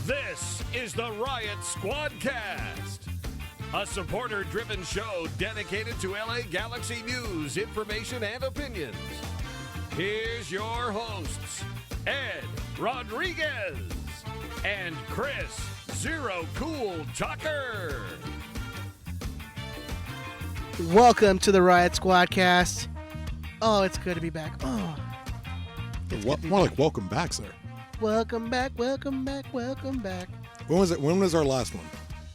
This is the Riot Squadcast, a supporter-driven show dedicated to LA Galaxy news, information, and opinions. Here's your hosts, Ed Rodriguez and Chris Zero Cool Tucker. Welcome to the Riot Squadcast. Oh, it's good to be back. Oh, More like welcome back, sir. welcome back, welcome back, welcome back. When was it? When was our last one?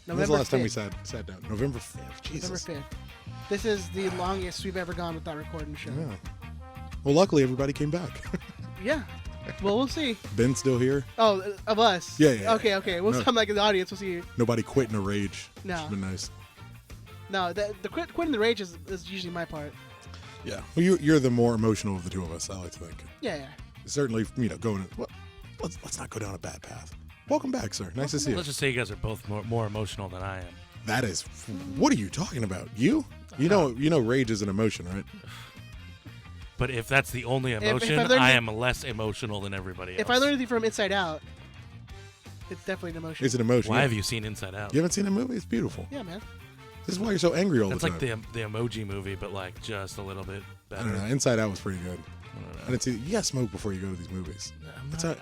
When was the last time we 5th. sat down? November 5th. Jesus. November 5th. This is the longest we've ever gone without recording the show. Yeah. Well, luckily everybody came back. Yeah. Well, we'll see. Ben's still here. Oh, of us? Yeah. Okay. We'll come back in the audience. We'll see you. Nobody quit in a rage. No. It's been nice. No, the quitting the rage is usually my part. Yeah. Well, you're the more emotional of the two of us, I like to think. Yeah. Certainly, going. Well, let's not go down a bad path. Welcome back, sir. Nice to see you. Let's just say you guys are both more emotional than I am. That is. What are you talking about? You know, rage is an emotion, right? But if that's the only emotion, I am less emotional than everybody else. If I learn anything from Inside Out, it's definitely an emotion. It's an emotion. Why have you seen Inside Out? You haven't seen the movie? It's beautiful. Yeah, man. This is why you're so angry all That's the time. like the Emoji Movie, but like just a little bit I better. don't know. Inside Out was pretty good. I don't know. I didn't see. You gotta smoke before you go to these movies.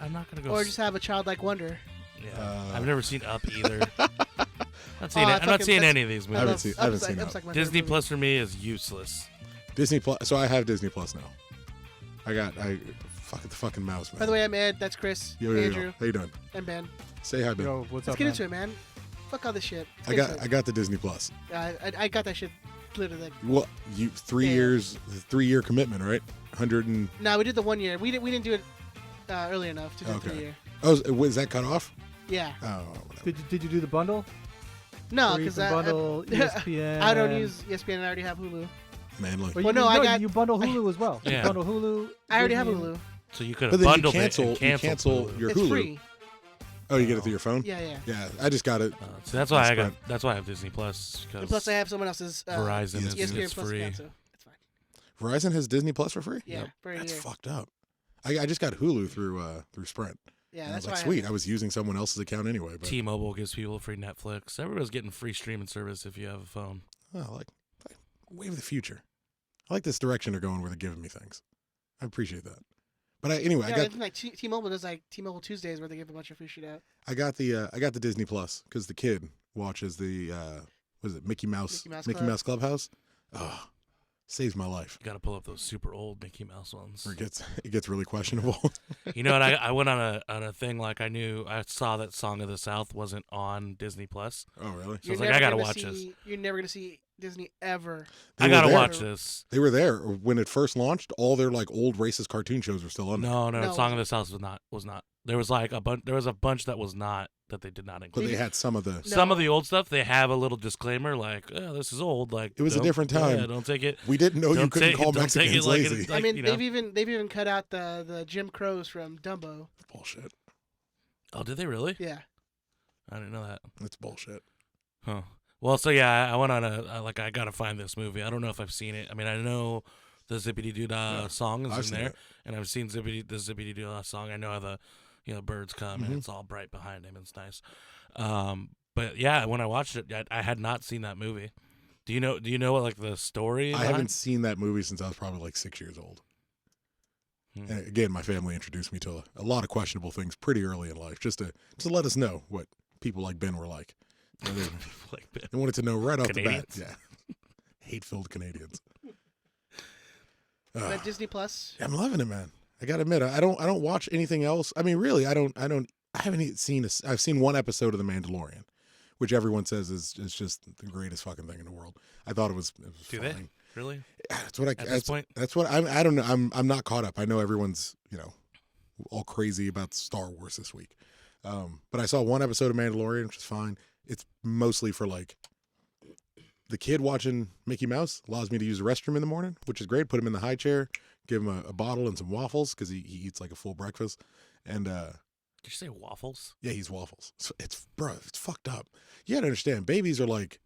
I'm not gonna go. Or just have a childlike wonder. Yeah, I've never seen Up either. I'm that's not seeing fucking- any of these I movies. haven't seen Up's Up. like my Disney favorite movie. Plus for me is useless. Disney Plus. So I have Disney Plus now. Fuck the fucking mouse, man. By the way, I'm Ed. That's Chris, Yo, Andrew, how you doing? and Ben. Say hi, Ben. Yo, what's Let's up, get man? into it, man. Fuck all this shit. I got the Disney Plus. I got that shit literally like. What? You 3 Yeah. years, 3-year commitment, right? 100 and. No, we did the 1 year. We didn't do it early enough to do the 3 Okay. year. Oh, was that cut off? Yeah. Oh, whatever. Did you do the bundle? No, Or you because can bundle ESPN. I don't and- use ESPN and I already have Hulu. Manly. Well, Well, no, I got- you bundle Hulu as well. Yeah. You bundle Hulu. I already have Disney. Hulu. So you could But have then you bundled cancel. it and canceled Hulu. your It's Hulu. free. Oh, you get it through your phone? Yeah. Yeah, I just got it. So that's why That's That's why I have Disney Plus. And Because plus, I have someone else's Verizon is ESPN it's Plus free. account, so it's fine. Verizon has Disney Plus for free? Yeah, for a That's year. fucked up. I just got Hulu through Sprint. Yeah, And I was that's like, why. sweet. I was using someone else's account anyway. But T-Mobile gives people free Netflix. Everybody's getting free streaming service if you have a phone. oh, like wave of the future. I like this direction they're going where they're giving me things. I appreciate that. But anyway, Yeah, I got I think like T-Mobile does like T-Mobile Tuesdays where they give a bunch of free shit out. I got the Disney Plus because the kid watches the what is it Mickey Mouse Mickey Mouse Club. Clubhouse. Oh, saves my life. You got to pull up those super old Mickey Mouse ones. Where it gets really questionable. You know what? I went on a thing like I saw that Song of the South wasn't on Disney Plus. Oh really? So I was like, I gotta watch this. this. You're never gonna see Disney ever. They I were gotta there. watch this. They were there when it first launched. All their like old racist cartoon shows were still on there. No, No, Song of the South was not. There was like a bunch. There was a bunch that was not that they did not But include. they had some of the. No. Some of the old stuff they have a little disclaimer like, oh, this is old. Like It was a don't- different time. Yeah, don't take it. We didn't know you Don't couldn't take- call don't take it Mexicans like lazy. it's I like, mean, you know. they've even cut out the Jim Crows from Dumbo. Bullshit. Oh, did they really? Yeah. I didn't know that. That's bullshit. Huh. Well, so yeah, I went on I gotta find this movie. I don't know if I've seen it. I mean, I know the Zippity Doo Dah song is I've in seen there, it. and I've seen the Zippity Doo Dah song. I know how the birds come and Mhm. it's all bright behind him. It's nice. But yeah, when I watched it, I had not seen that movie. Do you know what like the story? I behind? haven't seen that movie since I was probably like 6 years old. Hmm. And again, my family introduced me to a lot of questionable things pretty early in life, just to let us know what people like Ben were like. And Like, they wanted to know right off the bat. Canadians? Yeah, hate-filled Canadians. That Disney Plus. I'm loving it, man. I gotta admit, I don't watch anything else. I mean, really, I haven't even seen I've seen one episode of The Mandalorian, which everyone says is just the greatest fucking thing in the world. I thought it was Do fine. they really? That's what At this point? That's what I don't know. I'm not caught up. I know everyone's all crazy about Star Wars this week, but I saw one episode of Mandalorian, which is fine. It's mostly for like the kid watching Mickey Mouse. Allows me to use the restroom in the morning, which is great. Put him in the high chair, give him a bottle and some waffles because he eats like a full breakfast. And Did you say waffles? yeah, he's waffles. So it's fucked up. You gotta understand, babies are like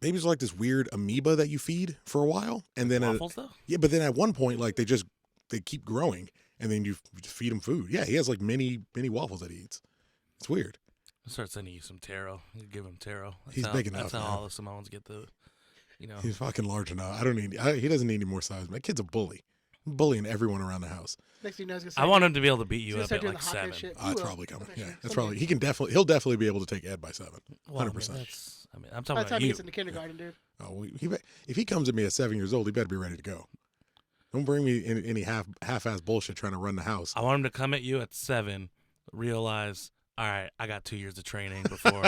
this weird amoeba that you feed for a while, and then Waffles though? yeah, but then at one point, like they keep growing, and then you just feed him food. Yeah, he has like mini waffles that he eats. It's weird. I'll start sending you some taro. You give him taro. He's big enough. That's how man. all the Samoans get the, He's fucking large enough. He doesn't need any more size. My kid's a bully. I'm bullying everyone around the house. Next thing you know, he's I want him to be able to beat you gonna up start at doing like the hot 7. shit. It's will. probably coming. Okay, Yeah, sure. that's Someday. probably. He'll definitely be able to take Ed by 7. Well, 100%. I'm By the talking time about he you. gets into kindergarten, dude. Oh, if he comes at me at 7 years old, he better be ready to go. Don't bring me any half-ass bullshit trying to run the house. I want him to come at you at 7, realize, all right, I got 2 years of training before,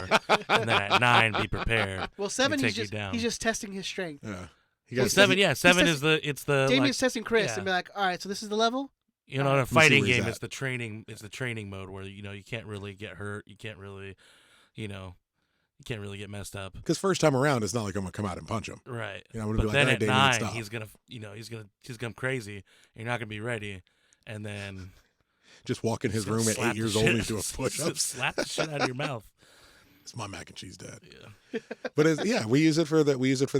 and then at 9, be prepared. Well, 7, take you down. he's just testing his strength. Yeah. Well, 7, yeah, 7 he's is the Damien's testing Chris yeah. and be like, all right, so this is the level? in a see fighting where he's game, at. it's the training mode where you can't really get hurt, you can't really, you can't really get messed up. Because first time around, it's not like I'm gonna come out and punch him. Right. I'm gonna But be like, then all right, at Damien, 9, stop. he's gonna come crazy. And you're not gonna be ready, and then Just walk in his he's gonna room at slap 8 years the old shit- and he's doing push-ups. slap the shit out of your mouth. It's my mac and cheese, Dad. Yeah. But we use it for the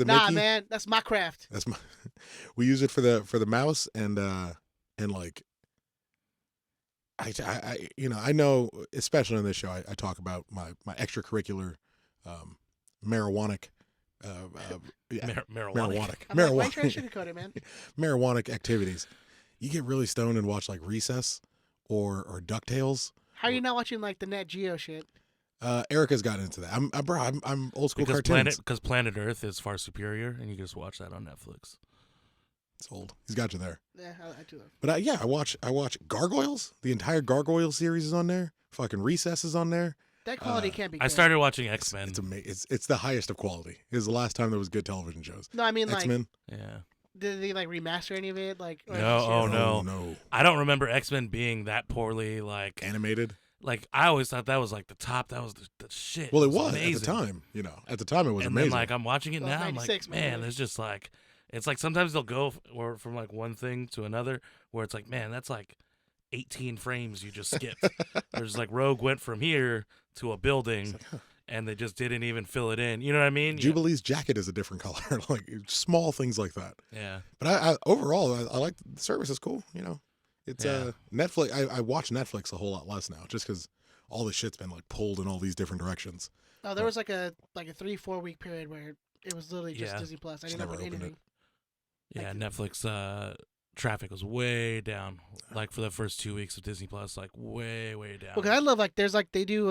Nah, Mickey. man, that's my craft. That's my. We use it for the mouse and like. I know, especially on this show, I talk about my extracurricular, marijuanic, Marijuana. I'm like, why you trying to sugarcoat it, man? marijuanic activities. You get really stoned and watch like Recess or DuckTales. How are you not watching like the Nat Geo shit? Erica's gotten into that. I'm old school Because cartoons. Planet Earth is far superior, and you can just watch that on Netflix. It's old. He's got you there. Yeah, I do that. But I watch Gargoyles. The entire Gargoyle series is on there. Fucking Recess is on there. That quality can't be good. I started watching X-Men. It's amazing. It's the highest of quality. It was the last time there was good television shows. No, I mean, like, X-Men. Yeah. did they like remaster any of it? Like, or No, is it oh, just- no. no. I don't remember X-Men being that poorly. Like Animated. I always thought that was like the top. That was the shit. Well, it was amazing. at the time. At the time it was And amazing. then I'm watching it Well, now. I'm like, 96, man, man. there's just like, it's like sometimes they'll go from like one thing to another where it's like, man, that's like 18 frames you just skipped. There's like Rogue went from here to a building, and they just didn't even fill it in. You know what I mean? Jubilee's jacket is a different color. Like small things like that. Yeah. But I overall I like the service is cool. It's Yeah. Netflix. I watch Netflix a whole lot less now, just because all this shit's been like pulled in all these different directions. Oh, there was like a 3-4 week period where it was literally just Yeah. Disney Plus. I Just didn't never open opened anything. Yeah, Netflix traffic was way down. Like for the first 2 weeks of Disney Plus, like way down. Well, 'cause I love like there's like they do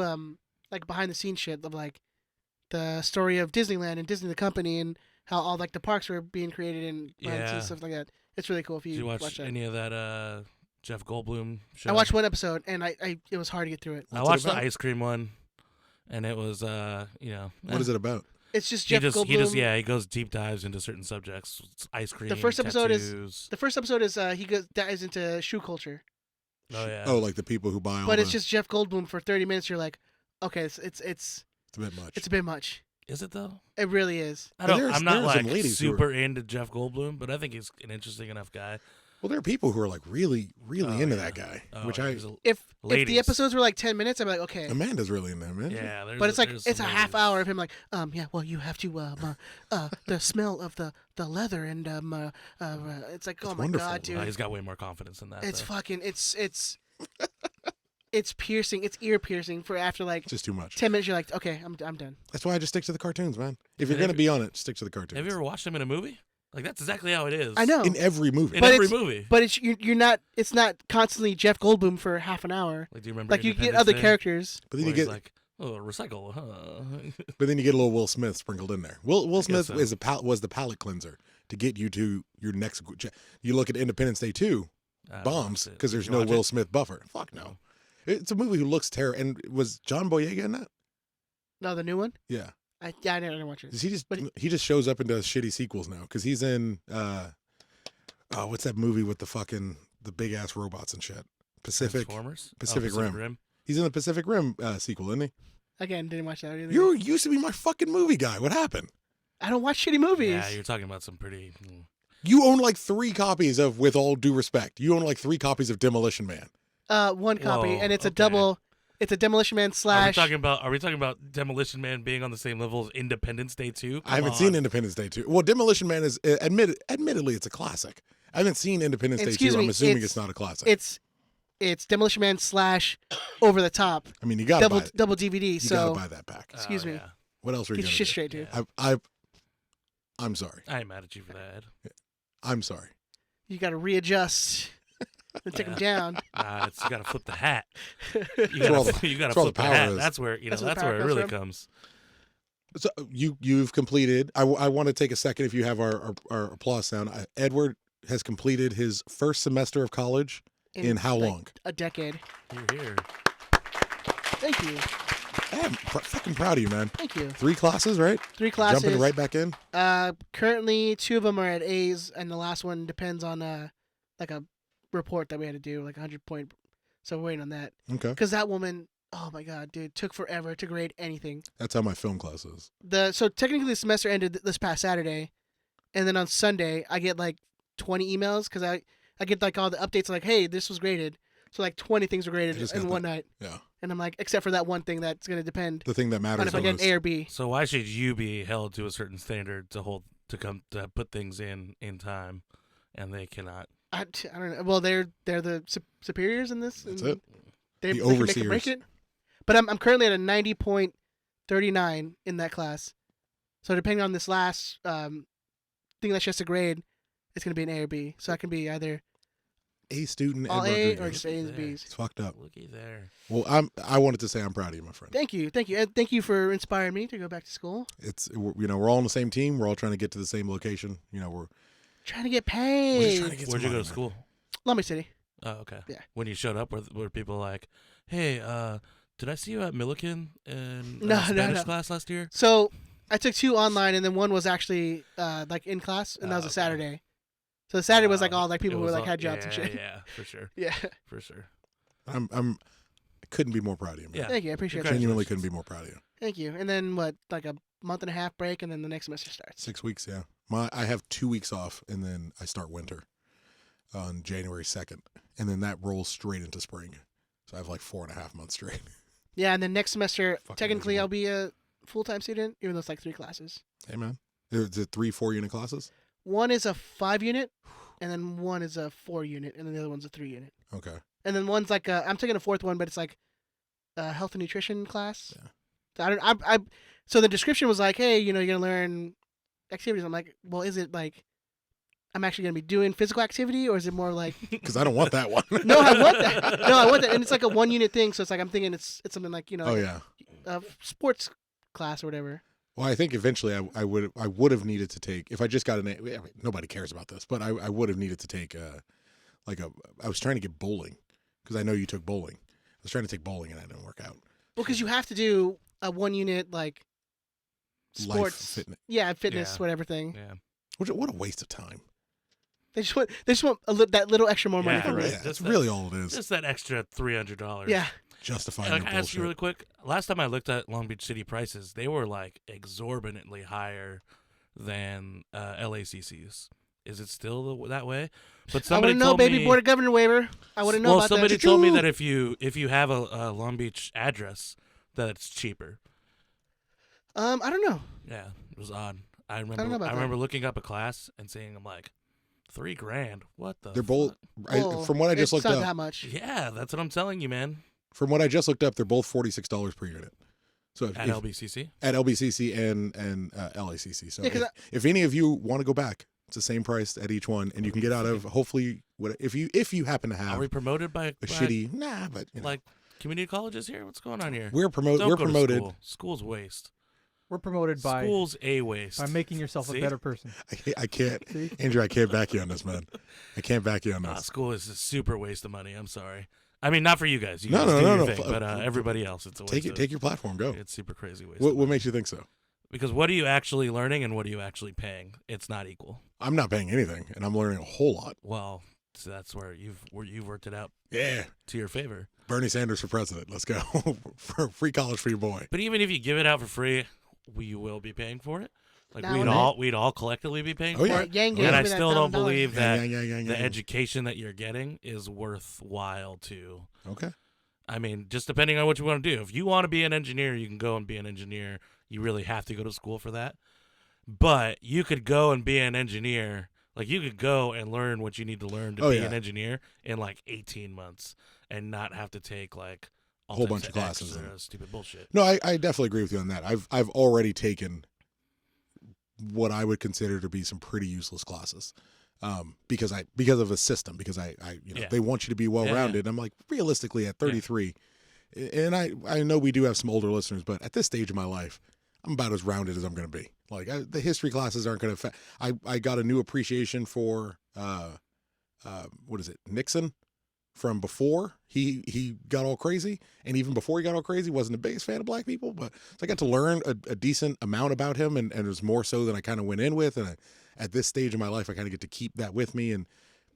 like behind the scenes shit of like the story of Disneyland and Disney the company and how all like the parks were being created and behind the Yeah. scenes stuff like that. It's really cool if Did you you watch that. any of that Jeff Goldblum show? I watched one episode and I it was hard to get through it. I What's it watched the about? ice cream one, and it was What is it about? It's just He Jeff just Goldblum. he goes deep dives into certain subjects. It's ice cream. The first episode is- tattoos. The first episode is he dives into shoe culture, Oh yeah. Oh, like the people who buy all but it's the- just Jeff Goldblum for 30 minutes. You're like, okay, it's it's a bit much. a bit much. Is it though? It really is. I don't. There's- I'm not there are some like ladies who super into Jeff Goldblum, but I think he's an interesting enough guy. Well, there are people who are like really Oh, into yeah. that guy, Oh, which I there's a- If the Ladies. episodes were like 10 minutes, I'm like, okay. Amanda's really in there, man. yeah, there's But it's like there's it's a some half ladies. hour of him like, yeah, well, you have to the smell of the leather and it's like, oh That's my wonderful. god, dude, He's got way more confidence in that. it's though. fucking it's piercing, it's ear piercing for after like It's just too much. 10 minutes. You're like, okay, I'm done. That's why I just stick to the cartoons, man. If you're And gonna be on it, stick to the cartoons. Have you ever watched him in a movie? Like that's exactly how it is. I know, In every movie. In But every it's- movie. but it's you're not. It's not constantly Jeff Goldblum for half an hour. Like, do you remember? Like you get Independence other Day? characters. But then Where you he's get like, oh, recycle, huh? a little Will Smith sprinkled in there. Will Smith so. was the palate cleanser to get you to your next. You look at Independence Day 2, I bombs watched it. because Did there's you no watch Will it? Smith buffer. Fuck no. It's a movie who looks terrible. And was John Boyega in that? No, the new one. Yeah. I didn't watch it. But He just shows up and does shitty sequels now because he's in what's that movie with the big ass robots and shit? Pacific Transformers? Pacific Rim. Rim. He's in the Pacific Rim sequel, isn't he? Again, didn't watch that either. You used to be my fucking movie guy. What happened? I don't watch shitty movies. Yeah, you're talking about some pretty. You own like 3 copies of With All Due Respect. You own like 3 copies of Demolition Man. One copy, Whoa, and it's a okay. double. It's a Demolition Man slash. Are we talking about Demolition Man being on the same level as Independence Day 2? I haven't seen Independence Day 2. Well, Demolition Man is admittedly it's a classic. I haven't seen Independence Day Excuse 2. I'm me, assuming it's not a classic. It's it's Demolition Man / Over the Top. I mean, you got to buy it. Double DVD. You So got to buy that pack. Excuse me. Yeah. What else are you get your going shit to do? straight, dude. Yeah. I'm sorry. I ain't mad at you for that. I'm sorry. You got to readjust and take them down. It's you got to flip the hat. You where all got the- to that's where all flip the the power hat. is. That's where That's where the that's power where it comes really from. comes. So you've completed. I want to take a second if you have our applause sound. Edward has completed his first semester of college in how like, long? A decade. Here. Thank you. I'm fucking proud of you, man. Thank you. 3 classes, right? 3 classes. Jumping right back in. Currently, 2 of them are at A's, and the last one depends on like a report that we had to do, like 100-point. So we're waiting on that. Okay. Because that woman, oh my god, dude, took forever to grade anything. That's how my film class is. So technically, the semester ended this past Saturday, and then on Sunday I get like 20 emails because I get like all the updates like, hey, this was graded. So like 20 things were graded just in got one that. night. Yeah. And I'm like, except for that one thing that's gonna depend The thing that matters on if the I get most. an A or B. So why should you be held to a certain standard to put things in time, and they cannot? I don't know. Well, they're the superiors in this. That's and it. They The can make or break overseers. it. But I'm currently at a 90.39 in that class. So depending on this last thing that's just a grade, it's gonna be an A or B. So I can be either A student all and A Rodriguez. or just A's and There. B's. It's fucked up. Looky there. Well, I wanted to say I'm proud of you, my friend. Thank you, and thank you for inspiring me to go back to school. We're all on the same team. We're all trying to get to the same location. We're Trying to get just paid. trying to get Where'd some you go money, to man. school? Long Beach City. Oh, okay. Yeah. When you showed up, were people like, "Hey, did I see you at Milliken in No, Spanish no. class last year?" So I took 2 online, and then one was actually like in class, and that was a Okay. Saturday. So the Saturday was like all like It people who was like all- had jobs and yeah, shit. Yeah, for sure, Yeah. for sure. I couldn't be more proud of you, man. Yeah. Thank you. I appreciate that. Genuinely Congratulations. couldn't be more proud of you. Thank you. And then what? Like a month and a half break, and then the next semester starts. 6 weeks, yeah. I have 2 weeks off, and then I start winter on January 2nd, and then that rolls straight into spring. So I have like 4.5 months straight. Yeah, and then next semester, Fucking technically, miserable. I'll be a full-time student, even though it's like 3 classes. Hey, man. There's 3 4-unit classes? One is a 5-unit, and then one is a 4-unit, and then the other one's a 3-unit. Okay. And then one's like I'm taking a 4th one, but it's like a health and nutrition class. Yeah. So so the description was like, hey, you're gonna learn activities. I'm like, well, is it like I'm actually gonna be doing physical activity, or is it more like Because I don't want that one. no, I want that. No, I want that, and it's like a 1-unit thing. So it's like I'm thinking it's something like Oh, yeah. a sports class or whatever. Well, I think eventually I would have needed to take, if I just got nobody cares about this, but I would have needed to take I was trying to get bowling because I know you took bowling. I was trying to take bowling and that didn't work out. Well, because you have to do a 1-unit like Life sports, fitness. yeah, fitness, Yeah. whatever thing. Yeah. What a waste of time. They just want that little extra more money Yeah, for right. it. Yeah, that's Just really all it is. Just that extra $300. Yeah, Justifying Can your I ask you bullshit. really quick? Last time I looked at Long Beach City prices, they were like exorbitantly higher than LACC's. Is it still that way? But I somebody want to know, told baby me, board of governor waiver. I want to know well, about somebody that. told me that if you have a Long Beach address, that it's cheaper. I don't know. Yeah, it was odd. I know remember. about I that. remember looking up a class and seeing, I'm like, $3,000. What the? They're both Well, from what I just it's looked not up. that much. Yeah, that's what I'm telling you, man. From what I just looked up, they're both $46 per unit. So At LBCC. at LBCC and LACC. So Yeah, 'cause if any of you want to go back, it's the same price at each one, and you can get out of hopefully if you happen to Are have we promoted by a shitty but like community colleges here? What's going on here? we're Don't promoted. go We're to promoted. School. School's waste. We're promoted by School's a waste. making yourself See? a better person. I can't, See? Andrew. I can't back you on this, man. I can't back you on Nah, this. school is a super waste of money. I'm sorry. I mean, not for you guys. You No, guys no, do no, your no. thing, but everybody else, it's a waste. Take your platform. Go. It's super crazy waste. What makes you think so? Because what are you actually learning and what are you actually paying? It's not equal. I'm not paying anything, and I'm learning a whole lot. Well, so that's where you've worked it out Yeah. to your favor. Bernie Sanders for president. Let's go. For free college for your boy. But even if you give it out for free, we will be paying for it. Like Now we'd and all collectively be paying Oh, for yeah. it. Yang Oh, yeah. And I gives me that still don't $1,000. believe that Yeah. the education that you're getting is worthwhile to. Okay. I mean, just depending on what you want to do. If you want to be an engineer, you can go and be an engineer. You really have to go to school for that. But you could go and be an engineer. Like you could go and learn what you need to learn to be an engineer in like 18 months and not have to take like a whole bunch of classes or stupid bullshit. No, I definitely agree with you on that. I've already taken what I would consider to be some pretty useless classes. Because of a system, because I they want you to be well-rounded. I'm like, realistically at 33, and I know we do have some older listeners, but at this stage of my life, I'm about as rounded as I'm going to be. Like the history classes aren't going to affect. I got a new appreciation for what is it, Nixon, from before he got all crazy, and even before he got all crazy, wasn't the biggest fan of black people, but so I got to learn a decent amount about him, and it was more so than I kind of went in with, and at this stage of my life, I kind of get to keep that with me,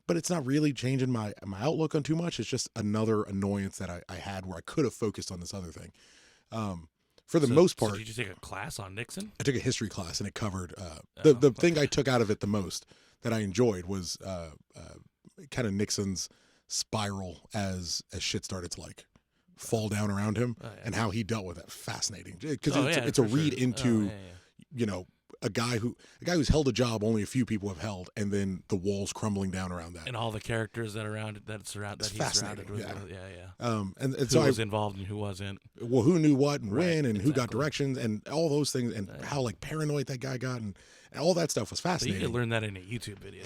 but it's not really changing my outlook on too much. It's just another annoyance that I had where I could have focused on this other thing. For the most part, did you just take a class on Nixon? I took a history class, and it covered the thing I took out of it the most that I enjoyed was kind of Nixon's spiral as shit started to like fall down around him, and how he dealt with it. Fascinating, because it's a read into a guy who's held a job only a few people have held, and then the walls crumbling down around that, and all the characters that he's surrounded with. And so who was involved and who wasn't. Well, who knew what and when, and who got directions, and all those things, and how like paranoid that guy got, and all that stuff was fascinating. So you could learn that in a YouTube video.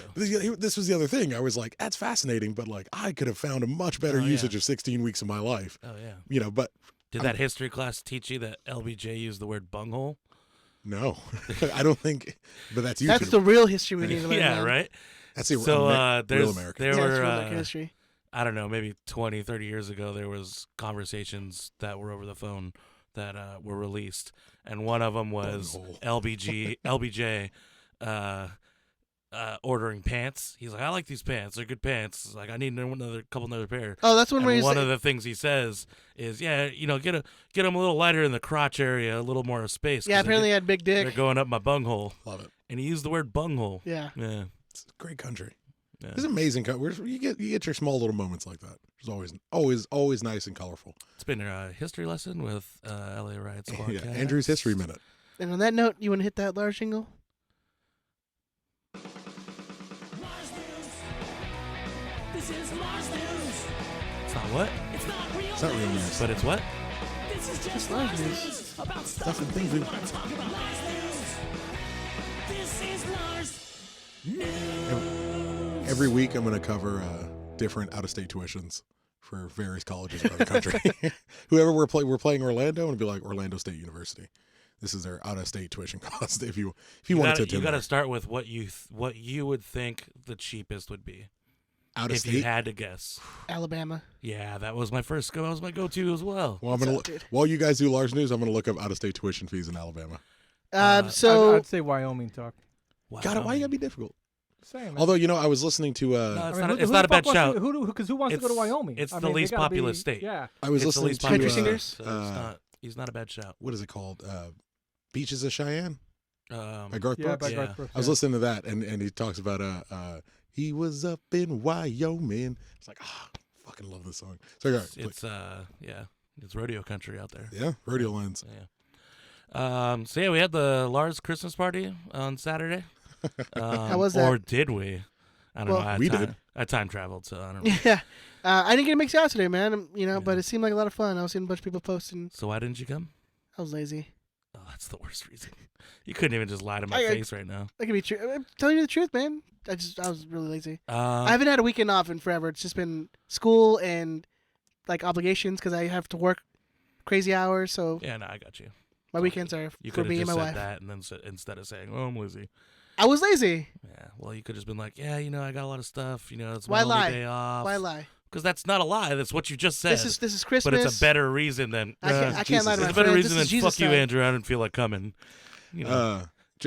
This was the other thing. I was like, that's fascinating, but like I could have found a much better usage of 16 weeks of my life. Oh yeah. But did that history class teach you that LBJ used the word bunghole? No, I don't think. But that's YouTube. That's the real history we need to learn. Yeah, right. That's the real American. There were history. I don't know, maybe 20, 30 years ago, there was conversations that were over the phone that were released, and one of them was LBJ ordering pants. He's like, I like these pants. They're good pants. Like, I need another pair. Oh, that's one where one of the things he says is, get them a little lighter in the crotch area, a little more space. Yeah, apparently he had big dick. They're going up my bunghole. Love it. And he used the word bunghole. Yeah. It's a great country. Yeah. It's amazing. You get your small little moments like that. It's always nice and colorful. It's been a history lesson with LA Riot Squadcast. Yeah, Andrew's History Minute. And on that note, you want to hit that large jingle? This is Mars News. It's not what? It's not real It's not real news. But it's what? This is just Mars Mars News. News. About Stuff and things we want to talk about. Mars News. This is Mars News. Every week I'm going to cover different out-of-state tuitions for various colleges around the country. Whoever we're playing Orlando, and it'd be like Orlando State University. This is their out-of-state tuition cost. If you wanted to, you got to start with what you would think the cheapest would be. Out of if state, you had to guess. Alabama. Yeah, that was my go-to as well. Well, while you guys do large news, I'm gonna look up out-of-state tuition fees in Alabama. So I'd say Wyoming talk. Wow. God, why you gotta be difficult? Same. Although I was listening to it's not a bad shout. Because who wants to go to Wyoming? It's the least populous state. Yeah. I was listening to Country Singers. He's not a bad shout. What is it called? Beaches of Cheyenne. By Garth Yeah, Brooks. by Garth Brooks. I was listening to that, and he talks about he was up in Wyoming. It's like, fucking love this song. So it's rodeo country out there. Yeah, rodeo lines. Yeah. We had the Lars Christmas party on Saturday. How was that? Or did we? I don't know. We did. I time traveled, so I don't know. Yeah. I didn't get to make it out today, man. But it seemed like a lot of fun. I was seeing a bunch of people posting. So why didn't you come? I was lazy. Oh, that's the worst reason. You couldn't even just lie to my face right now. That could be true. I'm telling you the truth, man. I was really lazy. I haven't had a weekend off in forever. It's just been school and like obligations because I have to work crazy hours. So yeah, no, I got you. My weekends are for me and my wife. That and then instead of saying, "Oh, I'm lazy," I was lazy. Yeah, well, you could have just been like, "Yeah, I got a lot of stuff. It's my only day off." Why lie? Because that's not a lie. That's what you just said. This is Christmas. But it's a better reason than I can't lie to my It's a better reason than Jesus fuck you, time. Andrew. I didn't feel like coming.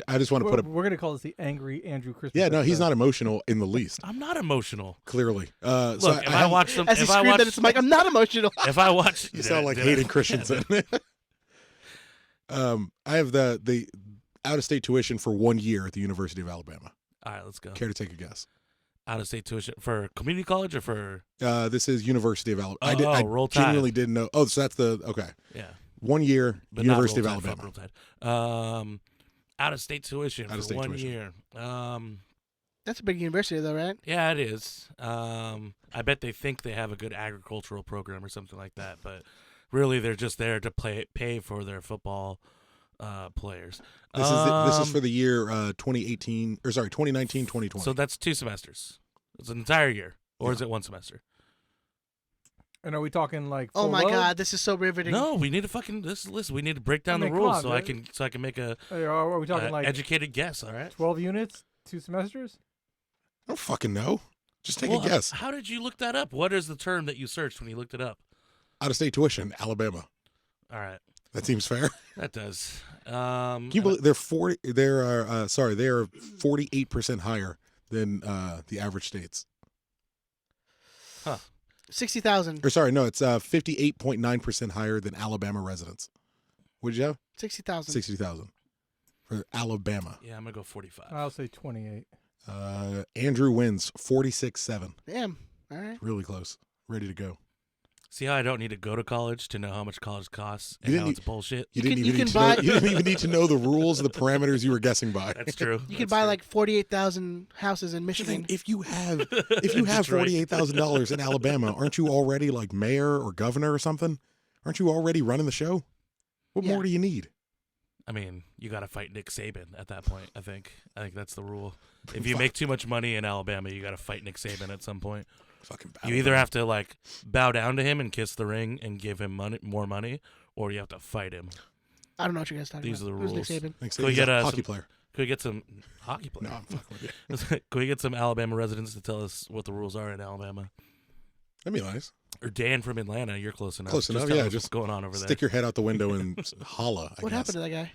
I just want to put We're gonna call this the Angry Andrew Christmas. Yeah, no, he's not emotional in the least. I'm not emotional. Clearly. Look, if I watch them, as he screamed at his mic, I'm not emotional. If I watch, you sound like Hayden Christensen. I have the out-of-state tuition for 1 year at the University of Alabama. All right, let's go. Care to take a guess? Out-of-state tuition for community college or for? This is University of Alabama. I Roll Tide. genuinely didn't know. Oh, so that's okay. Yeah. 1 year, But University of not Roll Tide, Alabama. fuck Roll Tide. Out-of-state tuition for 1 tuition. year. That That's a big university, though, right? Yeah, it is. I bet they think they have a good agricultural program or something like that, but really they're just there to pay for their football players. This is for the year 2019, 2020. So that's 2 semesters. It's an entire year, or is it 1 semester? And are we talking like? Oh full my load? God, this is so riveting. No, we need to fucking listen. We need to break down I mean, the come rules on, so I man. can make a Hey, are we talking like educated guess. All right. 12 units, 2 semesters? I don't fucking know. Just take Well, a guess. How did you look that up? What is the term that you searched when you looked it up? Out of state tuition, Alabama. All right, That seems fair. that does. Can you believe they're 48% higher than the average states? 60,000. Or sorry, no, it's 58.9% higher than Alabama residents. What did you have? 60,000. 60,000 for Alabama. Yeah, I'm gonna go 45. I'll say 28. Andrew wins 46-7. Damn. All right. Really close. Ready to go. See how I don't need to go to college to know how much college costs You and how didn't it's bullshit. You You didn't can- even you need can to know, buy- you didn't even need to know the rules, the parameters you were guessing by. That's true. You could buy like 48,000 houses in Even Michigan. if you have Detroit. $48,000 in Alabama, aren't you already like mayor or governor or something? Aren't you already running the show? What Yeah. more do you need? I mean, you got to fight Nick Saban at that point. I think that's the rule. If you make too much money in Alabama, you got to fight Nick Saban at some point. Fucking You either have to like bow down to him and kiss the ring and give him more money, or you have to fight him. I don't know what you guys talking These about. are the Who's Nick rules. Saban? Thanks, Can we he's get a a hockey some- player. Could we get some hockey No, player? I'm fucking with you. Can we get some Alabama residents to tell us what the rules are in Alabama? That'd be nice. Or Dan from Atlanta, you're close enough. Close enough, tell yeah, us just what's going on over Stick your head out the window and holla. I What guess. happened to that guy?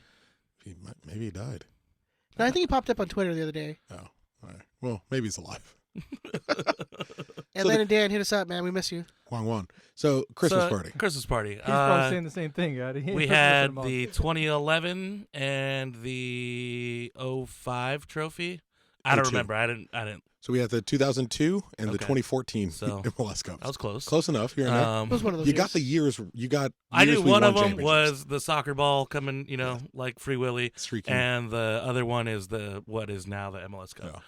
Maybe he died. No, I think he popped up on Twitter the other day. Oh, all right. Well, maybe he's alive. Atlanta Dan, hit us up, man. We miss you. Wang. So Christmas party. Christmas party. He's probably saying the same thing, guy. We had the 2011 and the 05 trophy. I don't 02. remember. I didn't. So we had the 2002 and the Okay. 2014 So, MLS Cups. I was close. Close enough. Here and there. It was one of those You years. got the years. You got. I years knew we one won of them championships. was the soccer ball coming, like Free Willy, Streaking. and the other one is what is now the MLS Cup. Yeah.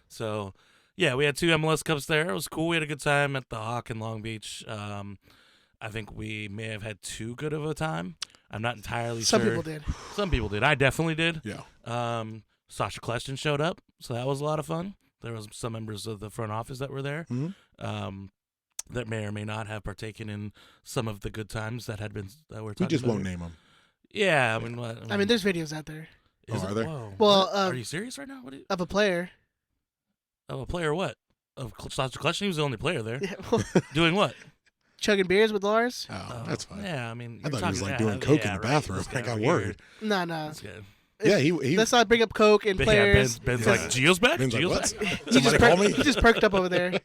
So, yeah, we had 2 MLS Cups there. It was cool. We had a good time at the Hawk in Long Beach. I think we may have had too good of a time. I'm not entirely Some sure. people did. Some people did. I definitely did. Yeah. Sasha Kleston showed up, so that was a lot of fun. There was some members of the front office that were there Mhm. that may or may not have partaken in some of the good times that were We talking just about won't here. name them. Yeah, I mean, what, I mean, there's videos out there is Oh, it? are there? Whoa, Well, what? Are you serious right now? What? of a player. Of a player? What? Of Sasha Kleston? He was the only player there. Yeah, well, Doing what? chugging beers with Lars? Oh, that's fine. Yeah, I mean, I you're thought he was, talking- like, doing yeah, coke in yeah, the right. bathroom. This I guy got over here. worried. No. That's good. Yeah, he Let's not bring up Coke and Yeah, players. Ben's like, Gio's back? Ben's like, Gio's what? back? He just, Somebody call me? he just perked up over there.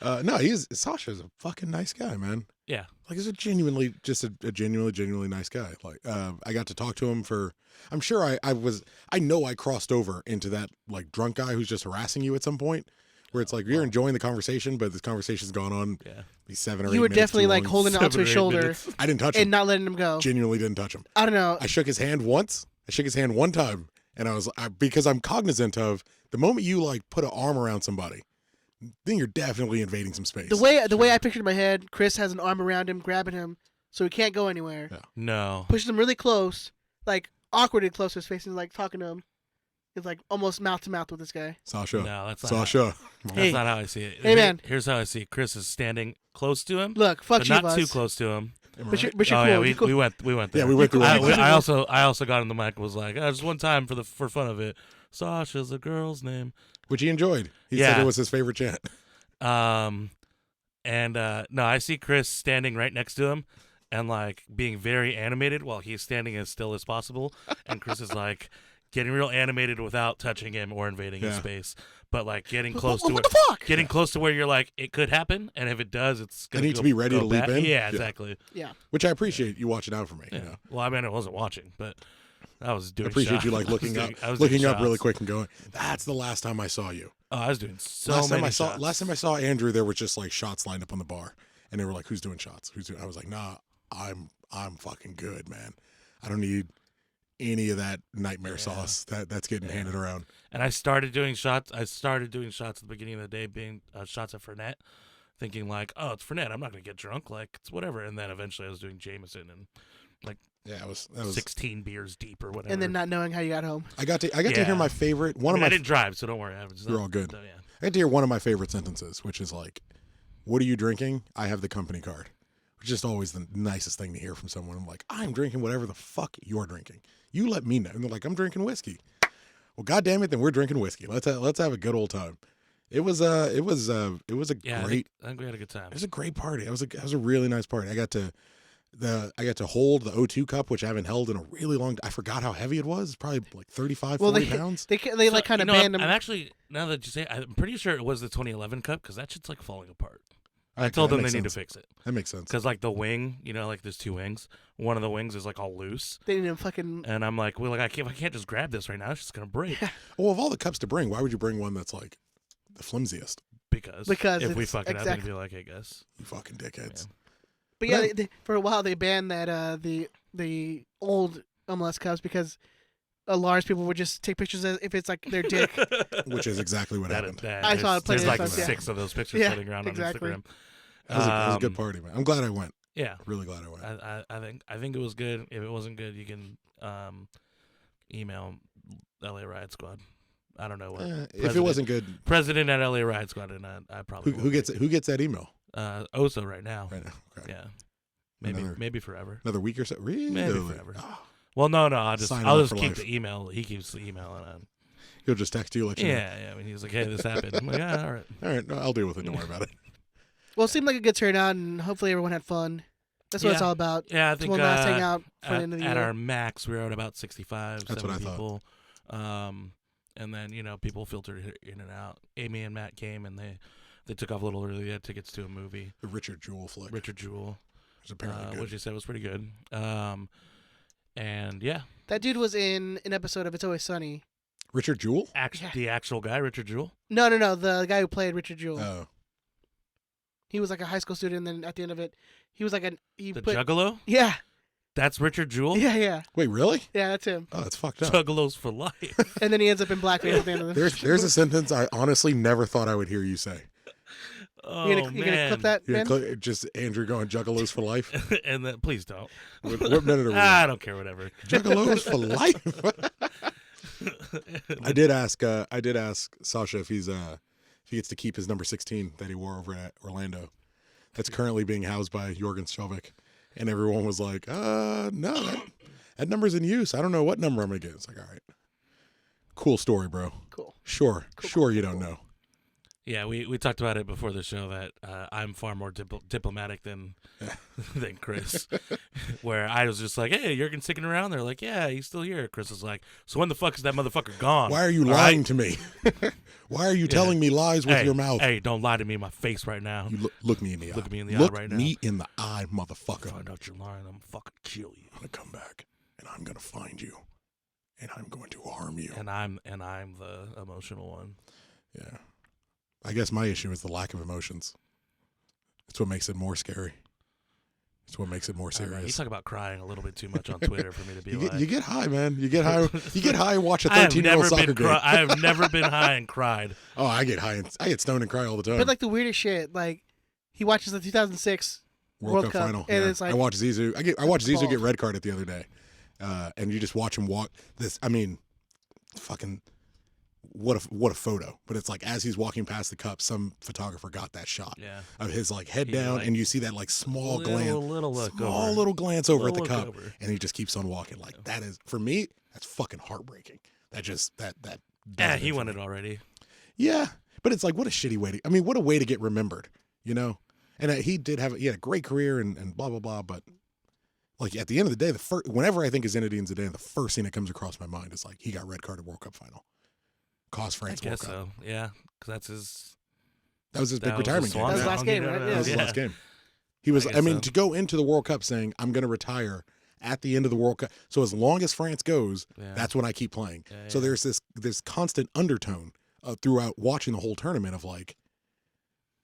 No, Sasha's a fucking nice guy, man. Yeah. Like, he's a genuinely nice guy. Like, I got to talk to him for. I'm sure I know I crossed over into that like drunk guy who's just harassing you at some point, where it's like you're enjoying the conversation, but this conversation's gone on Yeah. 7 or 8 You were minutes definitely too like long. holding it onto 7 or his 8 shoulder minutes. I didn't touch and him. not letting him go. Genuinely didn't touch him. I don't know. I shook his hand once. I shook his hand one time, and because I'm cognizant of the moment you like put an arm around somebody, then you're definitely invading some space. The way I pictured in my head, Chris has an arm around him, grabbing him, so he can't go anywhere. Yeah. No. Pushes him really close, like awkwardly close to his face, and like talking to him. It's like almost mouth to mouth with this guy. Sasha. No, that's not Sasha. That's Hey. not how I see it. Hey, man. Here's how I see it. Chris is standing close to him, Look, fuck but you, not Buzz. too close to him. Am I But you're, right? but you're Oh cool. yeah, You're cool. we went there. Yeah, we went through all that. I also got in the mic and was like, just one time for fun of it. Sasha's a girl's name. Which he enjoyed. He Yeah. said it was his favorite chant. No, I see Chris standing right next to him and like being very animated while he's standing as still as possible, and Chris is like getting real animated without touching him or invading his Yeah. space, but like getting close to What where, the fuck? getting close to where you're like it could happen, and if it does, it's I gonna need to go- be ready go to leap bad. in? Yeah, Yeah. exactly. Yeah. Which I appreciate you watching out for me. Yeah. You know? Well, I mean, I wasn't watching, but I was I doing. appreciate you shots. like looking up, I was doing really shots. quick and going. That's the last time I saw you. Oh, I was doing so last many time I saw shots. last time I saw Andrew, there was just like shots lined up on the bar, and they were like, "Who's doing shots? Who's doing?" I was like, "Nah, I'm fucking good, man. I don't need any of that nightmare Yeah. sauce that's getting handed around. And I started doing shots. At the beginning of the day, being shots at Fernet, thinking like, oh, it's Fernet. I'm not gonna get drunk. Like it's whatever. And then eventually I was doing Jameson and Yeah, that was 16 beers deep or whatever. And then not knowing how you got home. I got to Yeah. hear my favorite I didn't drive, so don't worry. You're all good. Yeah. I got to hear one of my favorite sentences, which is like, "What are you drinking? I have the company card." Which is just always the nicest thing to hear from someone. I'm like, "I'm drinking whatever the fuck you're drinking. You let me know." And they're like, "I'm drinking whiskey." Well, goddamn it, then we're drinking whiskey. Let's have a good old time. It was a Yeah, great. I think we had a good time. It was a great party. It was a really nice party. I got to hold the O2 cup, which I haven't held in a really long. I forgot how heavy it was. It's probably like 35, 40 pounds. They like kind of banned them. I'm actually, now that you say it, I'm pretty sure it was the 2011 cup because that shit's like falling apart. I Okay, told that them they makes need to sense. fix it That makes sense. because like the wing, like there's two wings. One of the wings is like all loose, They didn't fucking. and I'm like, well, like I can't just grab this right now. It's just gonna break. Well, of all the cups to bring, why would you bring one that's like the flimsiest? Because if we it's fuck it up, exactly- it'd be like, I guess. You fucking dickheads. But But yeah, for a while they banned that the old MLS cups because large people would just take pictures if it's like their dick. Which is exactly what That, happened. that, I saw it plenty there's of like times, yeah. 6 of those pictures Yeah, floating around exactly. on Instagram. That was a good party, man. I'm glad I went. Yeah, Really glad I went. I think it was good. If it wasn't good, you can email LA Riot Squad. I don't know what. If it wasn't good, President at LA Riot Squad, and I probably who gets that email Oso right now. right now? Okay. Yeah, Another- maybe forever. Another week or so. Really? Maybe forever. Oh, Well, no, I'll Sign I'll on just for keep life. the email. He keeps the email, and he'll just text you, let you know. yeah. I mean, he's like, hey, this happened. I'm like, yeah, all right. All right, no, I'll deal with it. Don't worry about it. Well, it seemed like a good turnout, and hopefully everyone had fun. That's what it's Yeah. all about. Yeah, I It's think one last hangout for the at, end of the at year. our max, we were at about 65, That's 70 what I thought. people. And then, people filtered in and out. Amy and Matt came, and they took off a little early. They had tickets to a movie. The Richard Jewell flick. Richard Jewell, It's apparently good. which you said was pretty good. And yeah, That dude was in an episode of It's Always Sunny. Richard Jewell? Yeah. the actual guy, Richard Jewell. No, the guy who played Richard Jewell. Oh, He was like a high school student, and then at the end of it, he was like The Juggalo? Yeah, That's Richard Jewell? yeah, wait, really? yeah. That's him. Oh, that's fucked up. Juggalos for life. And then he ends up in blackface at the end of the. There's a sentence I honestly never thought I would hear you say. Oh, You gonna man. clip that, Yeah, man? just Andrew going Juggalos for life. And then, please don't. What minute are we I in? don't care, whatever. Juggalos for life. I did ask Sasha if he gets to keep his number 16 that he wore over at Orlando. That's currently being housed by Jorgen Sjovic. And everyone was like, no, that number's in use. I don't know what number I'm gonna get. It's like, all right. Cool story, bro. Cool. Sure you don't know. Yeah, we talked about it before the show that I'm far more diplomatic than Chris. Where I was just like, hey, Jurgen's sticking around. They're like, yeah, he's still here. Chris is like, so when the fuck is that motherfucker gone? Why are you All lying right? to me? Why are you telling me lies with Hey, your mouth? Hey, don't lie to me in my face right now. You look me in the eye. Look me in the eye Look right now. me in the eye, motherfucker. Find out you're lying, I'm gonna fucking kill you. I'm gonna come back and I'm gonna find you and I'm going to harm you. And I'm the emotional one. Yeah. I guess my issue is the lack of emotions. It's what makes it more scary. It's what makes it more I don't know, You serious. talk about crying a little bit too much on Twitter for me to be You like. get high, man. You get high. You get high and watch a I have 13-year-old never soccer been game. I have never been high and cried. Oh, I get high. I get stoned and cry all the time. But like the weirdest shit, like he watches the 2006 World Cup Cup, final. and yeah. it's like I watched Zizou. I watched Zizou balls. get red carded the other day, and you just watch him walk. This, I mean, fucking, what a photo. But it's like as he's walking past the cup, some photographer got that shot Yeah. of his like head He, down, like, and you see that like small glance, little look small over. little glance over at the Little look cup, over. and he just keeps on walking. Like that is for me. That's fucking heartbreaking. That just that. Yeah, does he it for won me. it already. Yeah, but it's like what a shitty way to. I mean, what a way to get remembered, you know. And he had a great career and blah blah blah. But like at the end of the day, whenever I think of Zinedine Zidane, the first thing that comes across my mind is like he got red carded World Cup final, cost France I World guess Cup. so. Yeah, because that's his. That was his big That was retirement his game. swan That was Yeah. last song, game, you know? right? That was his Yeah. last game. He was. I I, guess mean, so. to go into the World Cup saying I'm going to retire at the end of the World Cup. So as long as France goes, Yeah. that's when I keep playing. Yeah, So yeah. there's this constant undertone throughout watching the whole tournament of like,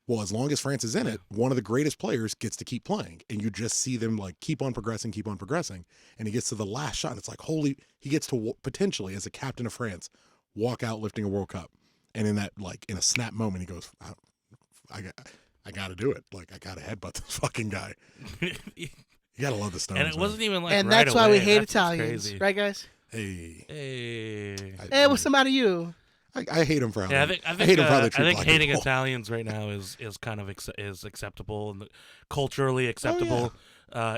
Well, as long as France is in it, one of the greatest players gets to keep playing, and you just see them like keep on progressing, and he gets to the last shot. And it's like, he gets to potentially, as a captain of France, walk out lifting a World Cup, and in that like in a snap moment, he goes, I got to do it. Like I got to headbutt this fucking guy. You gotta love the Stones. And it wasn't even like and right that's why we away. hate That's Italians, crazy. right, guys? Hey, Hey, what's the matter with you? I hate him for how Yeah, they, I hate him for how they I treat think black hating people. Italians right now is kind of is acceptable and culturally acceptable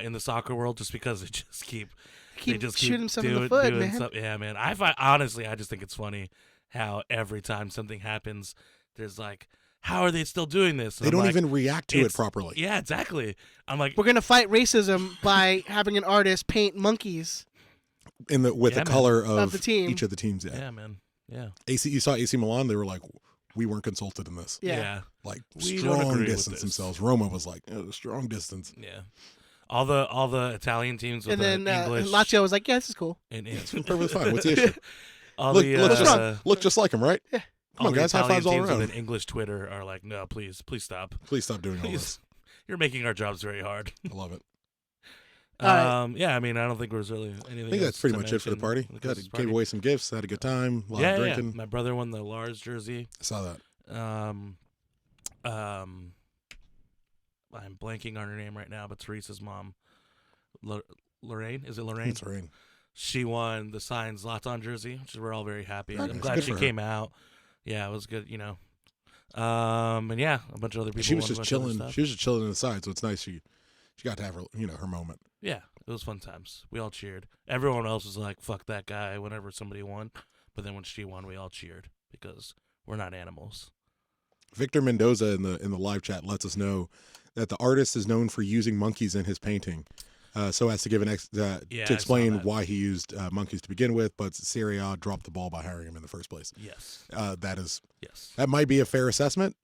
in the soccer world, just because they just keep Shooting himself in the foot, man. stuff. Yeah, man. Honestly, I just think it's funny how every time something happens, there's like, how are they still doing this? And They I'm don't like, even react to it it's- properly. Yeah, exactly. I'm like, We're gonna fight racism by having an artist paint monkeys. With Yeah, the man. color Of the team. each of the teams. yeah, man. Yeah. You saw AC Milan. They were like, we weren't consulted in this. Yeah. Like We don't strong agree with distance this. themselves. Roma was like strong distance. Yeah. All the Italian teams with And then English Lazio was like, "Yeah, this is cool." and Perfectly fine. What's the issue? all Look, the look just like him, right? Yeah. Come all on, the guys. High Italian fives all teams around. with an English Twitter are like, no, please stop. Please stop doing all this. Please, you're making our jobs very hard. I love it. All right. Yeah, I mean, I don't think there's really anything. I think that's else pretty to much it for the mention party. with the Christmas Gave party. away some gifts. Had a good time. A lot Yeah, of yeah. drinking. My brother won the Lars jersey. I saw that. I'm blanking on her name right now, but Teresa's mom, Lorraine. Is it Lorraine? It's rain. She won the signed Zlatan jersey, which we're all very happy. Okay. I'm glad Good she for her. came out. Yeah, it was good, And yeah, a bunch of other people. She was won a just bunch of other chilling. stuff. She was just chilling to the side, so it's nice. She got to have her, her moment. Yeah, it was fun times. We all cheered. Everyone else was like, "Fuck that guy!" Whenever somebody won, but then when she won, we all cheered because we're not animals. Victor Mendoza in the live chat lets us know that the artist is known for using monkeys in his painting, so as to give I to saw explain that. why he used monkeys to begin with. But Serie A dropped the ball by hiring him in the first place. Yes, yes. That might be a fair assessment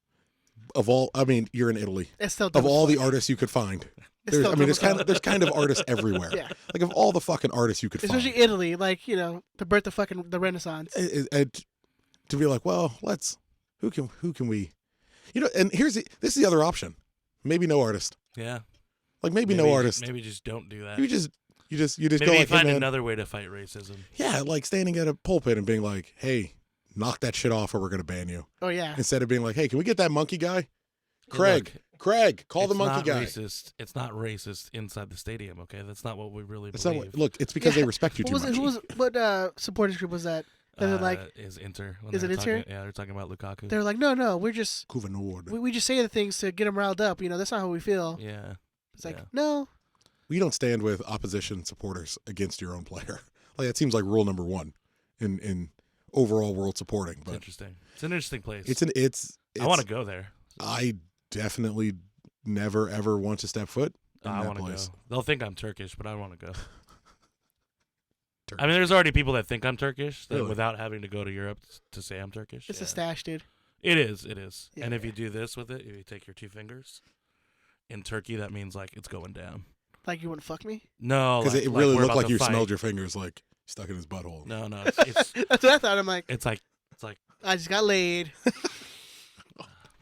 of all. I mean, you're in Italy. It's still Of dumb as all the fuck. artists you could find, It's still dumb there's as fuck. there's kind of artists everywhere. Yeah. Like of all the fucking artists you could Especially find, Italy, like the birth of fucking the Renaissance. to be like, well, who can we, and this is the other option. Maybe no artist. Yeah. Like maybe no artist. Maybe just don't do that. You just maybe go like, find hey, man. another way to fight racism. Yeah, like standing at a pulpit and being like, hey, knock that shit off or we're gonna ban you. Oh yeah. Instead of being like, hey, can we get that monkey guy? Hey, Craig, call the it's monkey not guy. Racist. It's not racist inside the stadium. Okay, that's not what we really It's not believe. look. It's because they Yeah. respect you too much. What supporters group was that? They're like, is Inter? when Is they're it Inter? talking- Yeah, they're talking about Lukaku. they're like, no, we're just Kuvanord. we just say the things to get them riled up. That's not how we feel. Yeah. It's like yeah. no. We don't stand with opposition supporters against your own player. Like that seems like rule number one in overall world supporting. It's But interesting. It's an interesting place. it's I want to go there. I definitely never ever want to step foot in I that want to go. place. They'll think I'm Turkish, but I want to go. Turkish. I mean, there's already people that think I'm Turkish Really? without having to go to Europe to say I'm Turkish. It's yeah. a stash, dude. It is. It is. Yeah, And if yeah. you do this with it, if you take your two fingers, in Turkey, that means like it's going down. Like you wouldn't fuck me? No, Because like, it really we're looked about like to you fight. smelled your fingers like stuck in his butthole. No, it's That's what I thought. I'm like, it's like I just got laid.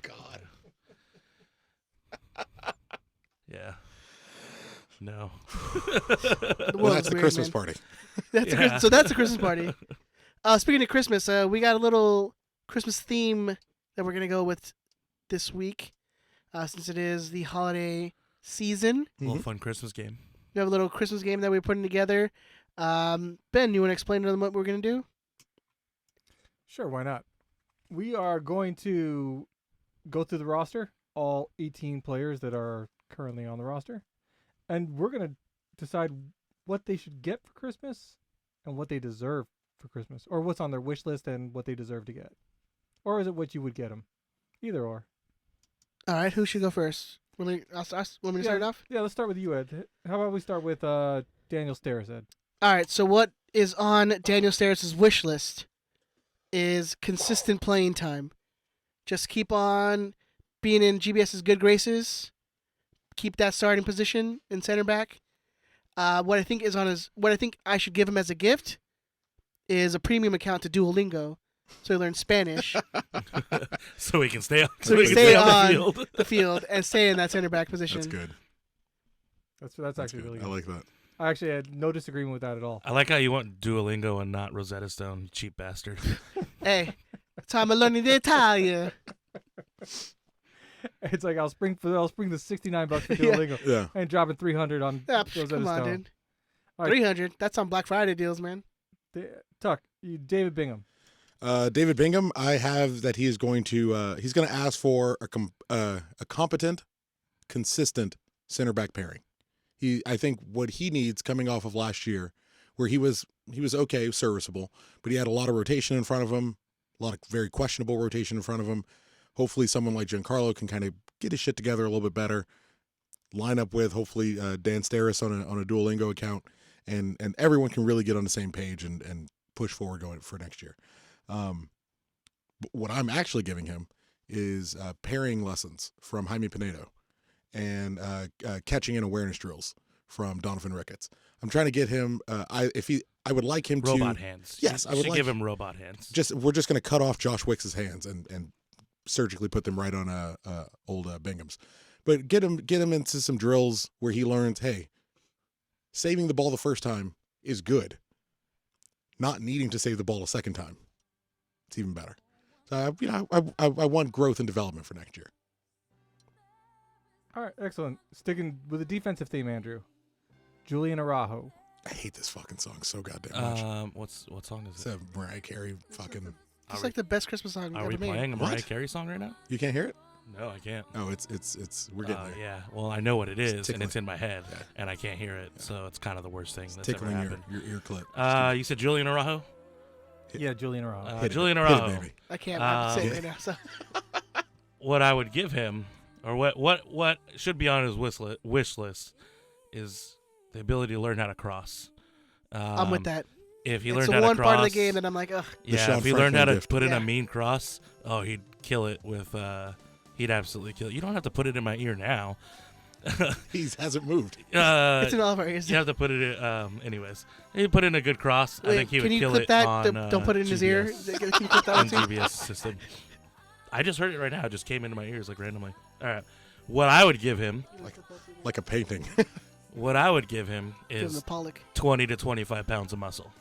God. yeah. No. The Well, world that's is the weird, Christmas man. party. So that's the Christmas party. Speaking of Christmas, we got a little Christmas theme that we're gonna go with this week, since it is the holiday season. A little fun Christmas game. We have a little Christmas game that we're putting together. Ben, you want to explain to them what we're gonna do? Sure, why not? We are going to go through the roster, all 18 players that are currently on the roster, and we're going to decide what they should get for Christmas and what they deserve for Christmas, or what's on their wish list and what they deserve to get. Or is it what you would get them? Either or. All right, who should go first? Want me to start it off? Yeah, let's start with you, Ed. How about we start with Daniel Steres, Ed? All right, so what is on Daniel Steres' wish list is consistent playing time. Just keep on being in GBS's good graces. Keep that starting position in center back. What I think I should give him as a gift is a premium account to Duolingo, so he learned Spanish. So he can stay on. So he can can stay on on the field. the field and stay in that center back position. That's good. That's actually good. really good. I like that. I actually had no disagreement with that at all. I like how you want Duolingo and not Rosetta Stone, you cheap bastard. Hey, time of learning the Italian. It's like I'll spring the $69 for Yeah. Duolingo Yeah. and dropping 300 on Yeah, Rosetta come on, Stone. dude. All right. 300. That's on Black Friday deals, man. Tuck, David Bingham. David Bingham, I have that he is going to he's going to ask for a competent, consistent center back pairing. I think what he needs coming off of last year, where he was okay, serviceable, but he had a lot of rotation in front of him, a lot of very questionable rotation in front of him. Hopefully, someone like Giancarlo can kind of get his shit together a little bit better. Line up with hopefully Dan Steris on a Duolingo account, and everyone can really get on the same page and push forward going for next year. What I'm actually giving him is pairing lessons from Jaime Pinedo and catching and awareness drills from Donovan Ricketts. I'm trying to get him. I would like him Robot to hands. Yes, You I would should like- give him robot hands. we're just going to cut off Josh Wicks's hands and surgically put them right on old Bingham's, but get him into some drills where he learns, hey, saving the ball the first time is good. Not needing to save the ball a second time, it's even better. So I want growth and development for next year. All right, excellent. Sticking with the defensive theme, Andrew. Julian Araujo. I hate this fucking song so goddamn much. What song is It's it? a Mariah Carey fucking. It's like the best Christmas song Are ever we made. playing a What? Mariah Carey song right now? You can't hear it? No, I can't. Oh, it's we're getting there. Yeah. Well, I know what it is, and tickling. it's in my head, Yeah. and I can't hear it, so it's kind of the worst thing It's that's ever tickling happened. your ear clip. You said Julian Araujo? Yeah, Julian Araujo. Hit it. Julian Hit it, Araujo. baby. I can't say it Um, right now. So What I would give him, or what should be on his wish list, is the ability to learn how to cross. I'm with that. If he It's learned the how one to cross, part of the game that I'm like, ugh. The yeah, Sean if he learned how Franklin to gift. put in Yeah. a mean cross, oh, he'd kill it with. He'd absolutely kill it. You don't have to put it in my ear now. He hasn't moved. It's in all of our ears. You have to put it in. Anyways, he put in a good cross. I Wait, think he can would you kill clip it that? on. Don't put it in his ear. GBS. Can you clip that on one too? GBS system. I just heard it right now. It just came into my ears like randomly. All right, what I would give him, Like a painting. what I would give him Give him is the Pollock. 20 to 25 pounds of muscle.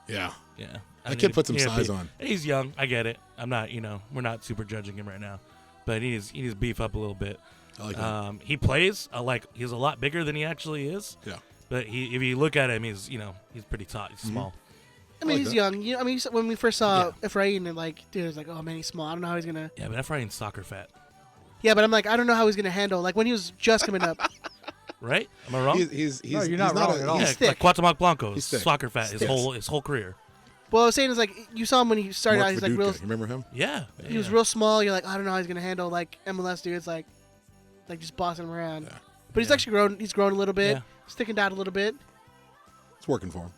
Yeah. Yeah, That kid put some size be- on. He's young. I get it. I'm not. We're not super judging him right now, but he needs to beef up a little bit. I like that. He plays he's a lot bigger than he actually is. Yeah. But if you look at him, he's pretty tall. He's small. I mean, like he's that. young. I mean, when we first saw Efrain, and like, dude, was like, oh man, he's small. I don't know how he's gonna. Yeah, but Efrain's soccer fat, Yeah, but I'm like, I don't know how he's gonna handle. Like when he was just coming up. right? Am I wrong? He's No, you're not wrong at all. yeah, he's thick. like Cuauhtemoc Blanco He's is thick. soccer fat He's his thick. whole career. What I was saying is like, you saw him when he started Mark out. He's like Viduka. real. You remember him? Yeah, He was real small. You're like, I don't know how he's gonna handle like MLS dudes, like just bossing him around. Yeah. But he's Yeah. actually grown. He's grown a little bit, Yeah. sticking down a little bit. It's working for him.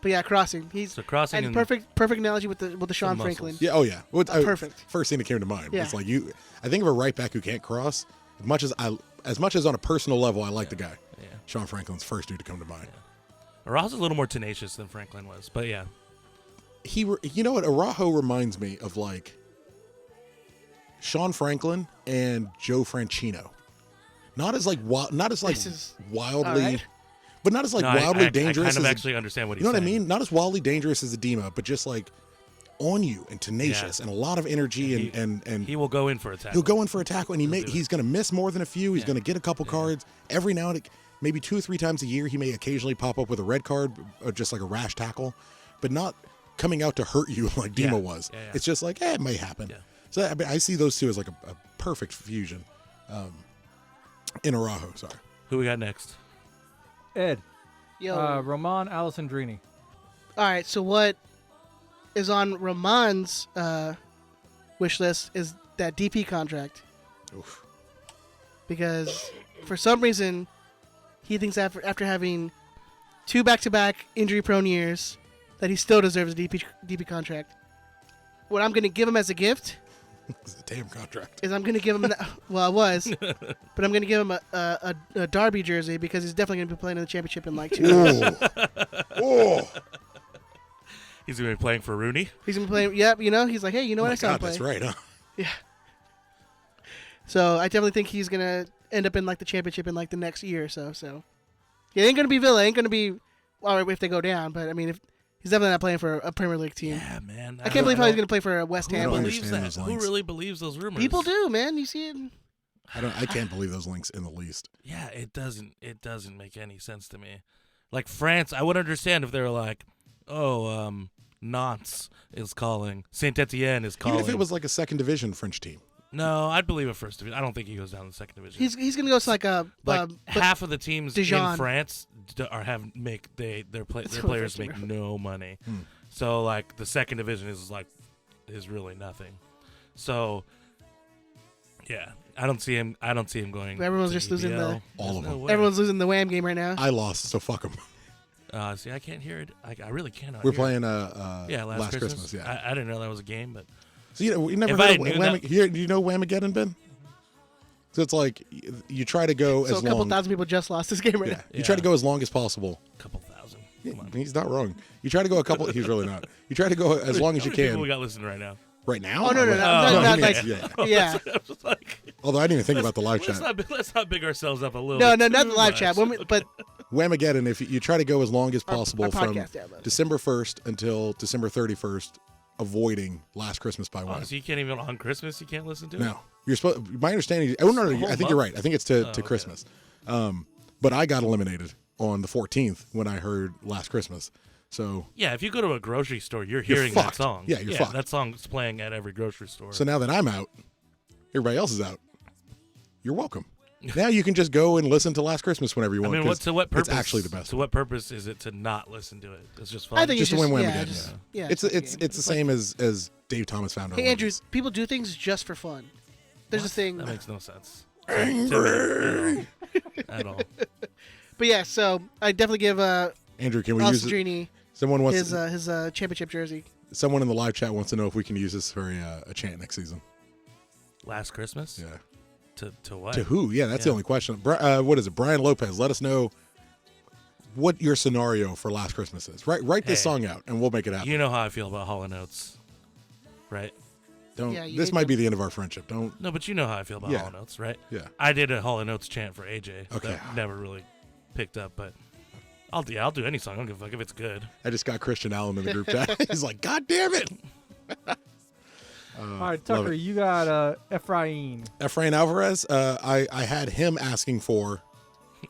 But yeah, crossing. He's So crossing and perfect analogy with the Sean muscles. Franklin. Yeah. Oh yeah. Perfect. First thing that came to mind. Yeah. It's like I think of a right back who can't cross. As much as on a personal level, I like the guy. Yeah. Sean Franklin's first dude to come to mind. Araujo's a little more tenacious than Franklin was, but yeah. You know what? Araujo reminds me of like Sean Franklin and Joe Franchino. Not as This is- wildly, all right. but not as like No, wildly I dangerous. kind of as actually understand what you he's know what I saying. mean? Not as wildly dangerous as Edema, but just like on you and tenacious Yeah. and a lot of energy and He will go in for a tackle. he'll go in for a tackle and do it. he's going to miss more than a few. He's Yeah. going to get a couple cards every now and again. Maybe 2 or 3 times a year. He may occasionally pop up with a red card or just like a rash tackle, but not coming out to hurt you like Dima Yeah. was. Yeah, yeah. It's just like, it may happen. Yeah. So I mean, I see those two as like a perfect fusion in Araujo. Sorry. Who we got next? Ed. Yo. Roman Alessandrini. All right. So what is on Roman's wish list is that DP contract, Oof. because for some reason he thinks after having 2 back-to-back injury-prone years that he still deserves a DP contract. What I'm going to give him as a gift It's a damn contract. is I'm going to give him well, I was, but I'm going to give him a Derby jersey because he's definitely going to be playing in the championship in like 2 years. Oh. He's gonna be playing for Rooney. He's gonna play. Yep, he's like, hey, you know Oh what? my I saw him God, play. that's right, huh? Yeah. So I definitely think he's gonna end up in like the championship in like the next year or so. So yeah, it ain't gonna be Villa. It ain't gonna be. Well, if they go down, but I mean, if he's definitely not playing for a Premier League team. Yeah, man. I can't believe how he's gonna play for West Who Ham. don't believes understand that? those Who links. really believes those rumors? People do, man. You see it. I can't believe those links in the least. Yeah, it doesn't make any sense to me. Like France, I would understand if they were like, Nantes is calling, Saint Etienne is calling. Even if it was like a second division French team. No, I'd believe a first division. I don't think he goes down to the second division. He's gonna go to like a like but half of the teams Dijon. in France their players First make team. no money. Hmm. So like the second division is really nothing. So yeah, I don't see him going. Everyone's to just losing EPL. the- There's All of no them. way. Everyone's losing the Wham game right now. I lost, so fuck them. See, I can't hear it. I really cannot. We're hear playing it. last Christmas. Yeah. I didn't know that was a game, but So you never If I heard of knew Wham- that- here? Do you know Whamageddon, Ben? So it's like you try to go So as a couple long. thousand people just lost this game right Yeah, now. you try to Yeah. go as long as possible. a couple thousand. Yeah, Come on. he's not wrong. You try to go a couple. He's really not. You try to go as long as you How many people we can. got listening right now? Right now? Oh, no, Or no, what? no, No, not he like- means- yeah. Yeah. I was like, Although I didn't even think about the live chat. let's not big ourselves up a little. No, bit not too the live much. chat. But Whamageddon, if you try to go as long as possible our from podcast, yeah, but- December 1st until December 31st, avoiding Last Christmas by Oh, Wham. so you can't even on Christmas. You can't listen to it. No, you're supposed. My understanding. Oh no, the no, whole I think you're month? right. I think it's to okay. Christmas. But I got eliminated on the 14th when I heard Last Christmas. So Yeah, if you go to a grocery store, you're hearing that fucked. song. Yeah, you're fucked. That song's playing at every grocery store. now that I'm out, everybody else is out. You're welcome. Now you can just go and listen to Last Christmas whenever you I want. mean, 'cause to what purpose? It's actually the best. To what purpose is it to not listen to it? It's just fun. I think Just it's to just win yeah, Whamageddon. just, Yeah. yeah. It's the same as Dave Thomas found out. Hey Andrew, people do things just for fun. There's this thing, that makes no sense. Angry. At all. but yeah. So I definitely give Andrew, can we use it? Alcindrini Someone wants his championship jersey. someone in the live chat wants to know if we can use this for a chant next season. Last Christmas? Yeah. To what? To who? Yeah, that's the Yeah. only question. What is it? Brian Lopez, let us know what your scenario for Last Christmas is. Write this Hey. song out, and we'll make it happen. You know how I feel about Hall & Oates, right? Don't. Yeah, you This hate might them. be the end of our friendship. Don't. No, but you know how I feel about Yeah. Hall & Oates, right? Yeah. I did a Hall & Oates chant for AJ. Okay. That never really picked up, but I'll do any song. I don't give a fuck if it's good. I just got Christian Allen in the group chat. He's like, God damn it. All right, love Tucker, it. you got Efrain. Efrain Alvarez. I had him asking for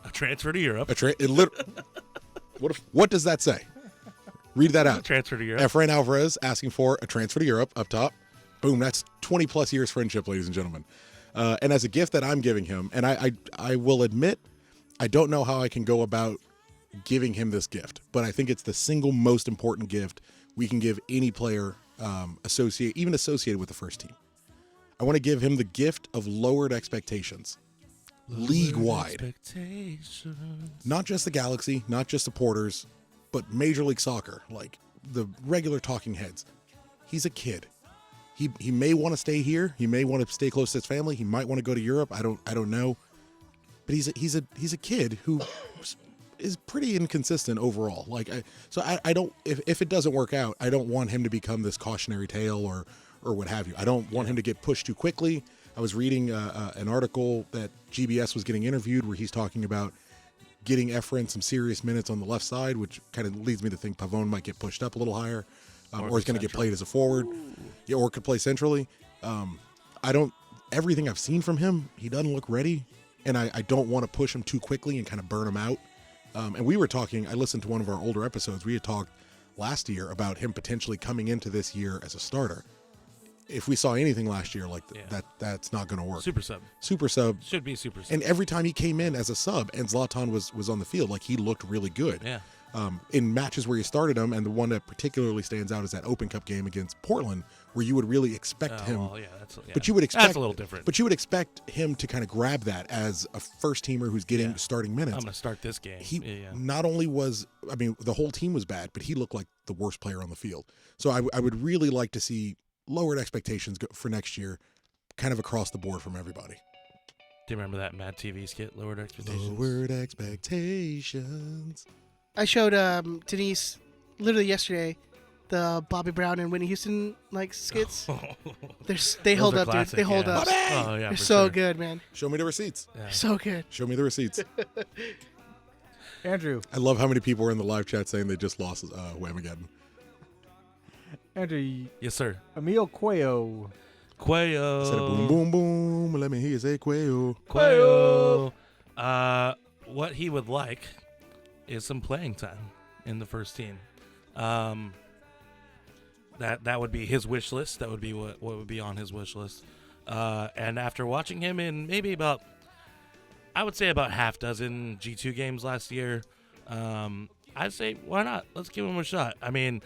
A transfer to Europe. what does that say? Read that out. Transfer to Europe. Efrain Alvarez asking for a transfer to Europe up top. Boom, that's 20 plus years friendship, ladies and gentlemen. And as a gift that I'm giving him, and I will admit, I don't know how I can go about giving him this gift, but I think it's the single most important gift we can give any player associated with the first team. I want to give him the gift of lowered expectations, league-wide. Expectations. Not just the Galaxy, not just supporters, but Major League Soccer, like the regular talking heads. He's a kid. He may want to stay here. He may want to stay close to his family. He might want to go to Europe. I don't know. But he's a kid who is pretty inconsistent overall. Like I don't if it doesn't work out, I don't want him to become this cautionary tale or what have you. I don't want him to get pushed too quickly. I was reading an article that GBS was getting interviewed where he's talking about getting Efrain some serious minutes on the left side, which kind of leads me to think Pavone might get pushed up a little higher, or he's going to get played as a forward, yeah, or could play centrally. Everything I've seen from him, he doesn't look ready, and I don't want to push him too quickly and kind of burn him out. And we were talking, I listened to one of our older episodes, we had talked last year about him potentially coming into this year as a starter. If we saw anything last year like that's not going to work. Super sub. Super sub. Should be super sub. And every time he came in as a sub and Zlatan was on the field, like he looked really good. Yeah. In matches where he started him, and the one that particularly stands out is that Open Cup game against Portland, where you would really expect him. Well, yeah, yeah. But you would expect That's a little different. But you would expect him to kind of grab that as a first teamer who's getting starting minutes. I'm going to start this game. He not only was, I mean, the whole team was bad, but he looked like the worst player on the field. So I would really like to see lowered expectations for next year, kind of across the board from everybody. Do you remember that Mad TV skit, Lowered Expectations? Lowered expectations. I showed Denise literally yesterday the Bobby Brown and Whitney Houston like skits. They Those hold are up, dude. classic, They hold yeah. up. Oh yeah, They're for so sure. good, man. Show me the receipts. Yeah. So good. Show me the receipts. Andrew. I love how many people were in the live chat saying they just lost Whamageddon. Andrew. Yes, sir. Emil Cuello. Quayo. Said a boom, boom, boom. Let me hear you say Quayo. Quayo. What he would like is some playing time in the first team. That would be his wish list. That would be what would be on his wish list. And after watching him in maybe about, I would say about half dozen G2 games last year, I'd say why not? Let's give him a shot. I mean,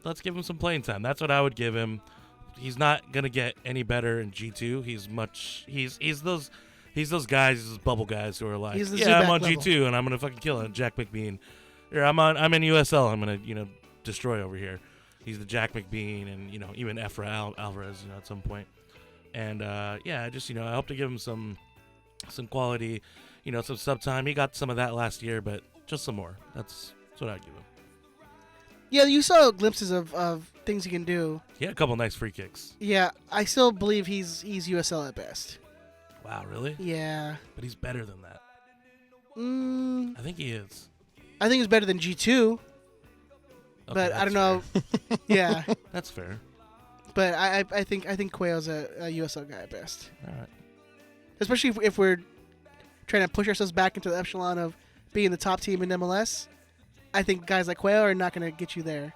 let's give him some playing time. That's what I would give him. He's not gonna get any better in G2. He's those guys, those bubble guys who are like, He's the yeah, I'm Zubac on level. G2 and I'm gonna fucking kill it. Jack McBean. Or I'm in USL. I'm gonna destroy over here. He's the Jack McBean and even Efra Alvarez at some point. And I hope to give him some quality, some sub time. He got some of that last year, but just some more. That's what I'd give him. Yeah, you saw glimpses of things he can do. He had a couple nice free kicks. Yeah, I still believe he's USL at best. Wow, really? Yeah. But he's better than that. Mm, I think he is. I think he's better than G2, Okay, but I that's don't know. fair. Yeah, That's fair. but I think Quayo's a USL guy at best. All right. Especially if we're trying to push ourselves back into the echelon of being the top team in MLS. I think guys like Quayo are not going to get you there.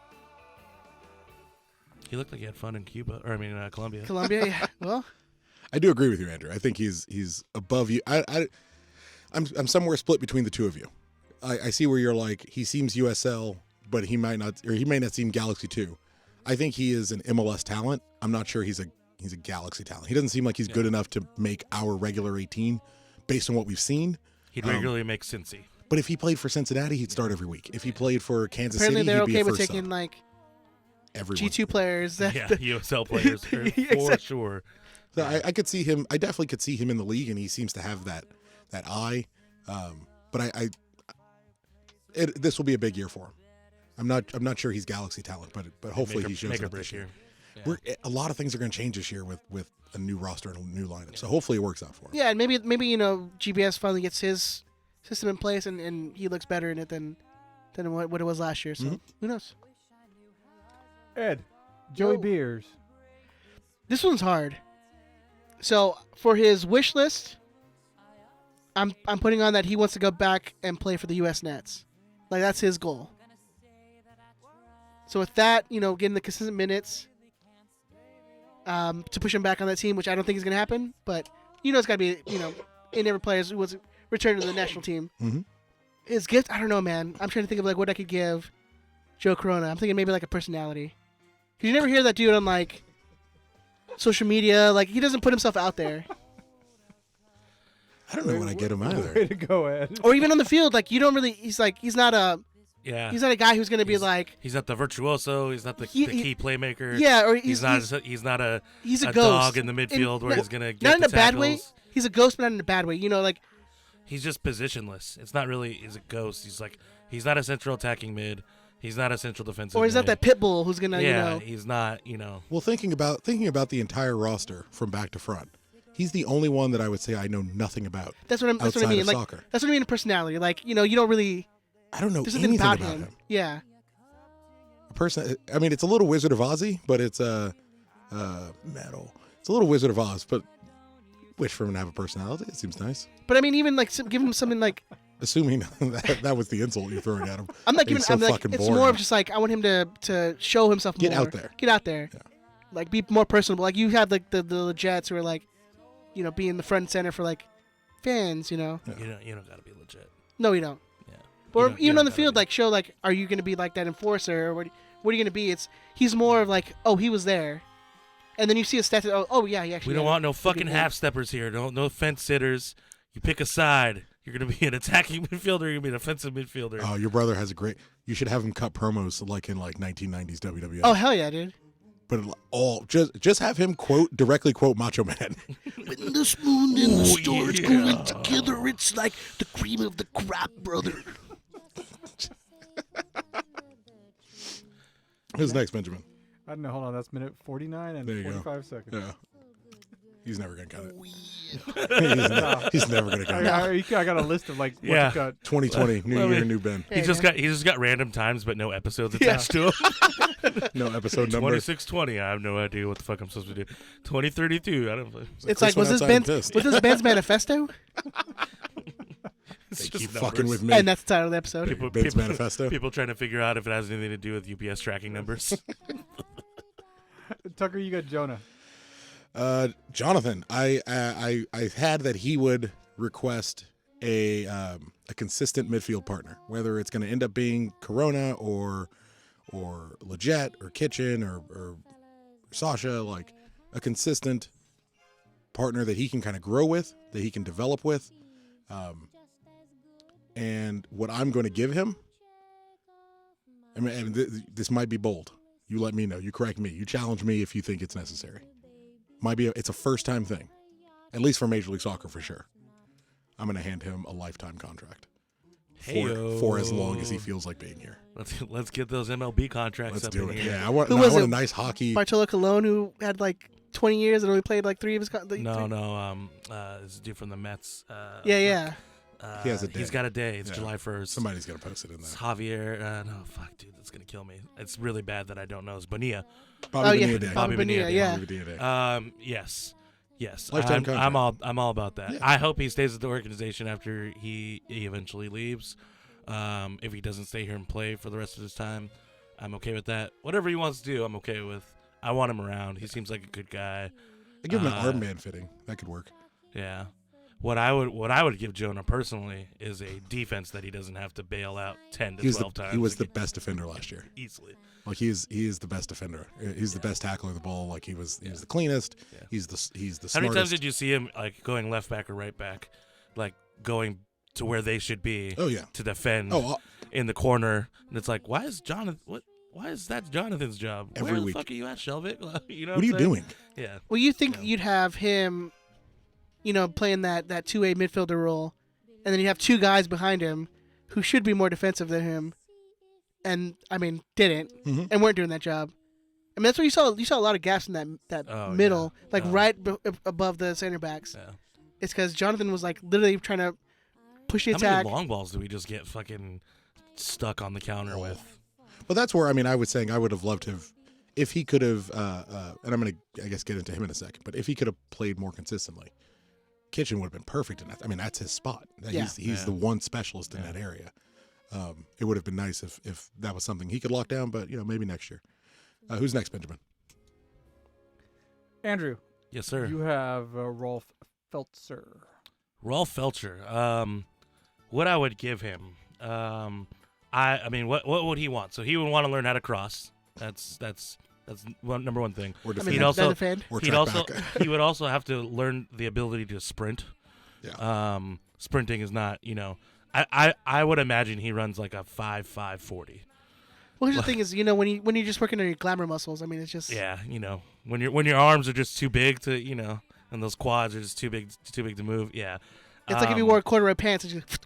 He looked like he had fun in Colombia. Colombia, yeah. Well, I do agree with you, Andrew. I think he's above you. I'm somewhere split between the two of you. I see where you're like, he seems USL, but he may not seem Galaxy 2. I think he is an MLS talent. I'm not sure he's a Galaxy talent. He doesn't seem like he's good enough to make our regular 18 based on what we've seen. He'd regularly make Cincy. But if he played for Cincinnati, he'd start every week. If he played for Kansas apparently City, they're he'd be okay a with first taking sub. like Everyone. G2 players. That, Yeah, USL players for Exactly. sure. So I could see him. I definitely could see him in the league, and he seems to have that eye. But this will be a big year for him. I'm not sure he's Galaxy talent, but hopefully he shows make or up break this year. Yeah. A lot of things are going to change this year with a new roster and a new lineup. So hopefully it works out for him. yeah, and maybe GBS finally gets his system in place and he looks better in it than what it was last year. So who knows? Ed. Joey Yo. Beers. This one's hard. So for his wish list, I'm putting on that he wants to go back and play for the U.S. Nets. Like that's his goal. So with that, getting the consistent minutes, to push him back on that team, which I don't think is going to happen, but it's got to be in every player who wants to return to the national team. Mhm. His gift, I don't know, man. I'm trying to think of like what I could give Joe Corona. I'm thinking maybe like a personality. 'Cause you never hear that dude on like social media. Like he doesn't put himself out there, I don't know when I get him either. Way to go, Ed. or even on the field. Like you don't really. He's not a Yeah. guy who's going to be like He's not the virtuoso. He's not the He- key playmaker. yeah, or He's not a he's a a ghost dog in the midfield where he's gonna get not in the a bad way. tackles. He's a ghost, but not in a bad way. Like He's just positionless. It's not really. He's a ghost. He's not a central attacking mid. He's not a central defensive. or he's not mid. that pit bull who's gonna Yeah, he's not. Well, thinking about the entire roster from back to front, he's the only one that I would say I know nothing about. That's what I outside mean. of Like soccer. that's what I mean in personality. Like you don't really. I don't know There's anything something about about him. Yeah. A person. I mean, it's a little Wizard of Ozzy, but it's metal. It's a little Wizard of Oz, but wish for him to have a personality. It seems nice. But I mean, even like give him something like Assuming that was the insult you're throwing at him. I'm not He's giving. so I'm like fucking it's boring. more of just like I want him to show himself Get more. out there. Get out there. Yeah. Like be more personable. Like you have like the Jets who are like, being the front and center for like fans. You don't gotta be legit. No, you don't. Yeah. Or You don't even on the gotta field, be. like show like, are you gonna be like that enforcer or what are you gonna be? He's more of like, oh, he was there, and then you see a stat. Oh yeah, he actually. We don't had want no a good fucking game. half steppers here. No fence sitters. You pick a side. You're gonna be an attacking midfielder. You're gonna be an offensive midfielder. Oh, your brother has a great. You should have him cut promos like in 1990s WWF. Oh hell yeah, dude! But just have him directly quote Macho Man. When the spoon and the storage go in together, it's like the cream of the crop, brother. Who's next, Benjamin? I don't know. Hold on. That's minute 49 and There you go. 45 seconds. Yeah. He's never going to cut it. he's never going to cut it. I got a list of like what Yeah. to cut. 2020, new year, new Ben. There He you just go. got random times, but no episodes attached to him. No episode number. 2620. I have no idea what the fuck I'm supposed to do. 2032. I don't. It's Chris like, was went this outside and Ben's pissed. manifesto? It's They just keep numbers. fucking with me. And that's the title of the episode. Ben's manifesto. People trying to figure out if it has anything to do with UPS tracking numbers. Tucker, you got Jonah. Jonathan, I had that he would request a consistent midfield partner, whether it's going to end up being Corona or Leggett or Kitchen or Sasha, like a consistent partner that he can kind of grow with, that he can develop with. And what I'm going to give him, I mean, this might be bold. You let me know. You correct me. You challenge me if you think it's necessary. It's a first-time thing, at least for Major League Soccer for sure. I'm going to hand him a lifetime contract for as long as he feels like being here. Let's get those MLB contracts Let's up do in it. here. Yeah, I want was a it? nice hockey. Bartolo Colon, who had like 20 years and only played like 3 of his. No. It's a dude from the Mets. Yeah. He has a day. He's got a day. It's Yeah. July 1st. Somebody's going to post it in It's there. Javier. No, fuck, dude, that's gonna kill me. It's really bad that I don't know. It's Bonilla. Bobby Oh, yeah. Bonilla Day. Bobby Bonilla, yeah. Bobby Bonilla Day. Yes. Lifetime I'm contract. all about that. Yeah. I hope he stays at the organization after he eventually leaves. If he doesn't stay here and play for the rest of his time, I'm okay with that. Whatever he wants to do, I'm okay with. I want him around. He seems like a good guy. I give him an armband fitting. That could work. Yeah. What I would give Jonah personally is a defense that he doesn't have to bail out 10 to 12 times. He was the best defender last year. easily. Like he is the best defender. He's the best tackler of the ball. Like he was the cleanest. Yeah. He's the smartest. How many times did you see him like going left back or right back, like going to where they should be Oh yeah. to defend in the corner? And it's like, why is that Jonathan's job? Every Where the week. fuck are you at, Shelvick? You know What are you I'm saying? doing? Yeah. Well, you think Yeah. you'd have him, playing that 2A midfielder role, and then you have 2 guys behind him who should be more defensive than him, and didn't Mhm. and weren't doing that job. I mean, that's what you saw. You saw a lot of gaps in that Oh, middle, yeah. like Oh. right above the center backs. Yeah. It's because Jonathan was like literally trying to push the How attack. many long balls do we just get fucking stuck on the counter with? Well, that's where I was saying I would have loved to have, if he could have, and I'm going to, I guess, get into him in a second, but if he could have played more consistently, Kitchen would have been perfect in that. I mean, that's his spot. Yeah. He's Yeah. the one specialist in Yeah. that area. It would have been nice if that was something he could lock down, but, maybe next year. Who's next, Benjamin? Andrew, Yes, sir. you have Rolf Feltzer. Rolf Felcher. What I would give him. I mean, what would he want? So he would want to learn how to cross. That's number one thing. Or I defend? mean, He'd that also- defend. Or He'd track also back? he would also have to learn the ability to sprint. Yeah. Sprinting is not, I would imagine he runs like a 5.40. Well, here's the thing: is when you're just working on your glamour muscles. I mean, it's just Yeah, when your arms are just too big to, and those quads are just too big to move. Yeah. It's like if you wore corduroy pants and just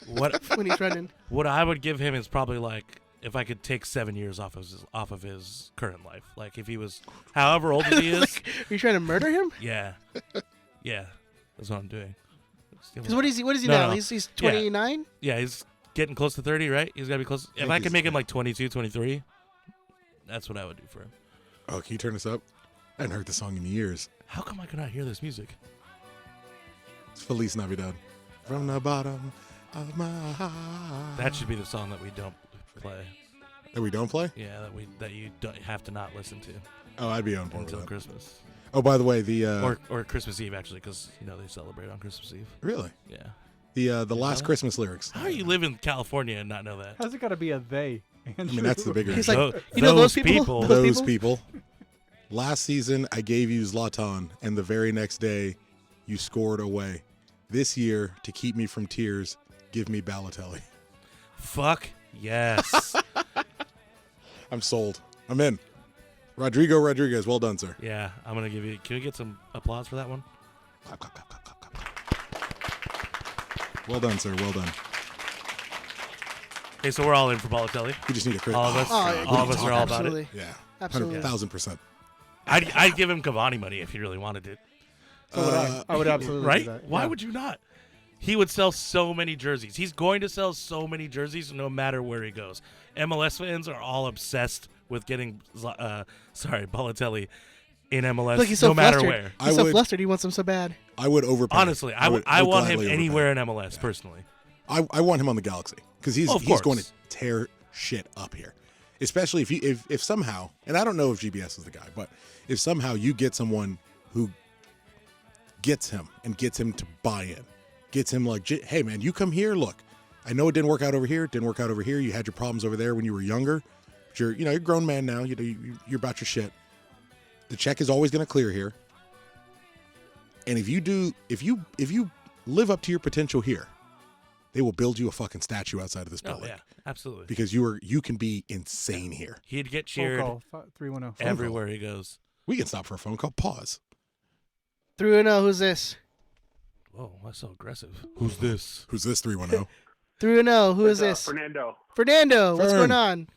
what when he's running. what I would give him is probably like if I could take 7 years off of his current life. Like if he was however old he is. Like, are you trying to murder him? Yeah. Yeah. That's what I'm doing. Because what is he No, now? no. He's 29. Yeah, he's getting close to 30, right? He's got to be close. If think I could he's- make him like 22, 23, that's what I would do for him. Oh, can you turn this up? I haven't heard the song in years. How come I cannot hear this music? It's Feliz Navidad. From the bottom of my heart. That should be the song that we don't play. That we don't play? Yeah, that you don't have to not listen to Oh, I'd be on board until with that. Christmas. Oh, by the way, the Or Christmas Eve, actually, because, they celebrate on Christmas Eve. really Yeah. the last know? Christmas lyrics. How do you live in California and not know that? How's it got to be a they? I mean, that's the bigger He's issue. like, those people? Those people. Last season, I gave you Zlatan, and the very next day, you scored away. This year, to keep me from tears, give me Balotelli. Fuck yes. I'm sold. I'm in. Rodrigo Rodriguez, well done, sir. Yeah, I'm going to give you. Can we get some applause for that one? Clap, clap, clap, clap, clap, clap. Well done, sir. Well done. Okay, so we're all in for Balotelli. We just need a crit. All of us, Oh, all of us are all about it. absolutely. Yeah, Absolutely. 100,000%. I'd give him Cavani money if he really wanted it. So would I would absolutely do Right? that. Why yeah. would you not? He would sell so many jerseys. He's going to sell so many jerseys no matter where he goes. MLS fans are all obsessed with getting Balotelli in MLS Look, he's so no matter flustered. where. I He's so would- flustered. He wants him so bad. I would overpay. Honestly, I would want him gladly anywhere overpay. in MLS personally. I want him on the Galaxy because he's Oh, of he's going to course. tear shit up here. Especially if somehow, and I don't know if GBS is the guy, but if somehow you get someone who gets him and gets him to buy in, gets him like, hey man, you come here. Look, I know it didn't work out over here. It didn't work out over here. You had your problems over there when you were younger. But you're a grown man now. You're about your shit. The check is always going to clear here. And if you live up to your potential here, they will build you a fucking statue outside of this Oh building yeah, absolutely. because you can be insane here. He'd get Phone cheered call, 310. everywhere he goes. We can stop for a phone call. Pause. 3-0. Who's this? Whoa, that's so aggressive. Who's this? Who's this 310? 3-0. Who is What's this? up, Fernando. Fernando. What's Fern. going on?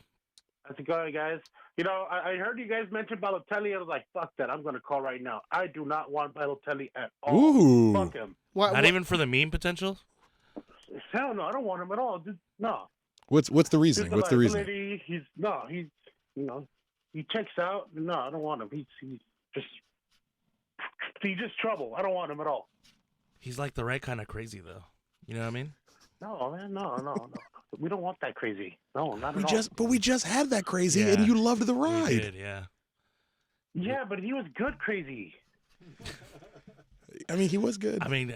How's it going, guys? I heard you guys mention Balotelli. I was like, fuck that. I'm going to call right now. I do not want Balotelli at all. Ooh. Fuck him. Not even for the meme potential? Hell no, I don't want him at all. Just, no. What's the reasoning? Just a What's the reasoning? liability. He checks out. No, I don't want him. He's just trouble. I don't want him at all. He's like the right kind of crazy, though. You know what I mean? No, man, no. We don't want that crazy. No, not at all. We just had that crazy, Yeah. and you loved the We ride. did, yeah. Yeah, but he was good crazy. I mean, he was good. I mean,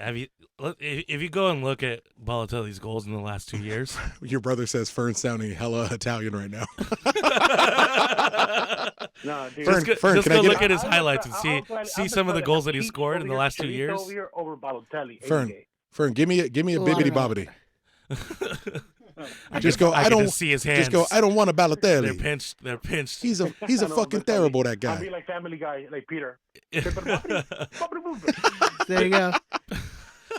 if you go and look at Balotelli's goals in the last 2 years, Your brother says Fern's sounding hella Italian right now. No, dude. Fern, just Fern, go can I get look a- at his highlights and see some of the goals that he Pete scored in over the here- last 2 Pete years. Over here over Balotelli. any Fern, day. Fern, give me a Well, I bibbity don't know. bobbity. I Just can- go. I can don't. just see his hands. Just go. I don't want a They're Balotelli. pinched. They're pinched. He's a I know, fucking but terrible, that I'll guy. be like Family Guy, like Peter. There you go.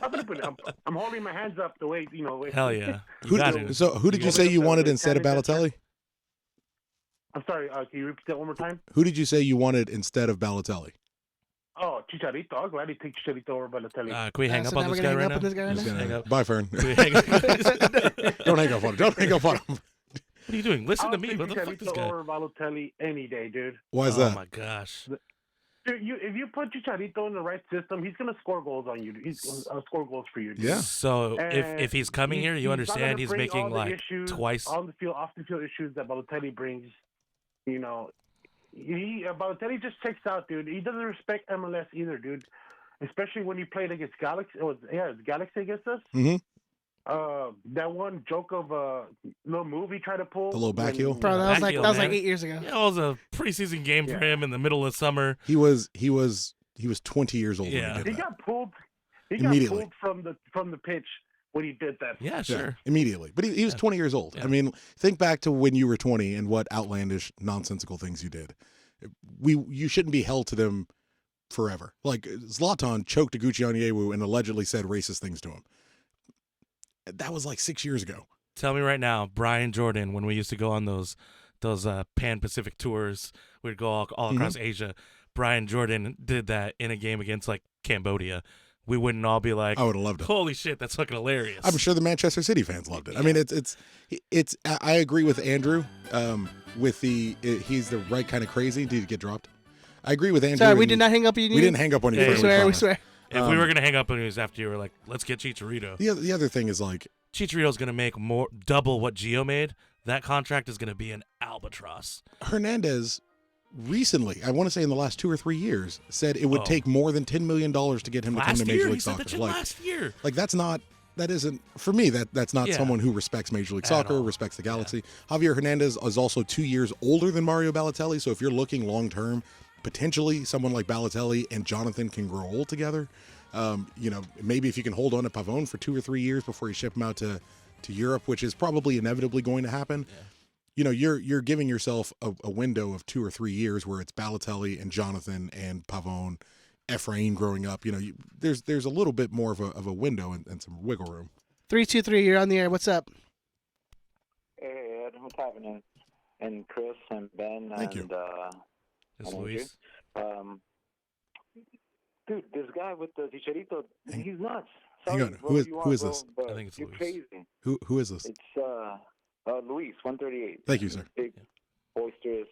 I'm holding my hands up the way, Hell yeah. You Who, got to. so who did you say you wanted instead of Balotelli? I'm sorry, can you repeat that one more time? Who did you say you wanted instead of Balotelli? Oh, Chicharito. I'll gladly take Chicharito over Balotelli. Can we hang So up now on we're this gonna guy hang right up now? on this guy right Just now? gonna- hang up. Bye, Fern. Can we hang up? Don't hang up on him. Don't hang up on him. What are you doing? Listen I'll to me. take What the fuck Chicharito this guy? over Balotelli any day, dude. Why is Oh that? my gosh. Dude, if you put Chicharito in the right system, he's gonna score goals on you. He's gonna score goals for you. Dude. Yeah. So And if he's coming here, you not understand gonna he's bring making all the like issues, twice. all the off the field issues that Balotelli brings. Balotelli just checks out, dude. He doesn't respect MLS either, dude. Especially when he played against Galaxy. It's Galaxy against us. Mm-hmm. That one joke of little move he tried to pull. The little back when- heel? Bro, that was Back heel, like man. 8 years ago. Yeah, it was a preseason game for Yeah. him in the middle of summer. He was 20 years old Yeah. when He he did that. got pulled. He Immediately. got pulled from the pitch when he did that. Yeah, Yeah, sure. immediately. But he was Yeah. 20 years old. Yeah. I mean, think back to when you were 20 and what outlandish, nonsensical things you did. You shouldn't be held to them forever. Like Zlatan choked Aguchi Onyewu and allegedly said racist things to him. That was like 6 years ago. Tell me right now, Brian Jordan, when we used to go on those Pan-Pacific tours, we'd go all across Asia. Brian Jordan did that in a game against like Cambodia. We wouldn't all be like, I would have loved it. holy shit, that's fucking hilarious. I'm sure the Manchester City fans loved it. I mean, it's. I agree with Andrew. He's the right kind of crazy. Did he get dropped? I agree with Andrew. Sorry, we and did not hang up on you. We didn't hang up on you. Yeah, We Fern, swear, we promise. swear. If we were going to hang up on you after you were like, let's get Chicharito. The other thing is like Chicharito's going to make double what Gio made. That contract is going to be an albatross. Hernandez. Recently, I want to say in the last 2 or 3 years, said it would Oh. take more than $10 million to get him to come Last to Major year, League he said Soccer. that shit last year. Like that isn't for me. That's not Yeah. someone who respects Major League At Soccer, all. respects the Galaxy. Javier Hernandez is also 2 years older than Mario Balotelli. So if you're looking long term, potentially someone like Balotelli and Jonathan can grow old together. Maybe if you can hold on to Pavone for 2 or 3 years before you ship him out to Europe, which is probably inevitably going to happen. Yeah. You're giving yourself a window of 2 or 3 years where it's Balotelli and Jonathan and Pavone, Efrain growing up. There's a little bit more of a window and some wiggle room. 323, you're on the air. What's up? Hey, What's happening? And Chris and Ben Thank you. and It's and Andrew. Luis. Dude, this guy with the Chicharito, he's nuts. Hang Sorry, on, bro, who is- you who are, is bro, this? but I think it's you're Luis. crazy. Who is this? It's Luis, 138. Thank you, sir. Big, boisterous,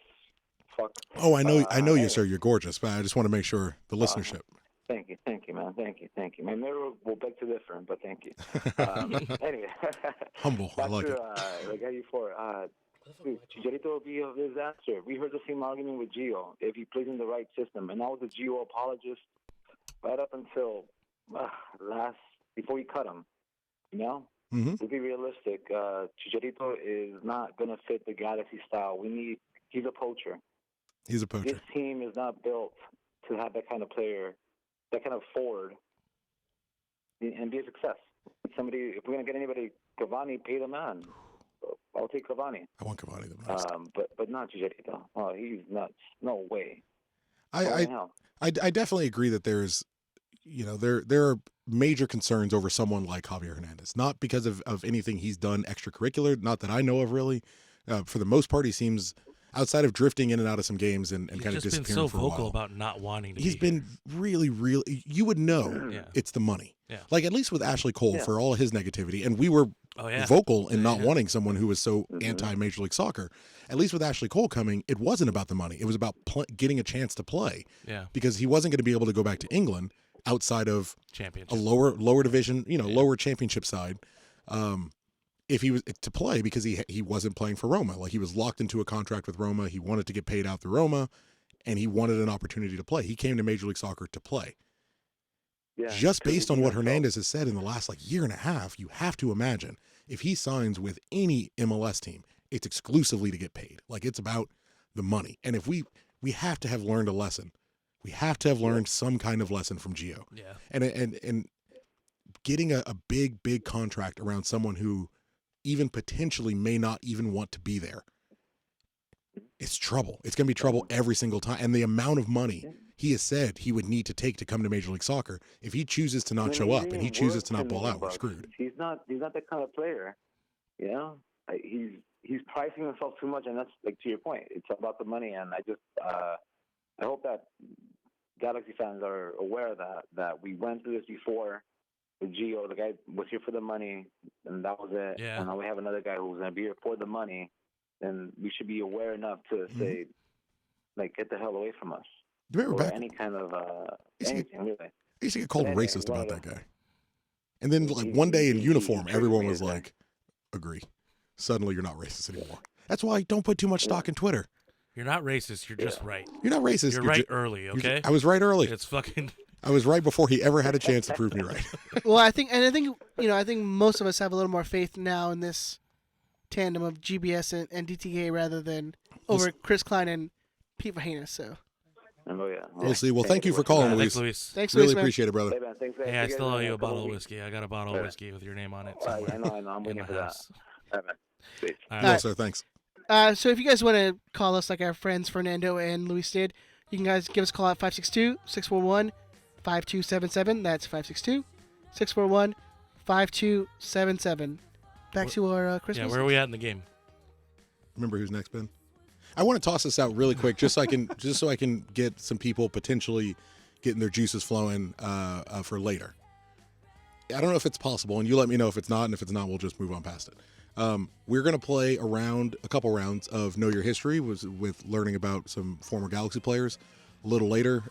fuck. Oh, I know you, anyway. sir. You're gorgeous, but I just want to make sure the listenership. Thank you, man. Thank you. My mirror will beg to differ, but thank you. Anyway, Humble. I back like to, it. the guy before. Dude, Chicharito will be a disaster. We heard the same argument with Gio if he plays in the right system, and I was a Gio apologist right up until before he cut him. You know, Mm-hmm. to be realistic, Chicharito is not gonna fit the Galaxy style. He's a poacher. He's a poacher. This team is not built to have that kind of player, that kind of forward, and be a success. If we're gonna get anybody, Cavani, pay the man. I'll take Cavani. I want Cavani the most. But not Chicharito. Oh, he's nuts. No way. I definitely agree that there's, there are major concerns over someone like Javier Hernandez, not because of anything he's done extracurricular, not that I know of really. For the most part, he seems, outside of drifting in and out of some games and kind of He's just been disappearing so for a while. vocal about not wanting to He's be been really, really, you would know Yeah. it's the money. Yeah. Like at least with Ashley Cole for all his negativity, and we were Oh, yeah. vocal in not Yeah. wanting someone who was so anti-Major League Soccer. At least with Ashley Cole coming, it wasn't about the money. It was about getting a chance to play Yeah. because he wasn't going to be able to go back to England outside of Championship. a lower division, lower championship side, if he was to play because he wasn't playing for Roma. Like he was locked into a contract with Roma. He wanted to get paid out through Roma, and he wanted an opportunity to play. He came to Major League Soccer to play. Yeah, Just based on what Hernandez has said in the last year and a half, you have to imagine if he signs with any MLS team, it's exclusively to get paid. Like it's about the money. And if we have to have learned a lesson. We have to have learned some kind of lesson from Gio. Yeah. And getting a big contract around someone who even potentially may not even want to be there. It's trouble. It's going to be trouble every single time. And the amount of money he has said he would need to take to come to Major League Soccer, if he chooses to not show up and he chooses to not ball out, we're screwed. He's not that kind of player. You know, he's pricing himself too much, and that's to your point. It's about the money, and I hope that Galaxy fans are aware of that we went through this before. With Gio, the guy was here for the money, and that was it. Yeah. And now we have another guy who's going to be here for the money, and we should be aware enough to say, get the hell away from us. Do you remember Or back? any kind of anything really. I used to get called And- racist and about one that of guy. And then one day in uniform, everyone was like, agree. Suddenly you're not racist anymore. That's why I don't put too much stock in Twitter. You're not racist. You're just right. You're not racist. You're right ju- early, you're okay? I was right early. It's fucking. I was right before he ever had a chance to prove me right. Well, I think most of us have a little more faith now in this tandem of GBS and DTK rather than over Chris Klein and Pete Vahanas. So Oh yeah. We'll see. Well, thank you for calling, Thanks, Luis. Luis. thanks, Really Luis, man. appreciate it, brother. Hey, man, thanks, Hey, I you guys still owe in you a couple bottle of weeks. whiskey. I got a bottle of whiskey with your name on it. I somewhere know. I'm in waiting my for that. house. All right, man. Peace. All No, right. sir. Thanks. So if you guys want to call us like our friends Fernando and Luis did, you can guys give us a call at 562-641-5277. That's 562-641-5277. Back to our Christmas. Yeah, where are we at in the game? Remember who's next, Ben? I want to toss this out really quick, just so I can get some people potentially getting their juices flowing for later. I don't know if it's possible, and you let me know if it's not, and if it's not, we'll just move on past it. We're going to play a couple rounds of Know Your History with learning about some former Galaxy players. A little later,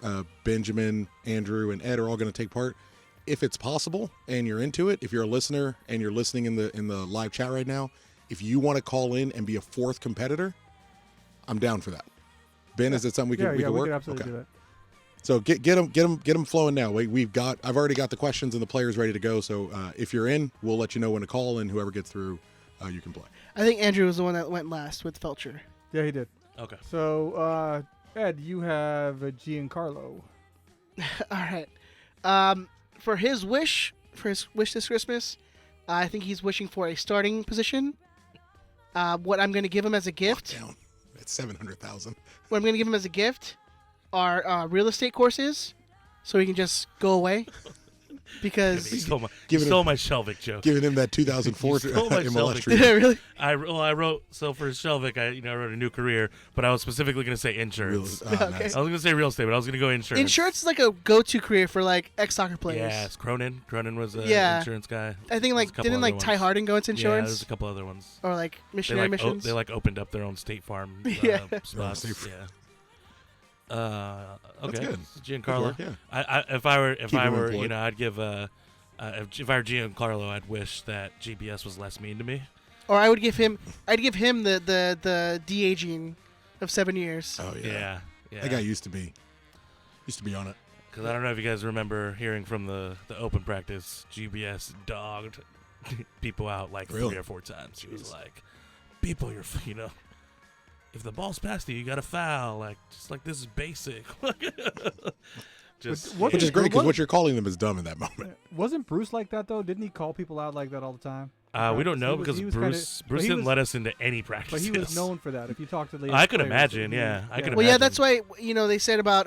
Benjamin, Andrew, and Ed are all going to take part. If it's possible and you're into it, if you're a listener and you're listening in the live chat right now, if you want to call in and be a fourth competitor, I'm down for that. Ben, is it something we can we work? could absolutely Okay. do that. So get them flowing now. I've already got the questions and the players ready to go. So if you're in, we'll let you know when to call, and whoever gets through, you can play. I think Andrew was the one that went last with Felcher. Yeah, he did. Okay. So, Ed, you have Giancarlo. All right. For his wish this Christmas, I think he's wishing for a starting position. What I'm going to give him as a gift. Down at 700,000. What I'm going to give him as a gift are real estate courses, so he can just go away. because He stole my, Giving my Shelvick joke. Giving him that 2004 You stole my MLS Shelvick. treatment. yeah, really. I wrote so for Shelvick, I wrote a new career, but I was specifically going to say insurance. Really? Oh, Okay. nice. I was going to say real estate, but I was going to go insurance. Insurance is like a go-to career for like ex-soccer players. Yes, Cronin. Cronin was an Yeah. insurance guy. I think There's like a couple didn't other like Ty ones. Harding go into Yeah, insurance there's a couple other ones. or like They missionary missions? they opened up their own State Farm Yeah. spots. State Farm. Yeah. Okay. good. Giancarlo. Good work, If I were Keep him employed. I'd give if I were Giancarlo, I'd wish that GBS was less mean to me. Or I'd give him the de-aging of 7 years. Oh yeah. Yeah. That guy used to be on it. Because I don't know if you guys remember hearing from the open practice, GBS dogged people out like Really? 3 or 4 times. He was like, "People, if the ball's past you, you got to foul. Like, just like this is basic." Just What Which is Yeah. great because What- what you're calling them is dumb in that moment. Wasn't Bruce like that though? Didn't he call people out like that all the time? we don't know He was- because he was Bruce he didn't was- let us into any But practices. he was known for that. If you talk to the I could players, imagine, he- yeah. I could Well, yeah, imagine. that's why they said about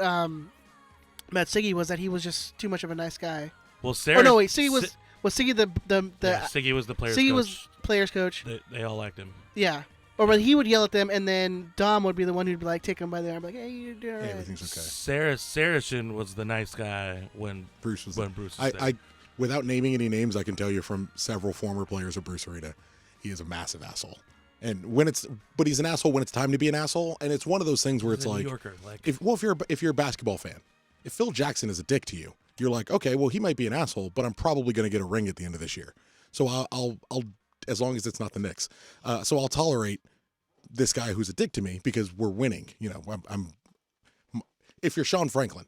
Matt Siggy was that he was just too much of a nice guy. Well, Sarah. Oh no, wait, Siggy was Siggy the Siggy was the player's Siggy coach. was players coach. They all liked him. Yeah. Or when he would yell at them, and then Dom would be the one who'd be like, take him by the arm, like, "Hey, you're doing all Hey, right." everything's okay. Saracen was the nice guy when Bruce was. Bruce was there. I without naming any names, I can tell you from several former players of Bruce Arena, he is a massive asshole. And but he's an asshole when it's time to be an asshole. And it's one of those things where He's it's a New like, Yorker, like if you're a basketball fan, if Phil Jackson is a dick to you, you're like, okay, well he might be an asshole, but I'm probably going to get a ring at the end of this year. So I'll as long as it's not the Knicks. So I'll tolerate this guy who's a dick to me because we're winning. If you're Sean Franklin,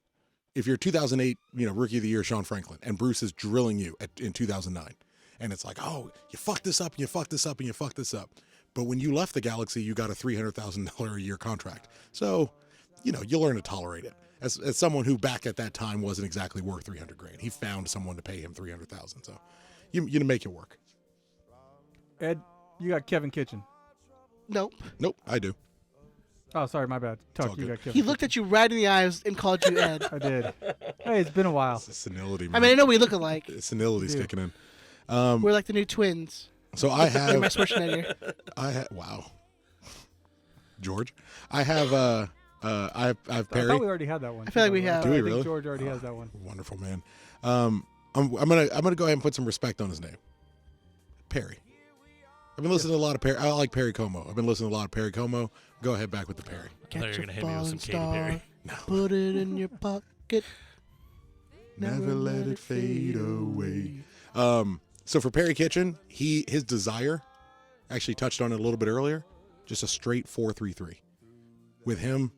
if you're 2008, Rookie of the Year Sean Franklin, and Bruce is drilling you in 2009, and it's like, oh, you fucked this up, and you fucked this up, and you fucked this up. But when you left the Galaxy, you got a $300,000 a year contract. So, you learn to tolerate it. As someone who back at that time wasn't exactly worth $300,000, he found someone to pay him $300,000. So, you make it work. Ed, you got Kevin Kitchen. Nope. Nope, I do. Oh, sorry, my bad. all Tuck, you good. got Kevin. He looked at you right in the eyes and called you Ed. I did. Hey, it's been a while. It's the senility, man. I mean, I know we look alike. The senility's Yeah. kicking in. We're like the new twins. So I Like my have, Schwarzenegger. wow, George. I have I Perry. thought we already had that one. I feel like we have. Do we I think really? George already has that one. Wonderful man. I'm gonna go ahead and put some respect on his name. Perry. I've been listening to a lot of Perry. I like Perry Como. I've been listening to a lot of Perry Como. Go ahead back with the Perry. I thought you were Catch a gonna hit me with falling some Katy Perry. star, put it in your pocket. Never let it fade away. So for Perry Kitchen, his desire, actually touched on it a little bit earlier, just a straight 4-3-3. With him,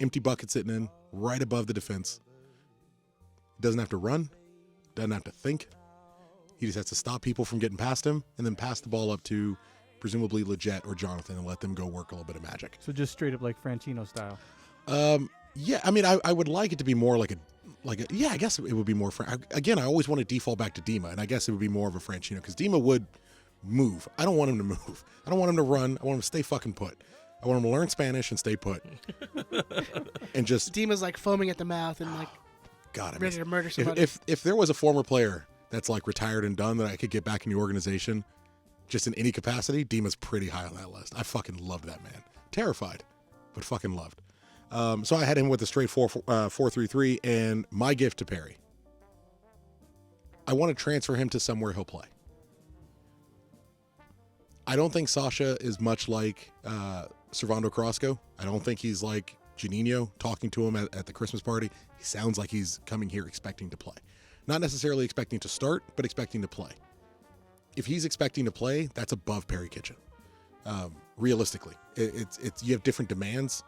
empty bucket sitting in, right above the defense. Doesn't have to run, doesn't have to think. He just has to stop people from getting past him and then pass the ball up to presumably Leggett or Jonathan and let them go work a little bit of magic. So just straight up like Franchino style. Yeah, I mean, I would like it to be more like a yeah, I guess it would be more. Again, I always want to default back to Dima, and I guess it would be more of a Franchino because Dima would move. I don't want him to move. I don't want him to run. I want him to stay fucking put. I want him to learn Spanish and stay put. And just Dima's like foaming at the mouth and like God, I ready mean, to murder somebody. if there was a former player that's like retired and done that I could get back in the organization, just in any capacity, Dima's pretty high on that list. I fucking loved that man. Terrified, but fucking loved. So I had him with a straight 4-3-3, and my gift to Perry. I want to transfer him to somewhere he'll play. I don't think Sasha is much like Servando Carrasco. I don't think he's like Juninho talking to him at the Christmas party. He sounds like he's coming here expecting to play. Not necessarily expecting to start, but expecting to play. If he's expecting to play, that's above Perry Kitchen. Realistically, it's you have different demands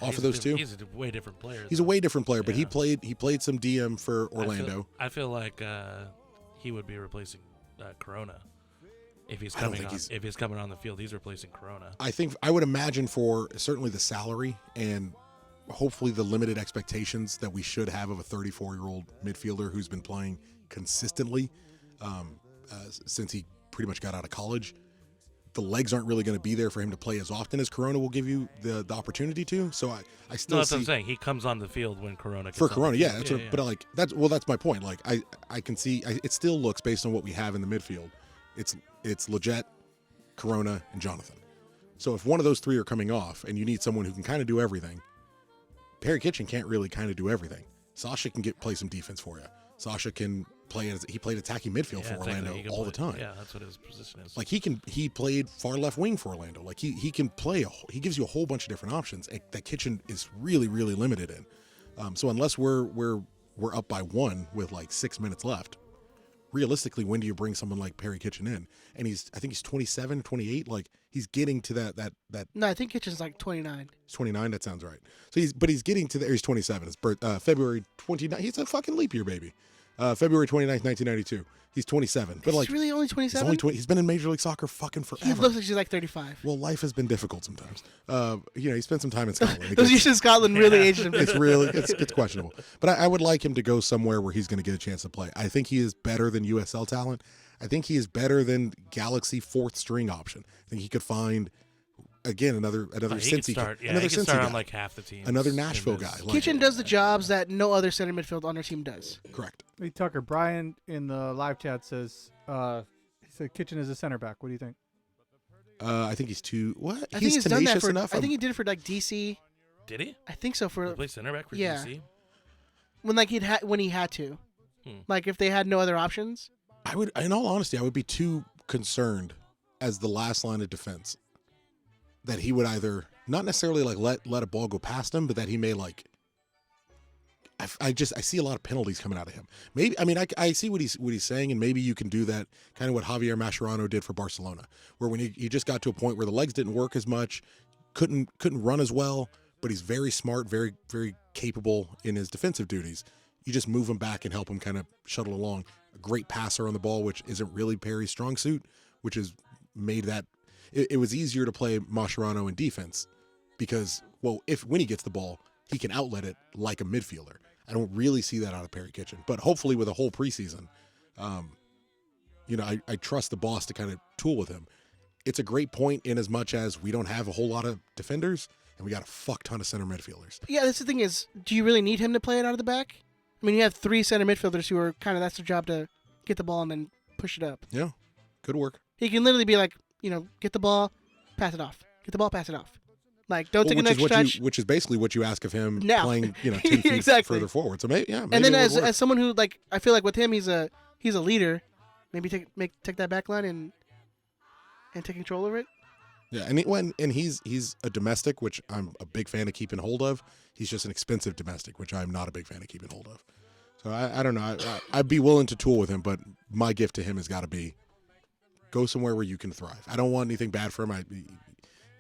off of those two. He's a way different player. He's a though. way different player, but he Yeah. played some DM for Orlando. I feel like he would be replacing Corona if he's I don't coming think on. he's- If he's coming on the field, he's replacing Corona. I think I would imagine for certainly the salary and hopefully the limited expectations that we should have of a 34-year-old midfielder who's been playing consistently since he pretty much got out of college. the legs aren't really going to be there for him to play as often as Corona will give you the opportunity to. So I still No, that's see what I'm saying. He comes on the field when Corona gets for on the Corona, field. yeah. That's what, but that's my point. Like I can see it still looks based on what we have in the midfield. It's Leggett, Corona, and Jonathan. So if one of those three are coming off, and you need someone who can kind of do everything, Perry Kitchen can't really kind of do everything. Sasha can play some defense for you. Sasha can he played attacking midfield for Orlando all the time. Yeah, that's what his position is. Like he played far left wing for Orlando. Like he can play. He gives you a whole bunch of different options. That Kitchen is really limited in. So unless we're up by 1 with like 6 minutes left, realistically, when do you bring someone like Perry Kitchen in? And I think he's 27, 28. Like he's getting to that. No, I think Kitchen's like 29. He's 29. That sounds right. So he's getting to he's 27. His birth, February 29. He's a fucking leap year baby. February 29th, 1992. He's 27. But He's really only 27? He's only 20. He's been in Major League Soccer fucking forever. He looks like he's like 35. Well, life has been difficult sometimes. He spent some time in Scotland. Those years in Scotland really aged him. It's questionable. But I would like him to go somewhere where he's going to get a chance to play. I think he is better than USL talent. I think he is better than Galaxy fourth string option. I think he could find another Cincy guy. He can start on like half the team. Another Nashville guy. Kitchen does the jobs that no other center midfield on our team does. Correct. Hey, Tucker, Brian in the live chat says he said Kitchen is a center back. What do you think? I think he's too. What? I think he's done that tenacious for. enough. I think he did it for like DC. Did he? I think so He for played center back for yeah. DC? when he had to. Like if they had no other options. I would, in all honesty, I would be too concerned as the last line of defense that he would either not necessarily like let a ball go past him, but that he may like. I see a lot of penalties coming out of him. Maybe I see what he's saying, and maybe you can do that kind of what Javier Mascherano did for Barcelona, where when he just got to a point where the legs didn't work as much, couldn't run as well, but he's very smart, very very capable in his defensive duties. You just move him back and help him kind of shuttle along. A great passer on the ball, which isn't really Perry's strong suit, which has made that it was easier to play Mascherano in defense because when he gets the ball, he can outlet it like a midfielder. I don't really see that out of Perry Kitchen, but hopefully with a whole preseason, I trust the boss to kind of tool with him. It's a great point in as much as we don't have a whole lot of defenders and we got a fuck ton of center midfielders. Yeah, that's the thing is, do you really need him to play it out of the back? I mean, you have 3 center midfielders who are kind of that's their job to get the ball and then push it up. Yeah, good work. He can literally be like, get the ball, pass it off. Get the ball, pass it off. Like, don't take an extra touch. Which is basically what you ask of him now. playing, 10 feet exactly. further forward. So maybe and then as someone who I feel like with him he's a leader. Maybe take that back line and take control of it. Yeah, and he's a domestic, which I'm a big fan of keeping hold of. He's just an expensive domestic, which I'm not a big fan of keeping hold of. So I don't know. I'd be willing to tool with him, but my gift to him has got to be go somewhere where you can thrive. I don't want anything bad for him.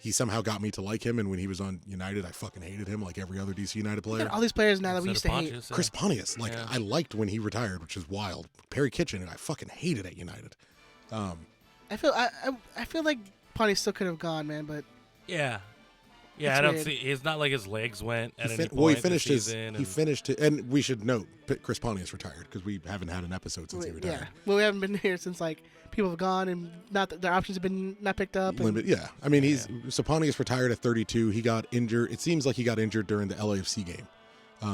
He somehow got me to like him, and when he was on United, I fucking hated him like every other DC United player. All these players now that we used to hate. Chris Pontius, I liked when he retired, which is wild. Perry Kitchen, I fucking hated at United. I feel like Pontius still could have gone, man, but yeah, It's I don't weird. see. It's not like his legs went at any point. Well, he finished this season He finished it, and we should note Chris Pontius retired because we haven't had an episode since he retired. yeah. Well, we haven't been here since people have gone and their options have been not picked up. And, Yeah, I mean so Pontius retired at 32. He got injured. It seems like he got injured during the LAFC game.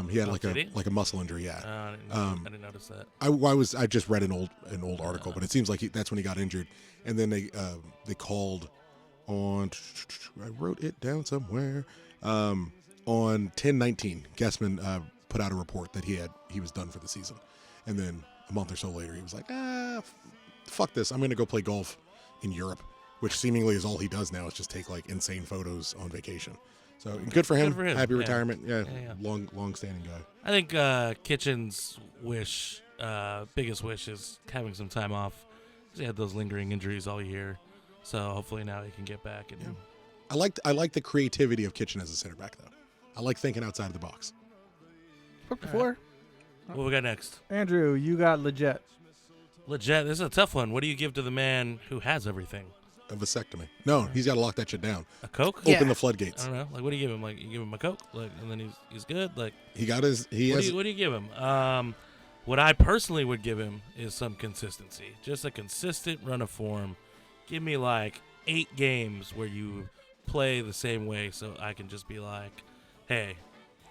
He had like a muscle injury. Yeah, I didn't notice that. I just read an old article, but it seems like that's when he got injured. And then they called on. I wrote it down somewhere. On 10/19, Guessman put out a report that he was done for the season, and then a month or so later he was like, fuck this, I'm gonna go play golf in Europe, which seemingly is all he does now is just take insane photos on vacation. So good for him. Happy retirement. Yeah. Long standing guy. I think Kitchen's biggest wish is having some time off. He had those lingering injuries all year, so hopefully now he can get back. And I like the creativity of Kitchen as a center back though. I like thinking outside of the box. Before. What we got next? Andrew, you got Leggett. This is a tough one. What do you give to the man who has everything? A vasectomy. No, he's got to lock that shit down. A Coke? Open the floodgates. I don't know. What do you give him? You give him a Coke, and then he's good. He got his. What do you give him? What I personally would give him is some consistency. Just a consistent run of form. Give me 8 games where you play the same way, so I can just be like, hey,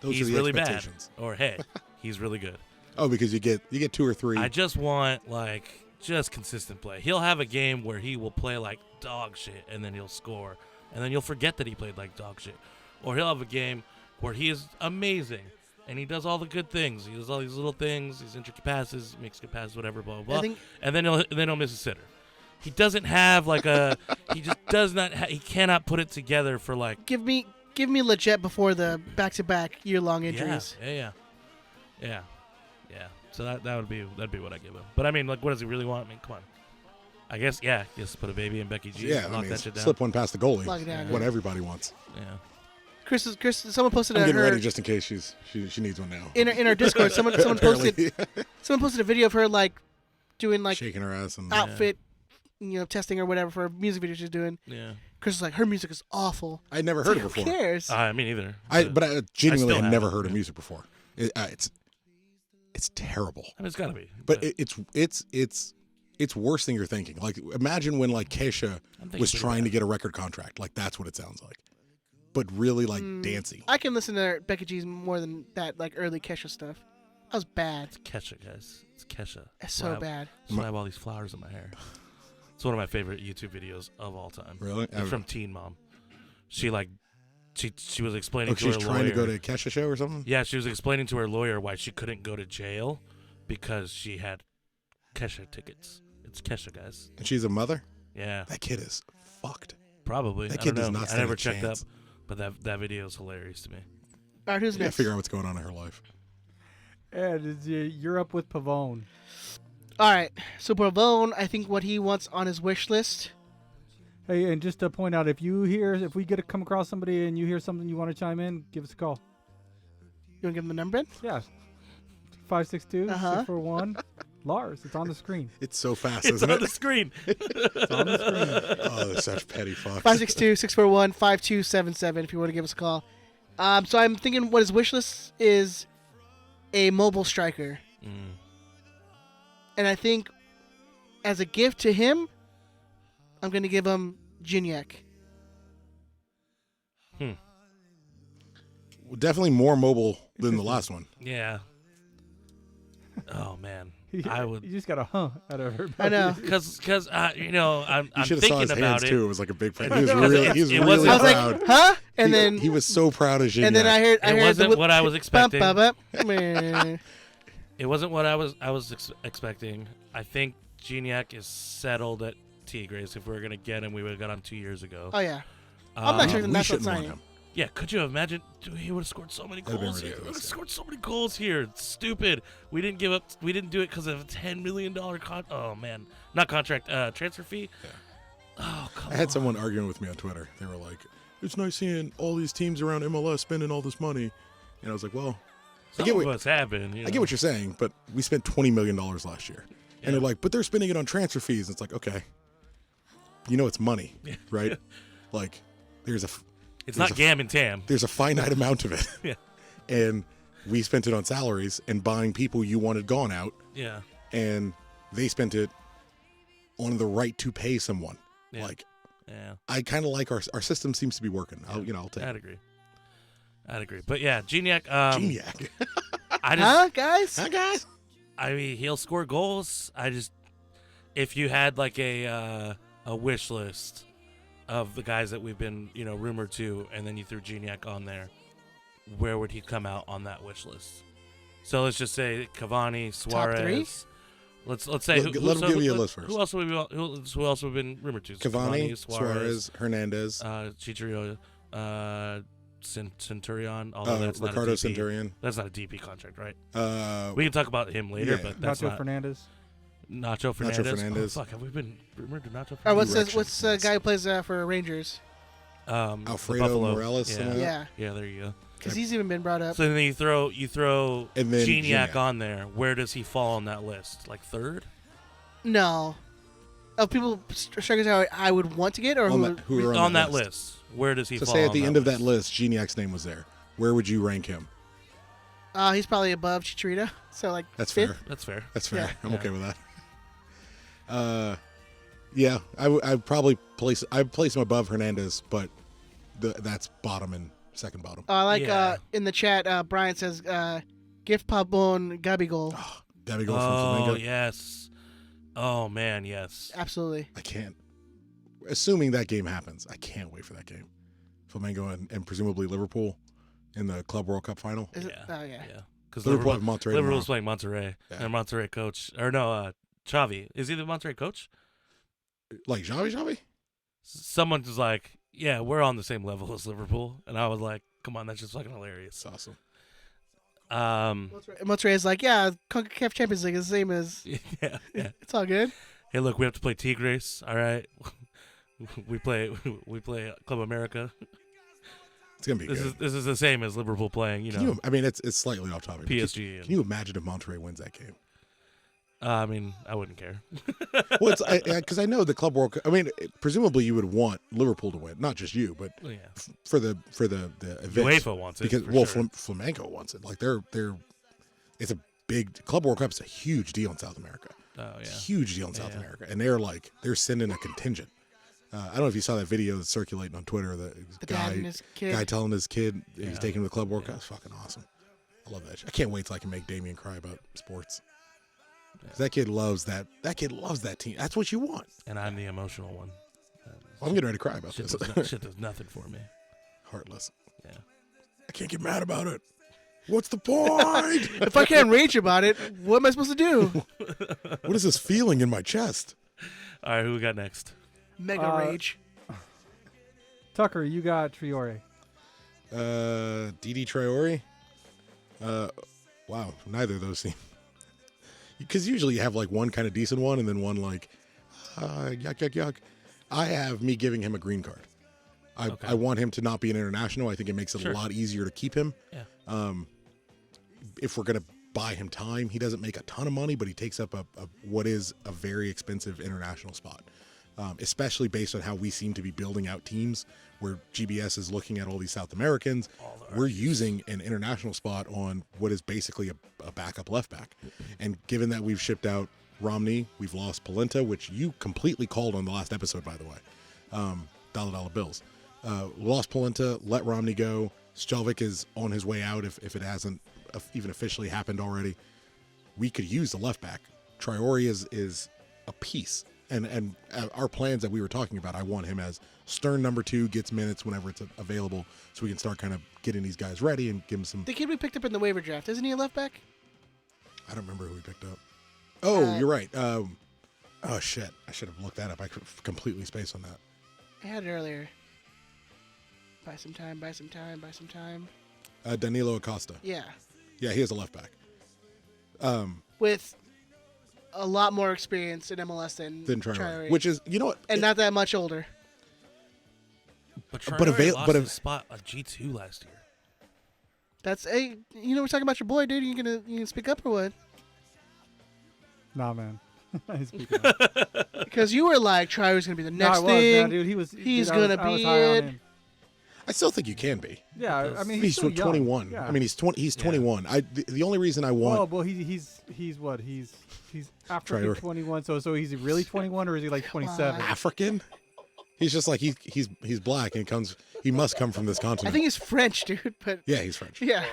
Those he's are the really bad, expectations. or hey, he's really good. Oh, because you get 2 or 3. I just want just consistent play. He'll have a game where he will play like dog shit, and then he'll score, and then you'll forget that he played like dog shit. Or he'll have a game where he is amazing, and he does all the good things. He does all these little things. These intricate passes, makes good passes, whatever, blah blah blah. And then he'll miss a sitter. He doesn't have he just does not. He cannot put it together for like. Give me Leggett before the back-to-back year-long injuries. Yeah. So that'd be what I give him. But I mean, like, what does he really want? I mean, come on. I guess just put a baby in Becky G. Yeah, lock that shit down. slip one past the goalie. Lock it down, what yeah. everybody wants. Yeah. Chris, someone posted I'm getting her ready just in case she needs one now. in our Discord. Someone Apparently. posted a video of her like doing like shaking her ass and outfit, testing or whatever for a music video she's doing. Yeah. Chris is like, her music is awful. I'd never heard it before. Who cares? Me neither. But I genuinely had never heard of of music before. It's terrible. I mean, it's gotta be. But it's worse than you're thinking. Like, imagine when like Kesha was trying to get a record contract. Like, that's what it sounds like. But really like dancey. I can listen to Becky G's more than that like early Kesha stuff. That was bad. It's Kesha, guys. It's Kesha. It's so bad. That's why I have all these flowers in my hair. It's one of my favorite YouTube videos of all time. Really? It's from Teen Mom. She was explaining to she's her trying lawyer. to go to a Kesha show or something? Yeah, she was explaining to her lawyer why she couldn't go to jail because she had Kesha tickets. It's Kesha, guys. And she's a mother? Yeah. That kid is fucked. Probably. That kid does not I stand never a checked chance. up, but that video is hilarious to me. All right, who's You gotta next? figure out what's going on in her life. Ed, you're up with Pavone. All right, so Pavone, I think what he wants on his wish list. Hey, and just to point out, if we get to come across somebody and you hear something you want to chime in, give us a call. You want to give him the number? Yeah. 562 Uh-huh. 641 Lars. It's on the screen. It's so fast, It's isn't on it? the screen. It's on the screen. Oh, they're such petty fucks. 562-641-5277 if you want to give us a call. So I'm thinking what his wish list is a mobile striker. And I think as a gift to him, I'm going to give him Gignac. Definitely more mobile than the last one. Yeah. Oh man, You I would. just got a out of her. I know. Because I'm You I'm should have saw thinking his about hands it. too. It was like a big fan. I He was know. really, It- he was it really wasn't- I was proud. like, huh? And then he was so proud of Gignac. and then I heard It wasn't the what I was expecting. Meh. It wasn't what I was expecting. I think Gignac is settled at Tigres. If we were gonna get him, we would have got him 2 years ago. Oh yeah. I'm not sure we that's shouldn't want signing. him. Yeah, could you imagine? Dude, he would have scored so many That'd been goals here. ridiculous, Would have yeah. scored so many goals here. It's stupid. We didn't give up. We didn't do it because of a $10 million Oh man, not contract. Transfer fee. Yeah. Oh come I had on. someone arguing with me on Twitter. They were like, "It's nice seeing all these teams around MLS spending all this money," and I was like, "Well, Some I get of what us have been. You I know. get what you're saying, but we spent $20 million last year," Yeah. and they're like, "But they're spending it on transfer fees." It's like, okay, it's money, right? Like, It's not Gam and Tam. there's a finite amount of it, Yeah. and we spent it on salaries and buying people you wanted gone out, Yeah. and they spent it on the right to pay someone. Yeah. Like, Yeah. I kind of like our system seems to be working. I'll take I'd it. agree. But yeah, Gignac. Gignac. I just. Huh, guys? Hi guys. I mean, he'll score goals. If you had like a wish list of the guys that we've been, rumored to, and then you threw Gignac on there, where would he come out on that wish list? So let's just say Cavani, Suarez. three? Let's say Let him give you a list first. Who else have we been rumored to? Cavani, Suarez, Hernandez, Chicharito, Centurion. Although that's not Ricardo a DP. Centurion. That's not a DP contract, right? Uh, We can talk about him later, yeah. but that's Nacho not Fernandez. Nacho Fernandez. Fernandez. Oh, fuck, have we been rumored to Nacho Or Fernandez? what's the guy who plays for Rangers? The Alfredo Buffalo. Morales, Yeah. something like Yeah, Yeah, there you go. because he's even been brought up. So then you throw And then Gignac Gignac. on there. Where does he fall on that list? Like third? No. Of people, strikers I would want to get, or who are on that list. Where does he So fall? say at on the end of list? that list, Gignac's name was there. Where would you rank him? He's probably above Chicharito. So like That's fifth. fair. That's fair. That's fair. Yeah. I'm okay with that. Yeah, I'd probably place him above Hernandez, but that's bottom and second bottom. I like Yeah. in the chat, Brian says, "Gift Pabon Gabigol." Gabigol from Oh Flamengo. yes. Oh man, yes. Absolutely. I can't. Assuming that game happens, I can't wait for that game. Flamengo and presumably Liverpool in the Club World Cup final. Is it? Yeah. Oh yeah. Yeah. Because Liverpool Liverpool, have Monterrey Liverpool's tomorrow. playing Monterrey, Yeah. and Monterrey coach Xavi, is he the Monterrey coach? Like Xavi? Someone was like, "Yeah, we're on the same level as Liverpool," and I was like, "Come on, that's just fucking hilarious." It's awesome. Monterrey is like, yeah, CONCACAF Champions League is the same as. yeah. It's all good. Hey, look, we have to play Tigres. All right, we play Club America. It's gonna be good. This is the same as Liverpool playing. I mean, it's slightly off topic. but PSG. Can you imagine if Monterrey wins that game? I mean, I wouldn't care. Well, it's because I know the Club World Cup. I mean, presumably you would want Liverpool to win, not just you, but Yeah. for the event. UEFA wants it because for sure. Flamengo wants it. Like they're it's a big Club World Cup is a huge deal in South America. Oh yeah. Huge deal in South Yeah. America, and they're sending a contingent. I don't know if you saw that video that's circulating on Twitter. The dad and his kid. guy telling his kid he's Yeah. taking him to the Club World Cup. It's fucking awesome. I love that shit. I can't wait till I can make Damien cry about sports. 'Cause that kid loves that. That kid loves that team. That's what you want. And I'm the emotional one. I'm getting ready to cry about Shit this. shit does nothing for me. Heartless. Yeah. I can't get mad about it. What's the point? If I can't rage about it, what am I supposed to do? What is this feeling in my chest? All right, who we got next? Mega rage. Tucker, you got Triore. Didi Traore. Wow, neither of those seem. Because usually you have like one kind of decent one and then one like, yuck, yuck, yuck. I have me giving him a green card. Okay. I want him to not be an international. I think it makes it Sure. a lot easier to keep him. Yeah. If we're going to buy him time, he doesn't make a ton of money, but he takes up what is a very expensive international spot. Especially based on how we seem to be building out teams where GBS is looking at all these South Americans. We're using an international spot on what is basically a backup left back. And given that we've shipped out Romney, we've lost Polenta, which you completely called on the last episode, by the way. Dollar bills. Lost Polenta, let Romney go. Stelvik is on his way out if it hasn't even officially happened already. We could use the left back. Traore is a piece. And our plans that we were talking about, I want him as stern number 2, gets minutes whenever it's available, so we can start kind of getting these guys ready and give them some. The kid we picked up in the waiver draft, isn't he a left back? I don't remember who we picked up. Oh, you're right. Oh shit, I should have looked that up. I completely spaced on that. I had it earlier. Buy some time, buy some time, buy some time. Danilo Acosta. Yeah. Yeah, he is a left back. With a lot more experience in MLS than Traore, which is, you know what, and not that much older. But But Traore lost but his spot on G2 last year. That's we're talking about your boy, dude. You can speak up or what? Nah, man. He's speaking up. Because you were like, Traore's gonna be the next Nah, thing. Nah, dude, He's I was gonna be high on it. him. I still think you can be. Yeah, I mean He's still young. 21. Yeah. I mean, he's 20. He's 21. The only reason I want well, he's what? He's African Traore. 21. So he's really 21 or is he like 27? African. He's just like he's black and he must come from this I continent. think he's French, dude. But Yeah, he's French. yeah,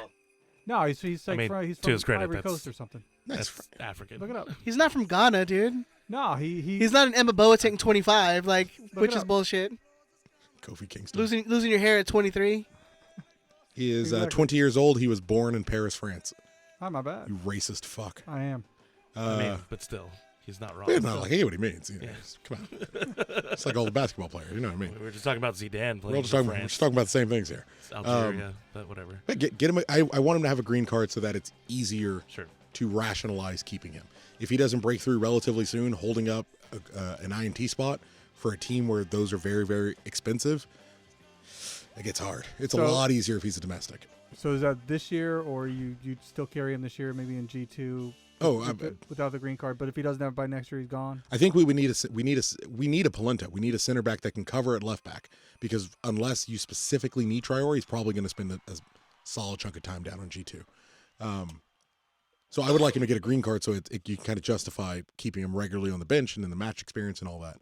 No, he's like mean, he's to from his credit, Ivory that's- Coast or something. That's African. Look it up. he's not from Ghana, dude. No, He's not an Emma Boateng 25, which it is up. bullshit. Kofi Kingston. Losing your hair at 23. He is Exactly. 20 years old. He was born in Paris, France. Oh, my bad. You racist fuck. I am. I mean, but still, he's not wrong. Yeah, no, like, I get what he means. You know, Yeah. come on. It's like all the basketball players. You know what I mean? We were just talking about Zidane We're playing all just for talking, we're France, just talking about the same things here. Algeria, but whatever. But get him. I want him to have a green card so that it's easier Sure. to rationalize keeping him. If he doesn't break through relatively soon, holding up an INT spot for a team where those are very, very expensive, it gets hard. It's a So- lot easier if he's a domestic. So is that this year, or you still carry him this year, maybe in G2? Oh, without the green card. But if he doesn't have it by next year, he's gone. I think we need a Polenta. We need a center back that can cover at left back, because unless you specifically need Traore, he's probably going to spend a solid chunk of time down on G2. So I would like him to get a green card so you can kind of justify keeping him regularly on the bench and in the match experience and all that.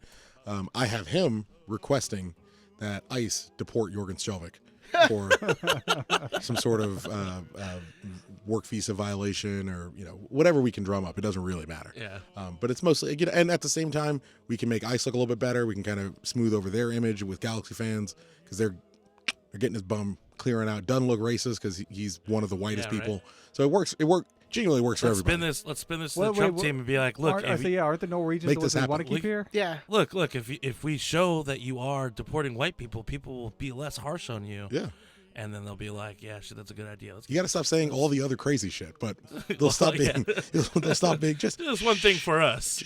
I have him requesting that ICE deport Jorgen Shelvik for some sort of work visa violation, or whatever we can drum up. It doesn't really matter. Yeah. But it's mostly, and at the same time, we can make ICE look a little bit better. We can kind of smooth over their image with Galaxy fans, because they're getting his bum clearing out. Doesn't look racist because he's one of the whitest people. So it works. Genuinely works for everybody. Let's spin this to the Trump team and be like, look, aren't the Norwegians Make the ones this they want to happen. keep here? Yeah. look, if we show that you are deporting white people, people will be less harsh on you. Yeah. And then they'll be like, yeah, shit, that's a good idea. Let's You got to stop saying all the other crazy shit, but they'll stop being. They'll stop being just. There's one thing for us.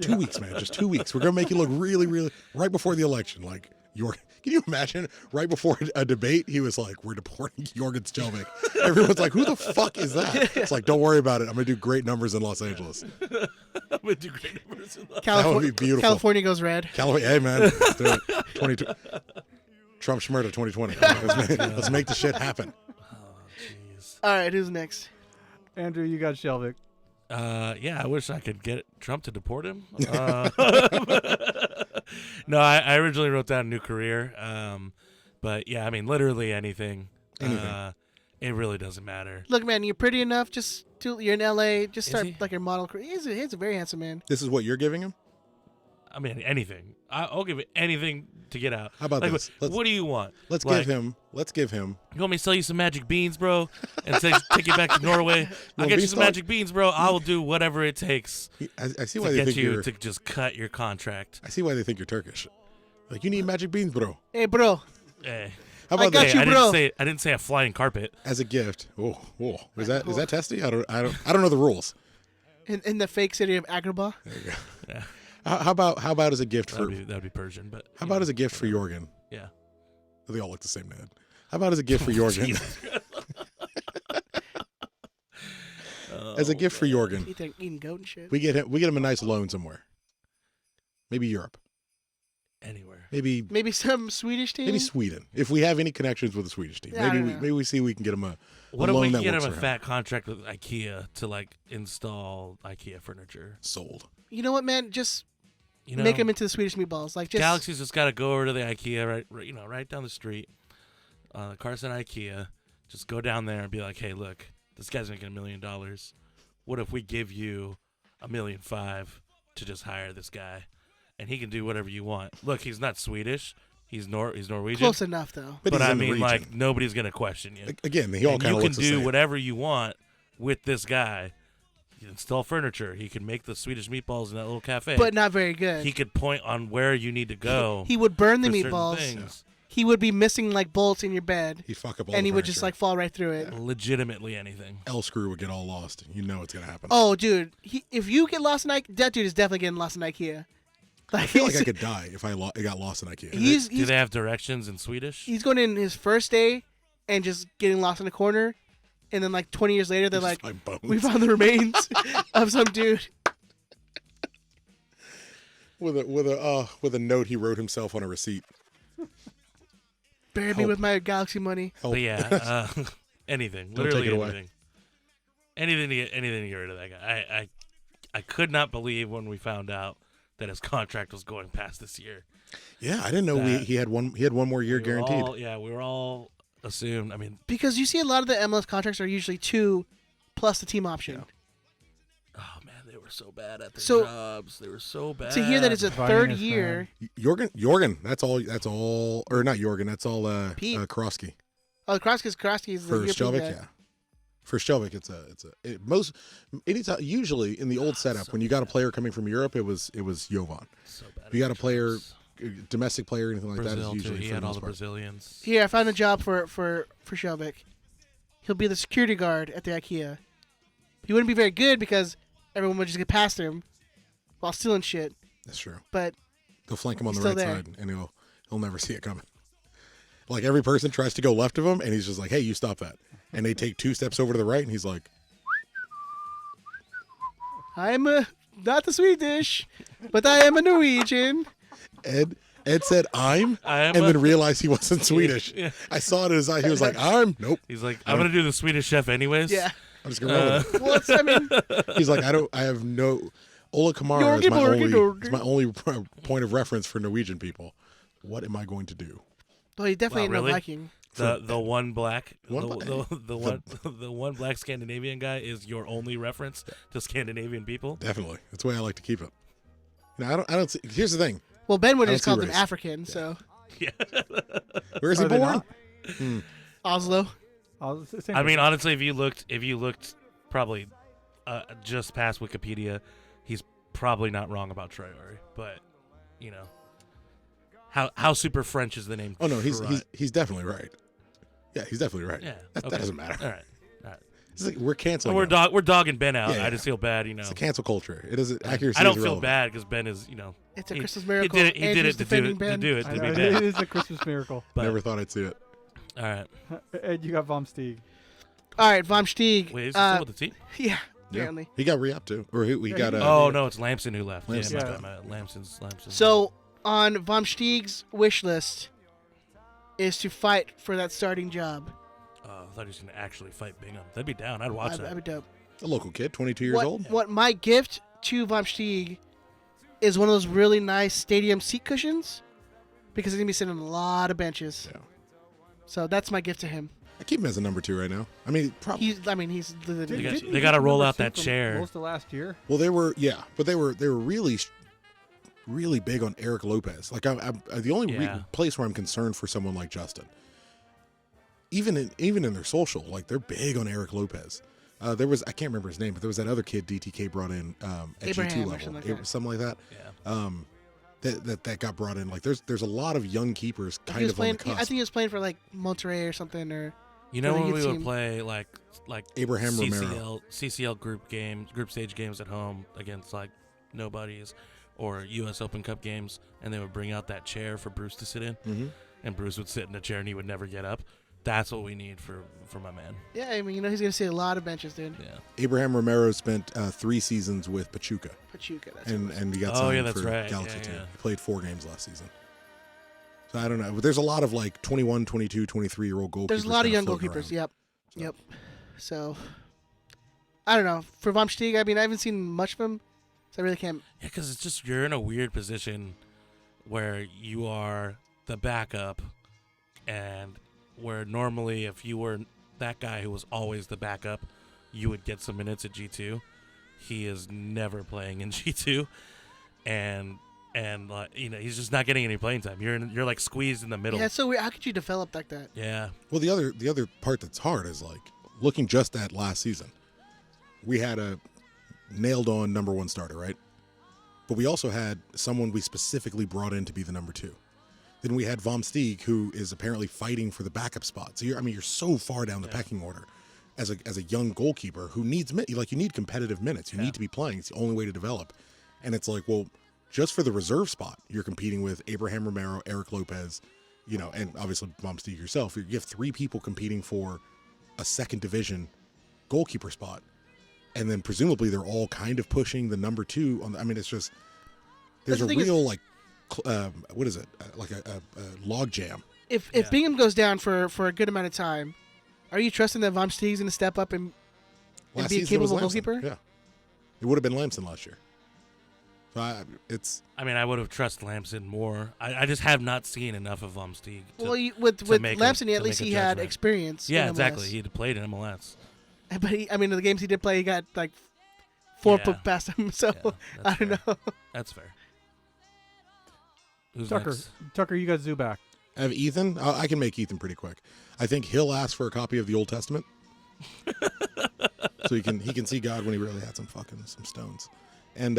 2 weeks, man. Just 2 weeks. We're gonna make you look really, really right before the election. Like can you imagine right before a debate, he was like, "We're deporting Jorgen Stelvik." Everyone's like, "Who the fuck is that?" It's like, don't worry about it. I'm gonna do great numbers in Los Angeles. I'm gonna do great numbers in Los That would be beautiful. California goes red. Hey man, let's do it. 22. Trump Schmurda 2020. Let's make the shit happen. Jeez. All right, who's next? Andrew, you got Shelvik. Yeah, I wish I could get Trump to deport him. No, I originally wrote down new career. But yeah, I mean, literally anything. It really doesn't matter. Look, man, you're pretty enough. You're in LA. Just Is start he? like your model career. He's a very handsome man. This is what you're giving him? I mean, anything. I'll give it anything to get out. How about like, this? What do you want? Let's Like, give him. You want me to sell you some magic beans, bro, and take you back to Norway? I'll get you some beanstalk? magic beans, bro. I will do whatever it takes I see to why they get think you you're. to just cut your contract. I see why they think you're Turkish. Like, you need magic beans, bro. Hey, bro. Hey. How about got this? you, I bro. didn't say a flying carpet. As a gift? Oh, is that testy? I don't know the rules. In the fake city of Agrabah. There you go. Yeah. How about as a gift for? That'd be Persian, but How about as a gift for Jorgen? yeah. They all look the same, man. How about as a gift for Jorgen? Jesus. As a gift for Jorgen, Eating goat and shit. we get him a nice loan somewhere. Maybe Europe. Anywhere. Maybe some Swedish team. maybe Sweden. If we have any connections with the Swedish team, Yeah, I don't know. maybe we see we can get him a What if loan we that can get works him a for fat contract with IKEA to like install IKEA furniture? sold. You know what, man? Just You know, make him into the Swedish meatballs. Like just Galaxy's just got to go over to the IKEA right down the street, Carson IKEA. Just go down there and be like, hey, look, this guy's making $1 million. What if we give you $1.5 million to just hire this guy, and he can do whatever you want? Look, he's not Swedish. He's Norwegian. close enough though. But, But he's I in the mean, region. like, nobody's gonna question you. Again, he all And kind you of can looks the do same. whatever you want with this guy. He can install furniture. He can make the Swedish meatballs in that little cafe. But not very good. he could point on where you need to go. He would burn the for certain meatballs. things. He would be missing like bolts in your bed, He'd fuck up all and the he would just furniture. like fall right through it. Legitimately anything. L screw would get all lost. You know it's gonna happen. Oh, dude, if you get lost in IKEA, that dude is definitely getting lost in IKEA. Like, I feel like I could die if I got lost in IKEA. Do they have directions in Swedish? He's going in his first day and just getting lost in a corner, and then like 20 years later, they're Just like, find bones. "We found the remains of some dude." with a note he wrote himself on a receipt. Bury me Help. with my Galaxy money. Help. But yeah, anything. Don't Literally take it away. anything. Anything to get rid of that guy. I could not believe when we found out that his contract was going past this year. Yeah, I didn't know he had one more year We were guaranteed. we were all assumed. I mean, Because you see a lot of the MLS contracts are usually 2 plus the team option. oh man, they were so bad at their So- jobs. They were so bad. To hear that it's a Dividing third his year. Jorgen, that's all, or not Jorgen, that's all. Pete. Krosky Oh, Krosky is the for European Stelvik, guy. yeah. For Stelvik, usually in the old setup when you got a player coming from Europe, it was Jovan. So bad If you at got a their player, jobs. domestic player, anything like that Brazil is too. usually He for had the all most the part. Brazilians. Here, I found a job for Shelvik. He'll be the security guard at the IKEA. He wouldn't be very good because everyone would just get past him while stealing shit. That's true. But They'll flank him on the He's right still there. side, and he'll never see it coming. Like every person tries to go left of him, and he's just like, "Hey, you stop that!" And they take 2 steps over to the right, and he's like, I'm not the Swedish, but I am a Norwegian. Ed said, "I'm," I am and a- then realized he wasn't Swedish. Yeah. I saw it in his eye. He was like, "I'm." Nope. He's like, I'm gonna do the Swedish chef anyways. Yeah. I'm just gonna roll with it. Well, I mean, He's like, I have no. Ola Kamara is Jorge. my only point of reference for Norwegian people. What am I going to do? Well, he definitely Wow, ain't really? no Viking. The one black The one black Scandinavian guy is your only reference to Scandinavian people. Definitely, that's the way I like to keep it. I don't see. Here's the thing. Well, Ben would I have just don't see called him race. African, so Yeah. Where is he Are they born? not? Oslo. Same I mean, thing. honestly, if you looked probably just past Wikipedia, he's probably not wrong about Traore. But you know, how super French is the name? Oh no, Traore? he's definitely right. Yeah, he's definitely right. Yeah, that okay. doesn't matter. All right. It's like we're canceling. We're him. we're dogging Ben out. Yeah, yeah. I just feel bad, you know. It's a cancel culture. It is accuracy. I don't is feel irrelevant. bad because Ben is, you know, It's a he- Christmas He miracle. did it. He did Andrew's it to defending do Ben. it I to know, be it Ben. is a Christmas miracle. But, Never thought I'd see it. all right. Ed, you got Vom Stieg. All right, Vom Stieg. Wait, is he still with the team? Yeah, Yeah. apparently. He got re-upped too, or he Yeah, got he- Oh no, it's Lamson who left. Lamson. Yeah, Yeah. my bad. Lamson's. So on Vom Stieg's wish list is to fight for that starting job. I thought he was gonna actually fight Bingham. That'd be down. I'd watch that. That'd be dope. a local kid, 22 years old. What my gift to Vom Stieg is one of those really nice stadium seat cushions because he's gonna be sitting on a lot of benches. Yeah. So that's my gift to him. I keep him as a number 2 right now. I mean, probably. He's the They got- Didn't he they gotta get roll number out two that for chair. Most of last year. Well, they were but they were really big on Eric Lopez. Like I'm the only Yeah. place where I'm concerned for someone like Justin. Even in their social, like they're big on Eric Lopez. There was I can't remember his name, but there was that other kid DTK brought in at Abraham G2 or level, something like that. something like that. Yeah. That got brought in. Like there's a lot of young keepers he kind was of playing. on the cusp. I think he was playing for like Monterrey or something. Or You know for the when we youth would team. play like Abraham Romero. CCL group stage games at home against like nobodies, or U.S. Open Cup games, and they would bring out that chair for Bruce to sit in, Mhm. and Bruce would sit in the chair and he would never get up. That's what we need for my man. yeah, I mean, he's gonna see a lot of benches, dude. Yeah. Abraham Romero spent 3 seasons with Pachuca, Pachuca. That's and he got Oh, signed yeah, that's for right. Galaxy Yeah, team. yeah. He played 4 games last season. So I don't know. But there's a lot of like 21, 22, 23-year-old goalkeepers. There's a lot of kinda young floating goalkeepers. around. Yep. So I don't know. For Vom Stieg, I mean, I haven't seen much of him, so I really can't. Yeah, because it's just you're in a weird position where you are the backup, and where normally if you were that guy who was always the backup, you would get some minutes at G2. He is never playing in G2, and he's just not getting any playing time. You're like squeezed in the middle. Yeah, it's so weird. How could you develop like that? Yeah. Well, the other part that's hard is like looking just at last season. We had a nailed on number 1 starter, right? But we also had someone we specifically brought in to be the number 2. Then we had Vom Stieg, who is apparently fighting for the backup spot. So you're so far down the pecking order as a young goalkeeper who needs you need competitive minutes. You need to be playing. It's the only way to develop. And it's like, well, just for the reserve spot, you're competing with Abraham Romero, Eric Lopez, and obviously Vom Stieg yourself. You have 3 people competing for a second division goalkeeper spot. And then presumably they're all kind of pushing the number 2 on. I mean, it's just there's But a the thing is- real what is it? Like a log jam. If Yeah. Bingham goes down for a good amount of time, are you trusting that Vom Stieg's going to step up and Last be a season it was capable Lamson. goalkeeper? Yeah, it would have been Lamson last year. So I mean, I would have trusted Lamson more. I just have not seen enough of Vom Stieg. Well, with make a- Lamson, to at least make a he had judgment. experience. Yeah, in exactly. MLS. He had played in MLS. But in the games he did play, he got like 4 Yeah. put past him. So Yeah, I that's don't fair. know. That's fair. Who's Tucker, next? Tucker, you got Zubac. I have Ethan. I can make Ethan pretty quick. I think he'll ask for a copy of the Old Testament, so he can see God when he really had some stones. And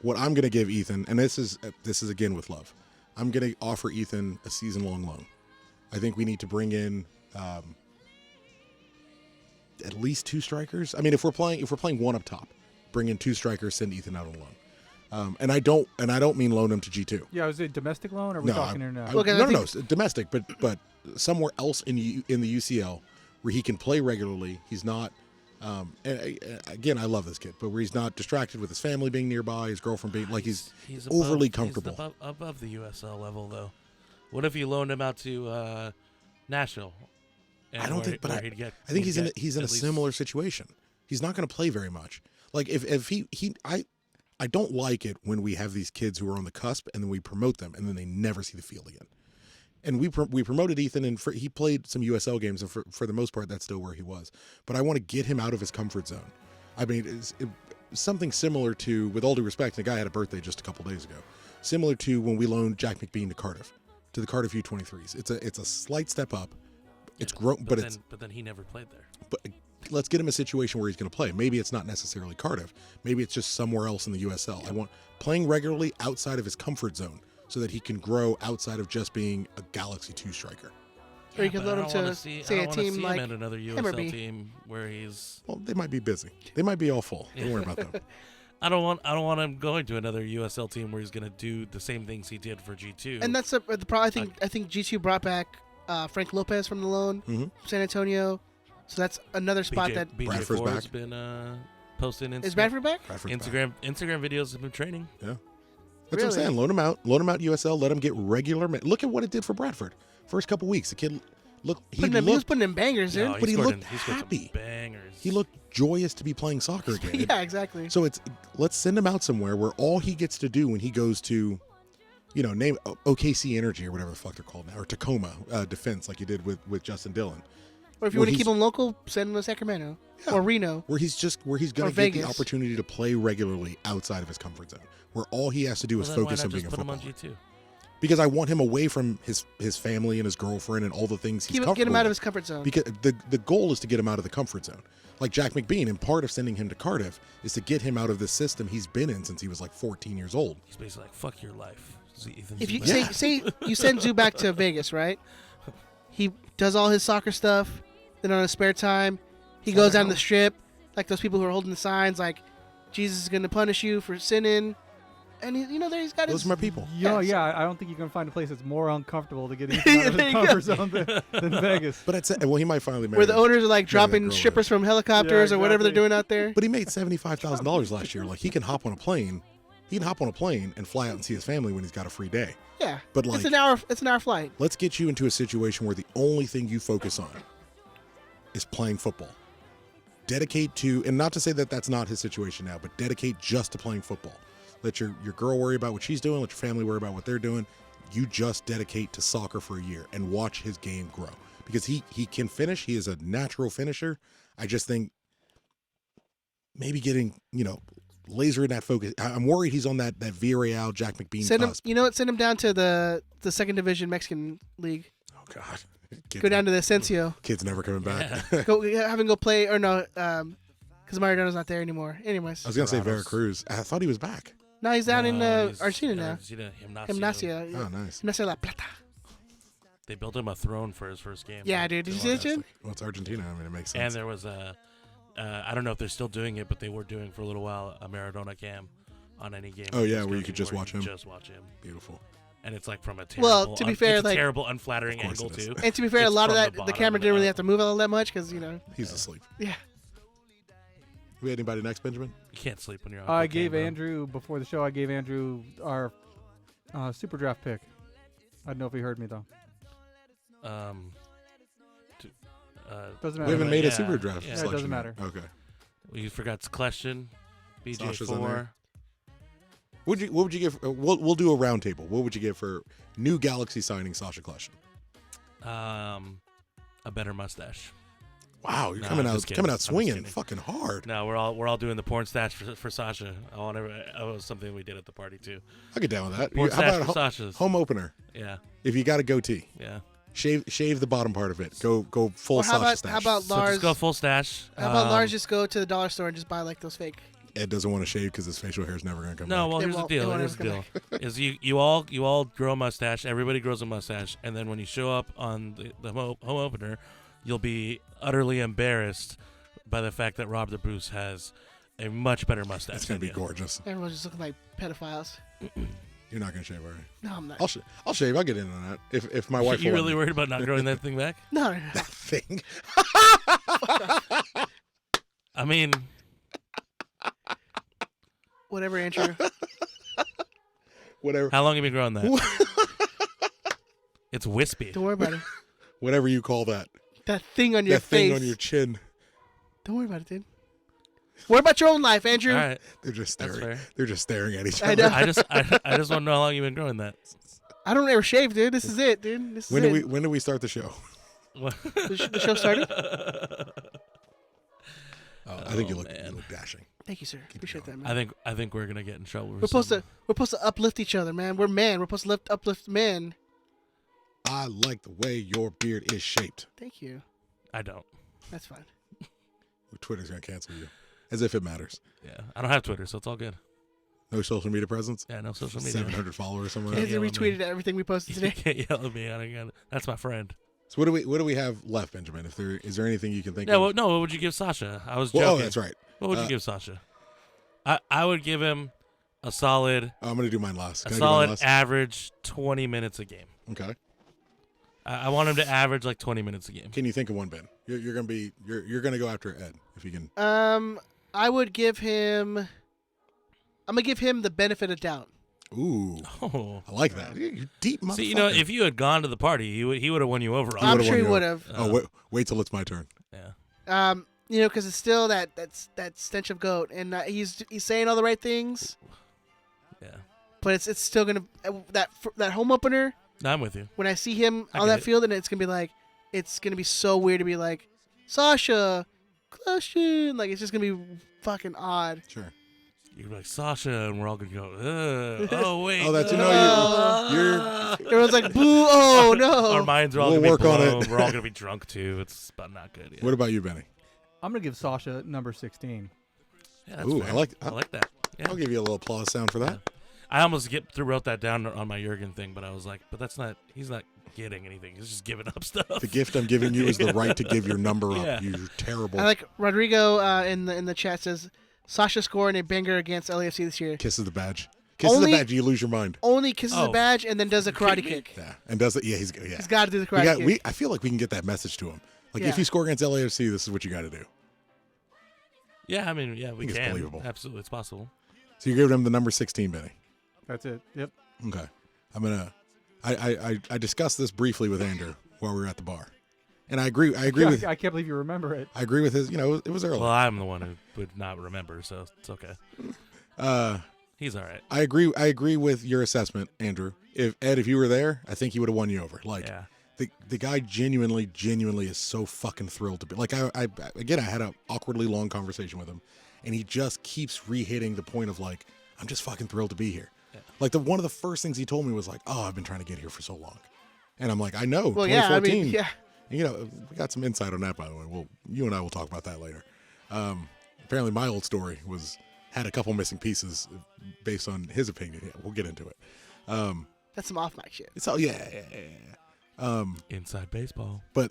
what I'm gonna give Ethan, and this is again with love, I'm gonna offer Ethan a season-long loan. I think we need to bring in at least 2 strikers. I mean, if we're playing 1 up top, bring in 2 strikers, send Ethan out on loan. And I don't mean loan him to G2. Yeah, was it domestic loan or are we No, talking I- international? Look, I no, think- no, domestic, but somewhere else in the UCL where he can play regularly. He's not. Again, I love this kid, but where he's not distracted with his family being nearby, his girlfriend being like he's overly comfortable. He's above the USL level, though. What if you loaned him out to Nashville? I don't think, but I think he's in a similar situation. He's not going to play very much. Like if I don't like it when we have these kids who are on the cusp and then we promote them and then they never see the field again. And we promoted Ethan, and he played some USL games, and for the most part, that's still where he was. But I want to get him out of his comfort zone. I mean, it's something similar to, with all due respect, the guy had a birthday just a couple days ago, similar to when we loaned Jack McBean to Cardiff, to the Cardiff U23s. It's a slight step up. It's grown, but then he never played there. But let's get him a situation where he's going to play. Maybe it's not necessarily Cardiff. Maybe it's just somewhere else in the USL. I want playing regularly outside of his comfort zone, so that he can grow outside of just being a Galaxy 2 striker. Or you could load him to, say a team like at another USL Hammerby. team where he's. Well, they might be busy. They might be all full. Don't worry about them. I don't want him going to another USL team where he's going to do the same things he did for G2. And that's the problem. I think G2 brought back Frank Lopez from the loan, Mhm. San Antonio. So that's another spot that BJ Bradford's Ford's back. been posting is Bradford back. Bradford's Instagram videos have been training. back. That's what I'm Really? saying. Loan him out USL. Let him get regular. Look at what it did for Bradford. First couple weeks, the kid he He was putting in bangers, dude. No, but he scored looked he scored some happy. bangers. He looked joyous to be playing soccer again. Yeah, exactly. So let's send him out somewhere where all he gets to do when he goes to, name OKC Energy or whatever the fuck they're called now, or Tacoma Defense, like you did with Justin Dillon, Or if you where want to keep he's- him local, send him to Sacramento or Reno. where he's going to get Vegas. the opportunity to play regularly outside of his comfort zone, where all he has to do is Well, then focus why on not being just a put him on footballer. G2? Because I want him away from his family and his girlfriend and all the things he's comfortable Get him out of with. his comfort zone. Because the goal is to get him out of the comfort zone. Like Jack McBean, and part of sending him to Cardiff is to get him out of the system he's been in since he was like 14 years old. He's basically like, fuck your life. Ethan If you Zubac. say you send Zoo back to Vegas, right? He does all his soccer stuff. Then on his spare time, he goes down the strip, like those people who are holding the signs, like Jesus is going to punish you for sinning. And there he's got Those his. are my people. Yeah, I don't think you can find a place that's more uncomfortable to get Ethan out of There his you go. comfort zone than Vegas. But I'd say, well, he might finally marry Where the that- owners are like marry that dropping girl strippers from helicopters Yeah, or whatever they're exactly. doing out there. But he made $75,000 last year. Like he can hop on a plane. He can hop on a plane and fly out and see his family when he's got a free day. Yeah, But it's like, an hour. It's an hour flight. let's get you into a situation where the only thing you focus on is playing football. Dedicate to, and not to say that that's not his situation now, but dedicate just to playing football. Let your girl worry about what she's doing. Let your family worry about what they're doing. You just dedicate to soccer for a year and watch his game grow. Because he can finish. He is a natural finisher. I just think maybe getting, laser in that focus. I'm worried he's on that Villarreal, Jack McBean Send him. cusp. You know what? Send him down to the second division Mexican league. Oh, God. Go down to the Asensio. Kid's never coming back. Go have him go play, or no, because Mariano's not there anymore. Anyways, I was going to say Dorados. Veracruz. I thought he was back. no, he's down in He's Argentina now. Argentina, Gimnasia. Oh, nice. Gimnasia La Plata. They built him a throne for his first game. Yeah, dude. Did you see that shit? Well, it's Argentina. I mean, it makes And sense. there was I don't know if they're still doing it, but they were doing for a little while a Maradona cam on any game. Oh, he yeah, was where you coaching, could just where watch you him. Just watch him. Beautiful. And it's like from a terrible, Well, to be fair, it's a like- terrible, unflattering Of course angle it is. too. And to be fair, a It's lot of from that, the the bottom camera and didn't really up. have to move all that much because He's asleep. yeah. We had anybody next, Benjamin? You can't sleep when you're on. I cocaine, gave bro. Andrew, before the show, I gave Andrew our super draft pick. I don't know if he heard me, though. Doesn't matter. We haven't made a Yeah, super draft yeah. it selection doesn't yet. matter. Okay. You forgot Kleshin, Sasha's in BJ4. there. What would you give? We'll do a round table. What would you give for new Galaxy signing Sasha Kleshin? A better mustache. Wow, you're No, coming I'm out just kidding. I'm just swinging, kidding. fucking hard. No, we're all doing the porn stash for Sasha. It was something we did at the party too. I get down with that. Porn How stash about for Sasha's. home opener? Yeah, If you got a goatee, yeah. shave the bottom part of it. Go full Or how Sasha about stash. how about So Lars? just go full stash. How about Lars just go to the dollar store and just buy like those fake? Ed doesn't want to shave because his facial hair is never going to come No, back. well, It here's the won't- it deal. won't Here's the ever deal. Is you all grow a mustache. Everybody grows a mustache, and then when you show up on the home opener, you'll be utterly embarrassed by the fact that Rob the Bruce has a much better mustache. It's going to than be you. gorgeous. Everyone's just looking like pedophiles. You're not going to shave, are you? No, I'm not. I'll shave. I'll get in on that. If my wife You will let really me. worried about not growing that thing back? No, no, no. That thing. I mean, Whatever, Andrew. Whatever. how long have you been growing that? It's wispy. Don't worry about it. Whatever you call that. That thing on your That face. thing on your chin. Don't worry about it, dude. What about your own life, Andrew? All right. They're just That's staring. fair. They're just staring at each I other. know. I just want to know how long you've been growing that. I don't ever shave, dude. This is it, dude. This is it. When do we start the show? The show started? I think you man. look dashing. Thank you, sir. Appreciate that, man. I think we're gonna get in trouble. We're supposed to uplift each other, man. We're men. We're supposed to uplift men. I like the way your beard is shaped. Thank you. I don't. That's fine. Twitter's gonna cancel you, as if it matters. Yeah, I don't have Twitter, so it's all good. No social media presence. Yeah, no social media. 700 followers somewhere. He yell at me. retweeted everything we posted You today. can't yell at me. That's my friend. So what do we have left, Benjamin? Is there anything you can think Yeah, of? well, no. What would you give Sasha? I was joking. Oh, that's right. What would you give Sasha? I would give him a solid, I'm gonna do mine last. a Can I do mine solid last? average 20 minutes a game. Okay. I want him to average like 20 minutes a game. Can you think of one, Ben? You're gonna go after Ed if you can. I would give him. I'm gonna give him the benefit of doubt. Ooh, Oh. I like that. You're deep, motherfucker. See, if you had gone to the party, he would have won you over. I'm would've sure won he you would over. have. Wait till it's my turn. Yeah. Because it's still that stench of goat, and he's saying all the right things, Yeah. but it's still gonna that home opener. No, I'm with you. When I see him I on get that it. field, and it's gonna be so weird to be like, Sasha, question. Like, it's just gonna be fucking odd. Sure. You're like Sasha, and we're all gonna go. Oh wait. Oh, that's you're. Everyone's like, boo! Oh no! Our minds are all We'll gonna work be on blown. it. We're all gonna be drunk too. It's about not good. Yeah, What about you, Benny? I'm gonna give Sasha number 16. yeah that's Ooh, fair. I like that. Yeah. I'll give you a little applause sound for that. I almost wrote that down on my Jurgen thing, but I was like, he's not getting anything. He's just giving up stuff. The gift I'm giving you is the right to give your number up. Yeah. You're terrible. I like Rodrigo in the chat says Sasha scoring a banger against LAFC this year. Kisses the badge. Kisses Only- the badge. You lose your mind. Only kisses the Oh. badge and then does a karate kidding me? kick. Yeah, and does it? Yeah, he's got to do the karate kick. I feel like we can get that message to him. Like, Yeah. if you score against LAFC, this is what you got to do. Yeah, I mean, yeah, we think it's can. believable. Absolutely, it's possible. So you're giving him the number 16, Benny. That's it. Yep. Okay. I'm gonna. I discussed this briefly with Andrew while we were at the bar, and I agree. I agree with. I can't believe you remember it. I agree with his. It was early. Well, I'm the one who would not remember, so it's okay. He's all right. I agree. I agree with your assessment, Andrew. If you were there, I think he would have won you over. Like, Yeah. the guy genuinely is so fucking thrilled to be. Like, I had an awkwardly long conversation with him, and he just keeps re-hitting the point of like, I'm just fucking thrilled to be here. Yeah. Like, one of the first things he told me was like, oh, I've been trying to get here for so long, and I'm like, I know. Well, yeah, I 2014. mean, yeah. We got some insight on that, by the way. Well, you and I will talk about that later. Apparently, my old story had a couple missing pieces based on his opinion. Yeah, we'll get into it. That's some off mic shit. It's all yeah. Inside baseball. But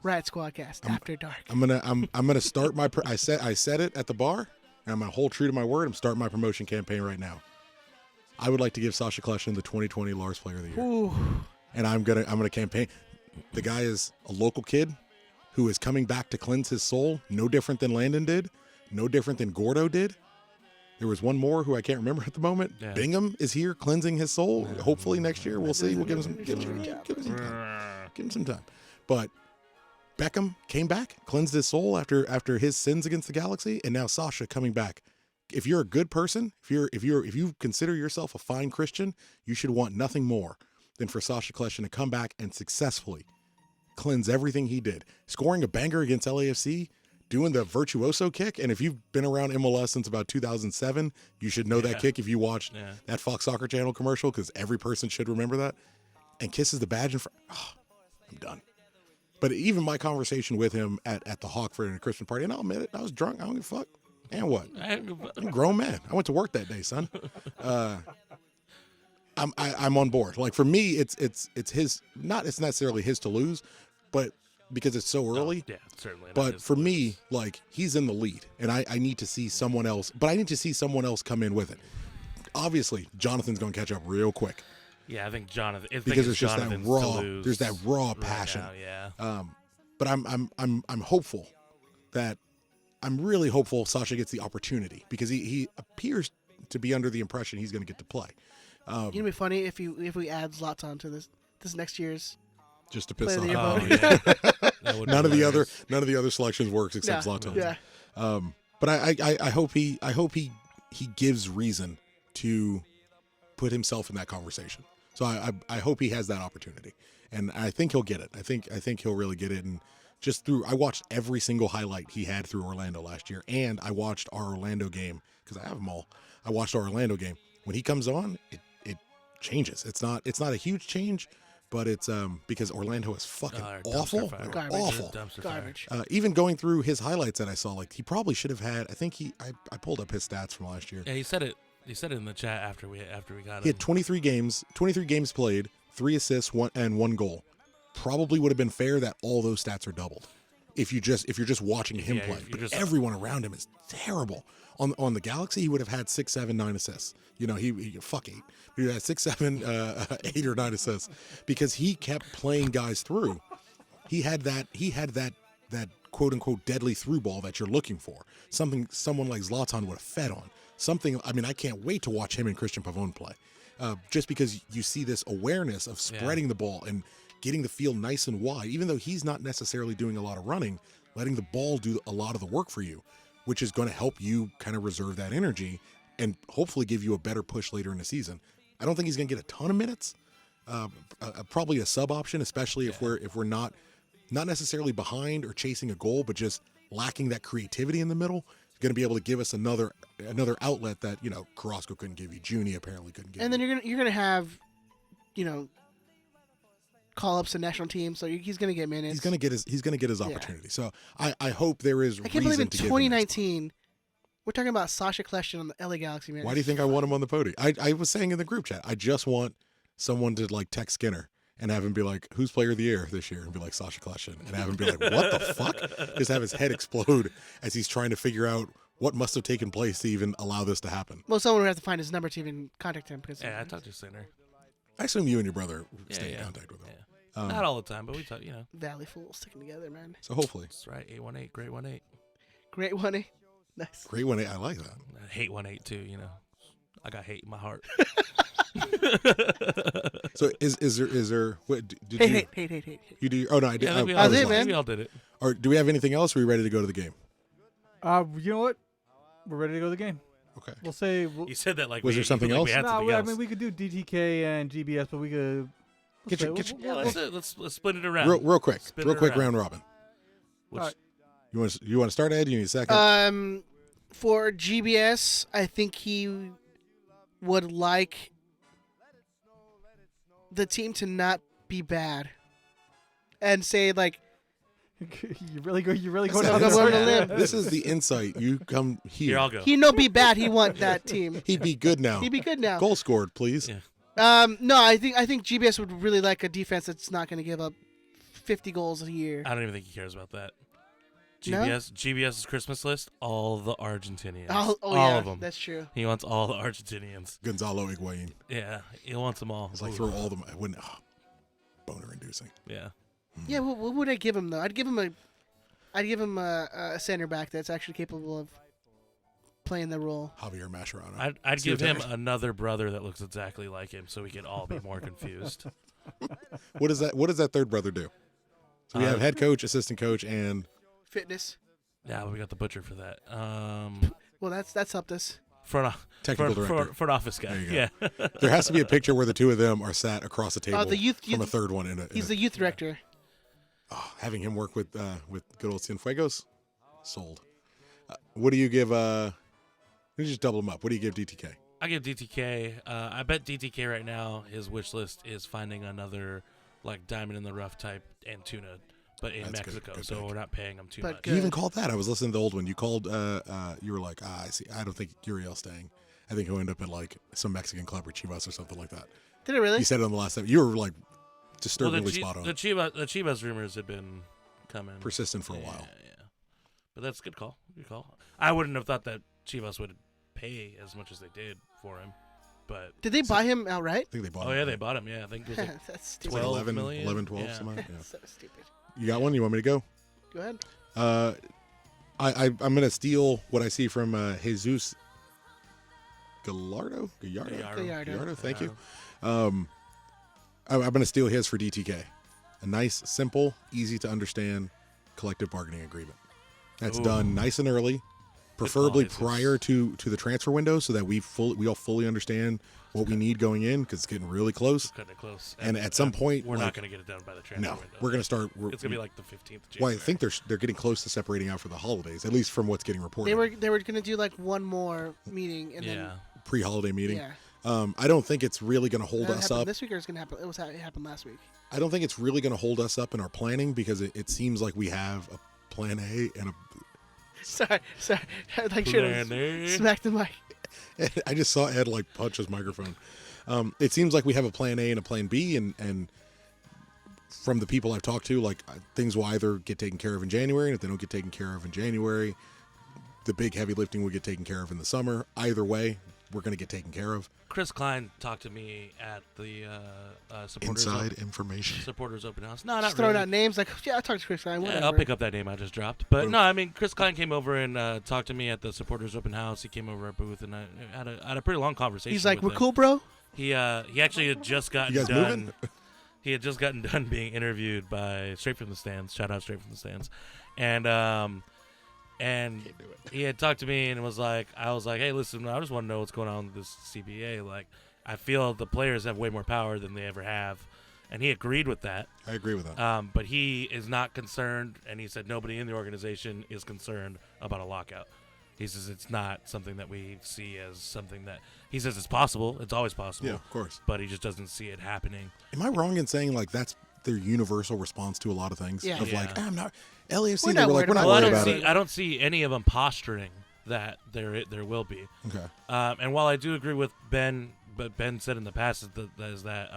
Riot Squadcast after dark. I'm gonna start my. I said it at the bar, and I'm gonna hold true to my word. I'm starting my promotion campaign right now. I would like to give Sasha Kleshin the 2020 Lars Player of the Year, Ooh. and I'm gonna campaign. The guy is a local kid who is coming back to cleanse his soul. No different than Landon did. No different than Gordo did. There was one more who I can't remember at the moment. Yeah. Bingham is here cleansing his soul. Hopefully next year we'll see. We'll give him some time. But Beckham came back, cleansed his soul after his sins against the Galaxy, and now Sasha coming back. If you're a good person, if you consider yourself a fine Christian, you should want nothing more than for Sasha Kleshin to come back and successfully cleanse everything he did, scoring a banger against LAFC. Doing the virtuoso kick, and if you've been around MLS since about 2007, you should know that kick if you watched that Fox Soccer Channel commercial, because every person should remember that. And kisses the badge in front. Oh, I'm done. But even my conversation with him at the Hawk at a Christmas party, and I'll admit it, I was drunk. I don't give a fuck. And what? I'm a grown man. I went to work that day, son. I'm on board. Like, for me, it's his. It's necessarily his to lose, but. Because it's so early. Yeah, certainly. But for me, like, he's in the lead, and I need to see someone else. But I need to see someone else come in with it. Obviously, Jonathan's going to catch up real quick. Yeah, I think Jonathan. Because it's just that Jonathan's raw. to lose There's that raw right passion. now, yeah. But I'm hopeful that I'm really hopeful Sasha gets the opportunity, because he appears to be under the impression he's going to get to play. It'd be funny if we add Zlatan to this next year's. Just to piss Player of off. the Year vote. Yeah. None of the other selections works except Zlatan. Yeah. But I hope he gives reason to put himself in that conversation. So I hope he has that opportunity, and I think he'll get it. I think he'll really get it. And I watched every single highlight he had through Orlando last year, and I watched our Orlando game because I have them all. I watched our Orlando game. When he comes on, it changes. It's not a huge change, but it's because Orlando is fucking awful. Fire. Garbage. Awful. Dumpster Garbage. Even going through his highlights that I saw, like he probably should have had. I think I pulled up his stats from last year. Yeah, he said it. He said it in the chat after we got He him. had 23 games played, 3 assists, 1 goal. Probably would have been fair that all those stats are doubled if you're just watching him Yeah, play. if you're But just- everyone around him is terrible. On the Galaxy, he would have had 6, 7, 9 assists. You know, he fuck 8. He had 6, 7, 8 or 9 assists because he kept playing guys through. He had that quote unquote deadly through ball that you're looking for. Something someone like Zlatan would have fed on. I can't wait to watch him and Christian Pavone play. Just because you see this awareness of spreading the ball and getting the field nice and wide, even though he's not necessarily doing a lot of running, letting the ball do a lot of the work for you, which is going to help you kind of reserve that energy and hopefully give you a better push later in the season. I don't think he's going to get a ton of minutes. Probably a sub option, especially if we're not necessarily behind or chasing a goal, but just lacking that creativity in the middle. Going to be able to give us another outlet that Carrasco couldn't give you. Junie apparently couldn't give And you. then you're gonna have, call ups to national teams, so he's gonna get minutes. He's going to get his opportunity. So I hope there is I can't reason believe in to give him that spot. 2019 we're talking about Sasha Kljestan on the LA Galaxy. Man, Why do you think I want him on the podium? I was saying in the group chat, I just want someone to like text Skinner and have him be like, "Who's Player of the Year this year?" and be like, "Sasha Kljestan," and have him be like, "What the fuck?" Just have his head explode as he's trying to figure out what must have taken place to even allow this to happen. Well, someone would have to find his number to even contact him. Because Yeah, I talked to Sinner. I assume you and your brother Yeah, stay in yeah. contact with him. Yeah. Not all the time, but we talk. Valley Fools sticking together, man. So hopefully, That's right. 818, great 18. Great one, eh? Nice. great one. I like that. I hate 18 too. I got hate in my heart. So is there? What, did Hate. you do? Oh no, I did. Yeah, I think we I all was it, did. lying. man. We all did it. Or do we have anything else? Or are we ready to go to the game? You know what? We're ready to go to the game. Okay. We'll say. You said that like Was there something like else? We had something I else. mean, we could do DTK and GBS, but we could. Get your- get your- Yeah, let's split it around. Real quick, Spin real it quick, around. round robin. Which, All right. You want to start, Ed? You need a second. For GBS, I think he would like the team to not be bad, and say like, you really go down I'm that going road? to limb. This is the insight. You come here. here I'll go. he no be bad. He want that team. He'd be good now. He'd be good now. Goal scored, please. Yeah. No, I think GBS would really like a defense that's not going to give up 50 goals a year. I don't even think he cares about that. No? GBS's Christmas list, all the Argentinians. Oh, all yeah, of them. that's true. He wants all the Argentinians. Gonzalo Higuain. Yeah, he wants them all. It's like throw all them. I wouldn't. Boner inducing. Yeah. Yeah, what would I give him though? I'd give him a center back that's actually capable of playing the role. Javier Mascherano. I'd See give what him that- another brother that looks exactly like him, so we could all be more confused. What does that third brother do? So we have head coach, assistant coach, and Fitness. Yeah, we got the butcher for that. Well, that's helped us. technical director. Front office guy. There you Yeah. There has to be a picture where the two of them are sat across the table The youth- from a third one. He's the youth director. Having him work with good old Cienfuegos, sold. What do you give? Let me just double them up. What do you give DTK? I give DTK. I bet DTK right now, his wish list is finding another like diamond in the rough type and tuna, but in That's good. Mexico, Good so pick. we're not paying him too But much. good. You even called that. I was listening to the old one. You called. You were like, I see. I don't think Uriel's staying. I think he'll end up at like some Mexican club or Chivas or something like that. Did it really? You said it on the last time. You were like Well, disturbingly spot on. the Chivas rumors have been coming Persistent for a while. Yeah, but that's a good call. Good call. I wouldn't have thought that Chivas would pay as much as they did for him, but Did they buy him outright? I think they bought. oh him, yeah, right? they bought him. Yeah, I think it was like That's It's stupid. like 12 11, million? 11, 12, Yeah. something like that. So stupid. You got one? You want me to go? Go ahead. I'm gonna steal what I see from Jesus Gallardo. Gallardo. Thank you. I'm gonna steal his for DTK. A nice, simple, easy to understand collective bargaining agreement. That's Ooh. done nice and early, preferably Jesus. prior to the transfer window, so that we all fully understand what we need going in, because it's getting really close. Cutting it close. And at some point, we're like, not going to get it done by the transfer No, window. we're going to start. It's going to be like the 15th of January. Well, I think they're getting close to separating out for the holidays, at least from what's getting reported. They were going to do like one more meeting and then Pre-holiday meeting. yeah. I don't think it's really going to hold That us happened up. this week, or it's going to happen. It happened last week. I don't think it's really going to hold us up in our planning, because it seems like we have a plan A and a. Sorry. Like should have smacked the mic. I just saw Ed like punch his microphone. It seems like we have a plan A and a plan B, and from the people I've talked to, like, things will either get taken care of in January, and if they don't get taken care of in January, the big heavy lifting will get taken care of in the summer. Either way, we're going to get taken care of. Chris Klein talked to me at the supporters Inside information. supporters open house. No, not Just throwing really. out names like, yeah, I talked to Chris Klein. Yeah, Whatever. I'll pick up that name I just dropped. But no, I mean, Chris Klein came over and talked to me at the supporters open house. He came over our booth, and I had a pretty long conversation. He's like, with we're him. cool, bro. He actually had just gotten You guys done. moving? He had just gotten done being interviewed by Straight from the Stands. Shout out Straight from the Stands, and he had talked to me and was like, I was like, hey, listen, I just want to know what's going on with this CBA. Like, I feel the players have way more power than they ever have, and he agreed with that. I agree with that. But he is not concerned, and he said nobody in the organization is concerned about a lockout. He says it's not something that we see as something that he says it's possible. It's always possible. Yeah, of course. But he just doesn't see it happening. Am I wrong in saying like that's their universal response to a lot of things? Yeah. Of Yeah. like, I'm not LAFC. We're They not were like, worried we're not about Well, worried it. about it. I don't see any of them posturing that there will be. Okay. And while I do agree with Ben, but Ben said in the past is that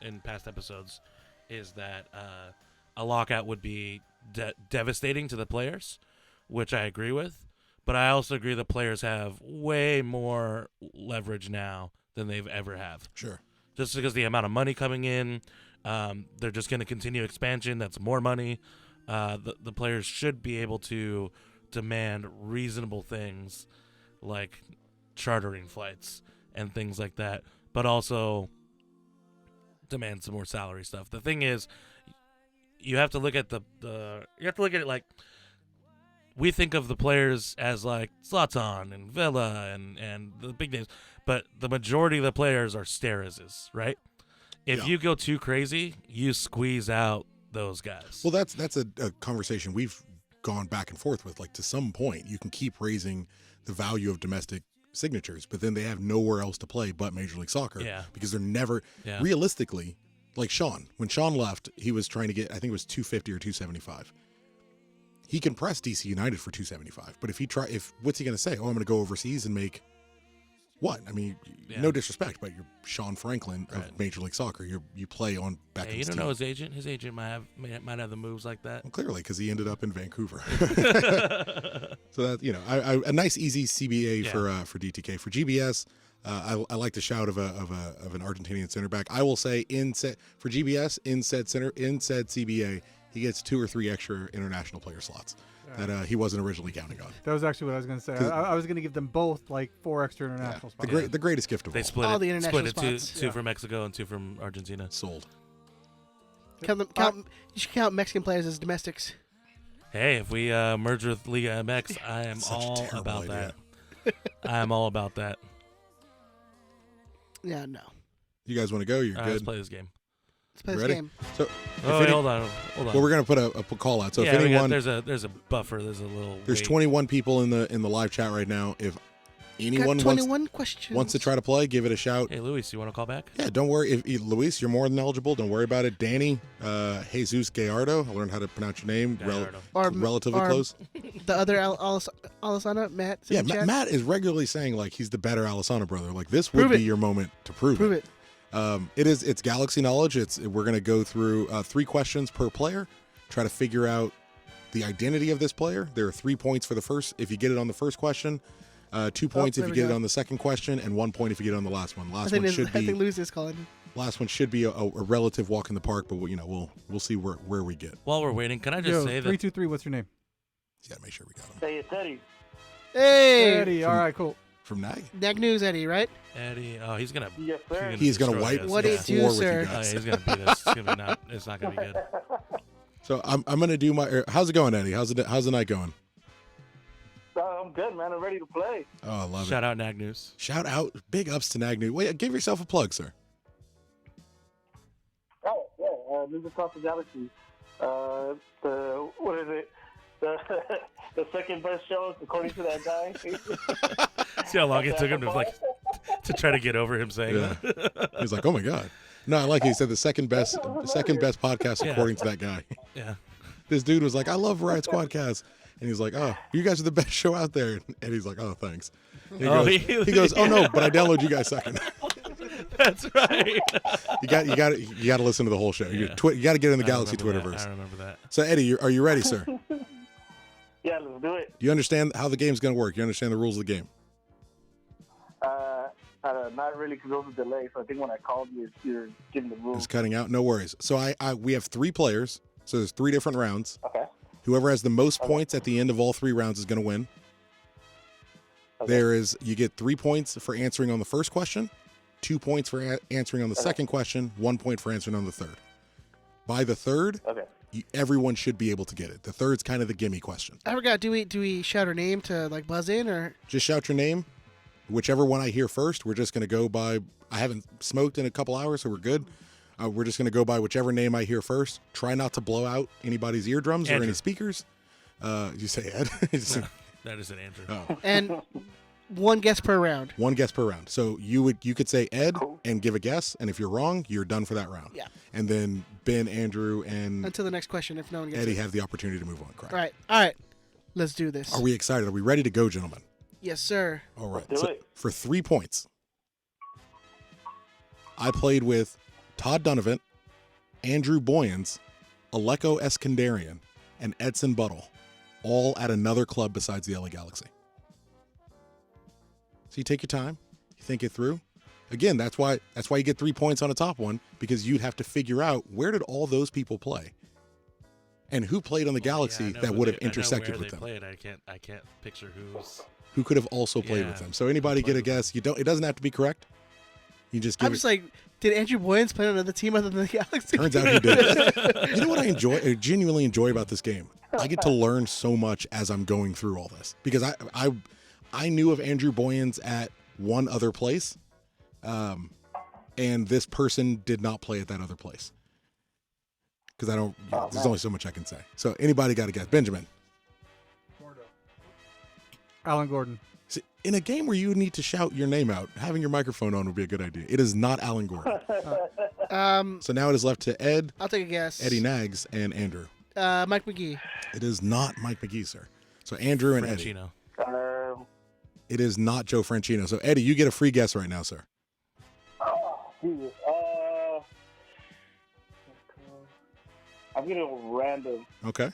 in past episodes is that a lockout would be devastating to the players, which I agree with. But I also agree the players have way more leverage now than they've ever have. Sure. Just because the amount of money coming in, they're just going to continue expansion. That's more money. The players should be able to demand reasonable things like chartering flights and things like that, but also demand some more salary stuff. The thing is, you have to look at it like we think of the players as like Zlatan and Villa and the big names, but the majority of the players are Stereses, right? If Yeah. you go too crazy, you squeeze out those guys. Well, that's a conversation we've gone back and forth with. Like, to some point, you can keep raising the value of domestic signatures, but then they have nowhere else to play but Major League Soccer. Yeah. Because they're never Yeah. realistically, like Sean. When Sean left, he was trying to get, I think it was 250 or 275. He can press DC United for 275, but what's he going to say? Oh, I'm going to go overseas and make what? I mean, Yeah. no disrespect, but you're Sean Franklin of Right. Major League Soccer. You play on Beckham's Hey, you don't team. know his agent. His agent might have the moves like that. Well, clearly, because he ended up in Vancouver. So that, you know, a nice easy CBA Yeah. for DTK. For GBS, I like the shout of an Argentinian center back. I will say for GBS in said CBA, he gets 2 or 3 extra international player slots that he wasn't originally counting on. That was actually what I was going to say. I was going to give them both like 4 extra international spots. The greatest gift of They all. split All it. the international Split it spots. two Yeah. from Mexico and 2 from Argentina. Sold. You should count Mexican players as domestics. Hey, if we merge with Liga MX, I am Such a all terrible about idea. that. I am all about that. Yeah, no. You guys want to go? You're All right, let's good. play this game. Let's play You this ready? game. So, Oh, wait, hold on. well, we're gonna put a call out. So yeah, if anyone, there's a buffer. There's a little. there's wait. 21 people in the live chat right now. If anyone Got 21 questions. wants to try to play, give it a shout. Hey, Luis, you want to call back? Yeah, don't worry. If Luis, you're more than eligible. Don't worry about it. Danny, Jesus Gallardo. I learned how to pronounce your name. Gallardo. Or- Relatively or close. The other Alessandro, Matt. Yeah, in the chat? Matt is regularly saying like he's the better Alessandro brother. Like this would Prove be it. your moment to prove Prove it. it. It's Galaxy knowledge. We're gonna go through 3 questions per player. Try to figure out the identity of this player. There are 3 points for the first. If you get it on the first question, 2 points if there you we get it go. on the second question, and 1 point if you get it on the last one. I Last think, one should I think be Luz is calling. last one should be a relative walk in the park. But we'll see where we get. While we're waiting, can I just Yo, say that 323. What's your name? Yeah, make sure we got him Say it's Eddie. Hey! Eddie. All right, cool. from Nag. Nag News, Eddie, right? Eddie, oh, he's gonna. Yes, sir. He's gonna destroy wipe us. What the do you Yeah. do, floor with sir? you Oh, yeah, guys. he's gonna beat us. It's not gonna be good. So I'm gonna do my. How's it going, Eddie? How's the night going? I'm good, man. I'm ready to play. Oh, I love Shout it. out Nag News. Shout out. Big ups to Nagnu. Wait, give yourself a plug, sir. Oh, yeah. News Across the Galaxy. What is it? The second best show, according to that guy. See how long it took him to try to get over him saying Yeah. that. He's like, oh my god. No, I like it. He said the second best podcast Yeah. according to that guy. Yeah. This dude was like, I love Riot Squadcast. And he's like, oh, you guys are the best show out there. And he's like, oh, thanks. He Oh, goes, he goes, oh no, but I download you guys second. That's right. You got to listen to the whole show. Yeah. You got to get in the I Galaxy remember that. Twitterverse. I remember that. So Eddie, are you ready, sir? Yeah, let's do it. Do you understand how the game's going to work? You understand the rules of the game? Not really, because there was a delay. So I think when I called you, you're giving the rules. It's cutting out. No worries. So we have 3 players. So there's 3 different rounds. Okay. Whoever has the most points at the end of all 3 rounds is going to win. Okay. You get 3 points for answering on the first question, 2 points for answering on the second question, 1 point for answering on the third. By the third, Okay. everyone should be able to get it. The third's kind of the gimme question. I forgot. Do we shout her name to like buzz in or? Just shout your name. Whichever one I hear first, we're just going to go by. I haven't smoked in a couple hours, so we're good. We're just going to go by whichever name I hear first. Try not to blow out anybody's eardrums or Andrew. any speakers. You say Ed? That is an Andrew. Oh. And one guess per round. One guess per round. So you could say Ed Cool. and give a guess, and if you're wrong, you're done for that round. Yeah. And then Ben, Andrew, and Until the next question, if no one gets Eddie it. have the opportunity to move on. Correct. All right. Let's do this. Are we excited? Are we ready to go, gentlemen? Yes, sir. All right. Let's do So it. for 3 points, I played with Todd Donovan, Andrew Boyens, Aleko Eskandarian, and Edson Buttle, all at another club besides the LA Galaxy. So you take your time, you think it through. Again, that's why you get 3 points on a top one, because you'd have to figure out where did all those people play, and who played on the Galaxy Yeah, I know that who would have they- I know intersected where with they them. Played. I can't picture who's. Who could have also played with Yeah. them. So anybody get a Played with them. guess. It doesn't have to be correct. You just give I'm it. just like, did Andrew Boyens play on another team other than the Galaxy? Turns out he did. You know what I genuinely enjoy about this game? I get to learn so much as I'm going through all this, because I knew of Andrew Boyens at one other place, and this person did not play at that other place. Because there's only so much I can say. So anybody got to guess? Benjamin. Alan Gordon. See, in a game where you need to shout your name out, having your microphone on would be a good idea. It is not Alan Gordon. So now it is left to Ed, I'll take a guess. Eddie Nags, and Andrew. Mike McGee. It is not Mike McGee, sir. So Andrew and Eddie. Franchino. It is not Joe Franchino. So Eddie, you get a free guess right now, sir. Jesus. I'm gonna go random. Okay.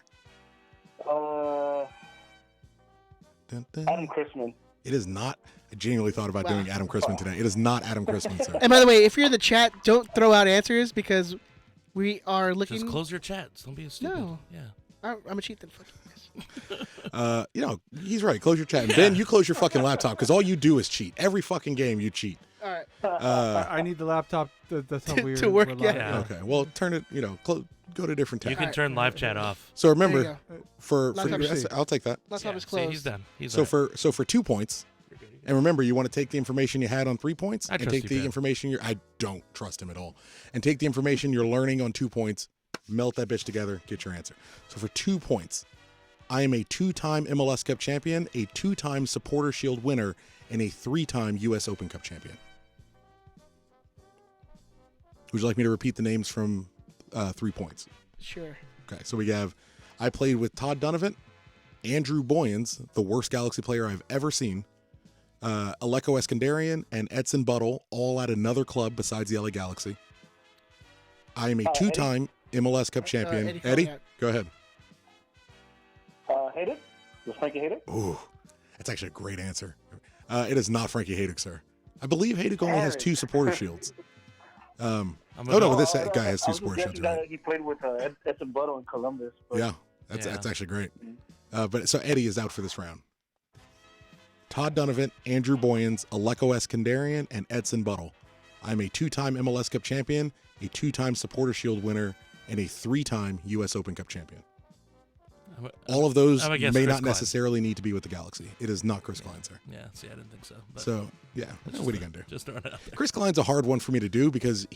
Dun, dun. Adam Christman. It is not. I genuinely thought about doing Adam Christman today. It is not Adam Christman, sir. And by the way, if you're in the chat, don't throw out answers because we are looking. Just close your chats. Don't be stupid. No. Yeah. I'm a cheat then. Fuck you. You know, he's right. Close your chat. And Ben, you close your fucking laptop, because all you do is cheat. Every fucking game you cheat. All right. I need the laptop. That's how weird. To work, we're yeah. live. Yeah. Okay. Well, turn it, go to different tab. You can turn live chat off. So There you remember, go. for Laptop yes, C. I'll take that. Laptop Yeah, is see, closed. he's done. He's So all right. for 2 points, and remember, you want to take the information you had on 3 points I and trust take you, the Ben. information I don't trust him at all, and take the information you're learning on 2 points, melt that bitch together, get your answer. So for 2 points, I am a 2-time MLS Cup champion, a 2-time Supporter Shield winner, and a 3-time U.S. Open Cup champion. Would you like me to repeat the names from 3 points? Sure. Okay, so I played with Todd Donovan, Andrew Boyens, the worst Galaxy player I've ever seen, Aleko Eskandarian, and Edson Buttle, all at another club besides the LA Galaxy. I am a 2-time MLS Cup champion. Eddie, Eddie, call me out. go ahead. Hayden? Was Frankie Hayden? Ooh, that's actually a great answer. It is not Frankie Haydick, sir. I believe Haydick only has 2 supporter shields. I'm Oh, gonna- no, this guy has 2 I was supporter just shields, guessing right? that he played with Edson Buttle in Columbus. But Yeah, that's Yeah. actually great. But so Eddie is out for this round. Todd Donovan, Andrew Boyens, Aleko Eskandarian, and Edson Buttle. I'm a 2-time MLS Cup champion, a 2-time Supporter Shield winner, and a 3-time U.S. Open Cup champion. I'm all of those I'm against may Chris not Klein. necessarily need to be with the Galaxy. It is not Chris Klein, sir. Yeah, see, I didn't think so. But So, yeah, just what are you going to do? Just throwing it out there. Chris Klein's a hard one for me to do because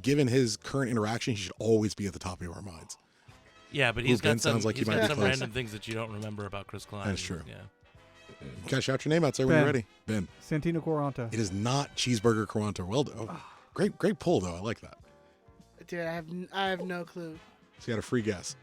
given his current interaction, he should always be at the top of our minds. Yeah, but Ooh, he's Ben got some, sounds like he he's might got be some close. random things that you don't remember about Chris Klein. That's true. Yeah. You gotta shout your name out, sir, when Ben. you're ready. Ben. Santino Quaranta. It is not Cheeseburger Quaranta. Well done. Oh, great pull, though. I like that. Dude, I have no clue. So you got a free guess.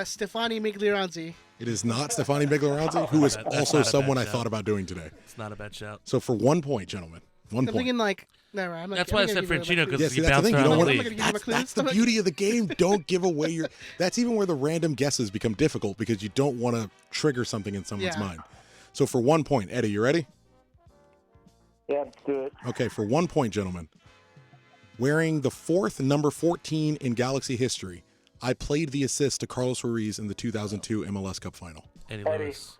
Stefani Miglioranzi. It is not Stefani Miglioranzi, who is That's also not a someone I bad thought shout. about doing today. It's not a bad shout. So for 1 point, gentlemen, 1 I'm point. thinking like, never mind. That's why I said Francino, because Yeah, he see, that's the bounced thing. You around don't the want I'm not league. gonna give him a clue. That's the beauty of the game. Don't give away your. That's even where the random guesses become difficult because you don't want to trigger something in someone's Yeah. mind. So for 1 point, Eddie, you ready? Yeah, let's do it. Okay, for 1 point, gentlemen. Wearing the fourth number 14 in Galaxy history, I played the assist to Carlos Ruiz in the 2002 MLS Cup final. Eddie Eddie. Lewis.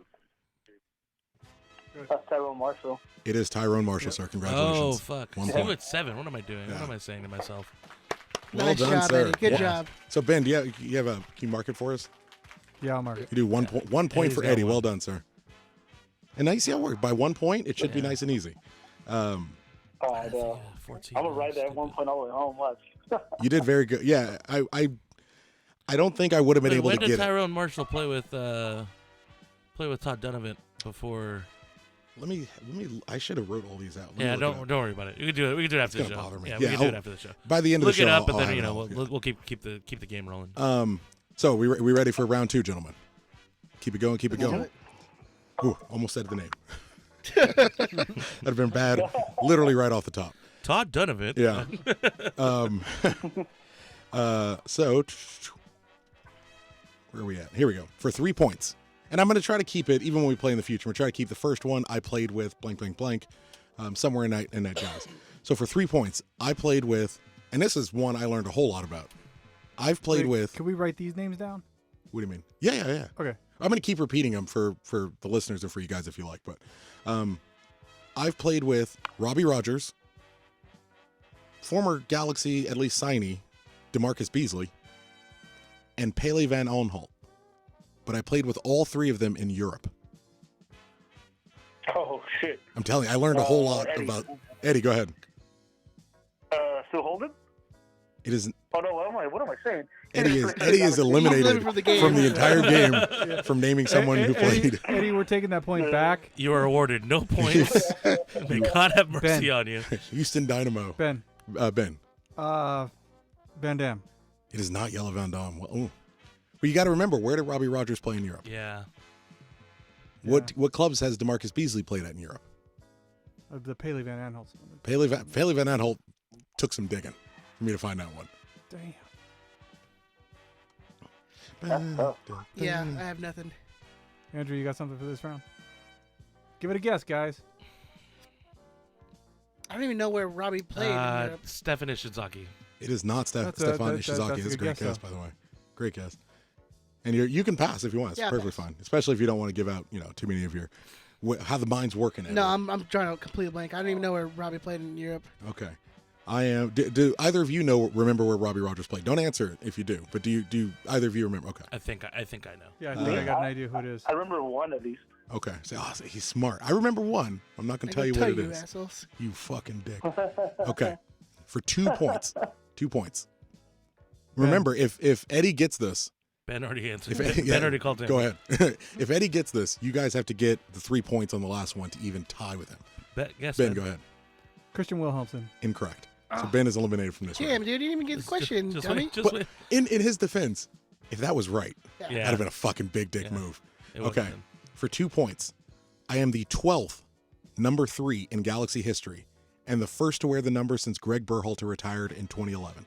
That's Tyrone Marshall. It is Tyrone Marshall, sir. Oh, Congratulations. fuck. 1 See, point. at 7. What am I doing? Yeah. What am I saying to myself? Well Nice done, job, sir. Eddie. Good Yeah. job. So Ben, do you have a? Can you mark it for us? Yeah, I'll mark it. You do 1 point. 1 point Eddie's for got Eddie. one. Well done, sir. And now you see how it worked. By 1 point, it should be Yeah. nice and easy. Oh, I know. Yeah, 14. I'm gonna ride that 1 point all the way home. Watch. You did very good. Yeah, I don't think I would have been Wait, able when to did get it. Tyrone Marshall play with Todd Donovan before? Let me. I should have wrote all these out. Let me Yeah, look it don't up. worry about it. We can do it. We can do it after the It's show. gonna bother me. Yeah, Yeah, we can do it I'll- after the show. By the end of Look the show, it up, and I'll then have you it know all, we'll keep the game rolling. So we ready for round 2, gentlemen? Keep it going. Keep it going. Ooh, almost said the name. That'd have been bad. Literally right off the top. Todd Donovan. Yeah. So where are we at? Here we go. For 3 points. And I'm going to try to keep it, even when we play in the future, I'm going to try to keep the first one I played with blank, blank, blank, somewhere in that jazz. So for 3 points, I played with, and this is one I learned a whole lot about. I've played Wait, with, Can we write these names down? what do you mean? Yeah. Okay. I'm going to keep repeating them for the listeners and for you guys if you like. But I've played with Robbie Rogers, former Galaxy, at least signee, DeMarcus Beasley, and Pele Van Aanholt. But I played with all 3 of them in Europe. Oh shit. I'm telling you, I learned a whole lot Eddie. about... Eddie, go ahead. Still holding? It is... Oh no, what am I saying? Eddie is eliminated from the game. from the entire game from naming someone who played. Eddie, we're taking that point back. You are awarded no points. May God have mercy Ben. on you. Houston Dynamo. Ben. Ben. Van Dam. It is not Yellow Van Dam. Well, ooh. But you got to remember, where did Robbie Rogers play in Europe? Yeah. What clubs has DeMarcus Beasley played at in Europe? The Pele Van Aanholt. Pele Van Aanholt took some digging for me to find that one. Damn. Yeah, I have nothing. Andrew, you got something for this round? Give it a guess, guys. I don't even know where Robbie played. in Europe. Stefan Ishizaki. It is not That's a- Stefan that's a Ishizaki. good It's a great guess, guess, by the way. Great guess. And you can pass if you want. It's Yeah, perfectly pass. fine. Especially if you don't want to give out, too many of your how the mind's working. No, Eddie. I'm drawing a complete blank. I don't even know where Robbie played in Europe. Okay. I am. Do either of you remember where Robbie Rogers played? Don't answer it if you do. But do either of you remember? Okay. I think I know. Yeah, I think I got an idea who it is. I remember one at least. Okay. So, he's smart. I remember one. I'm not going to tell you what it is. Assholes. You fucking dick. Okay. For 2 points. 2 points. Remember, if Eddie gets this, Ben already answered. if Ben already called him. Go ahead. If Eddie gets this, you guys have to get the 3 points on the last one to even tie with him. Ben, go ahead. Christian Wilhelmsen. Incorrect. So Ben is eliminated from this Damn, round. dude, you didn't even get the question, Just dummy. wait. Just But wait. in his defense, if that was right, Yeah. that'd have been a fucking big dick Yeah. move. It wasn't Okay. him. For 2 points, I am the 12th number 3 in Galaxy history and the first to wear the number since Greg Berhalter retired in 2011.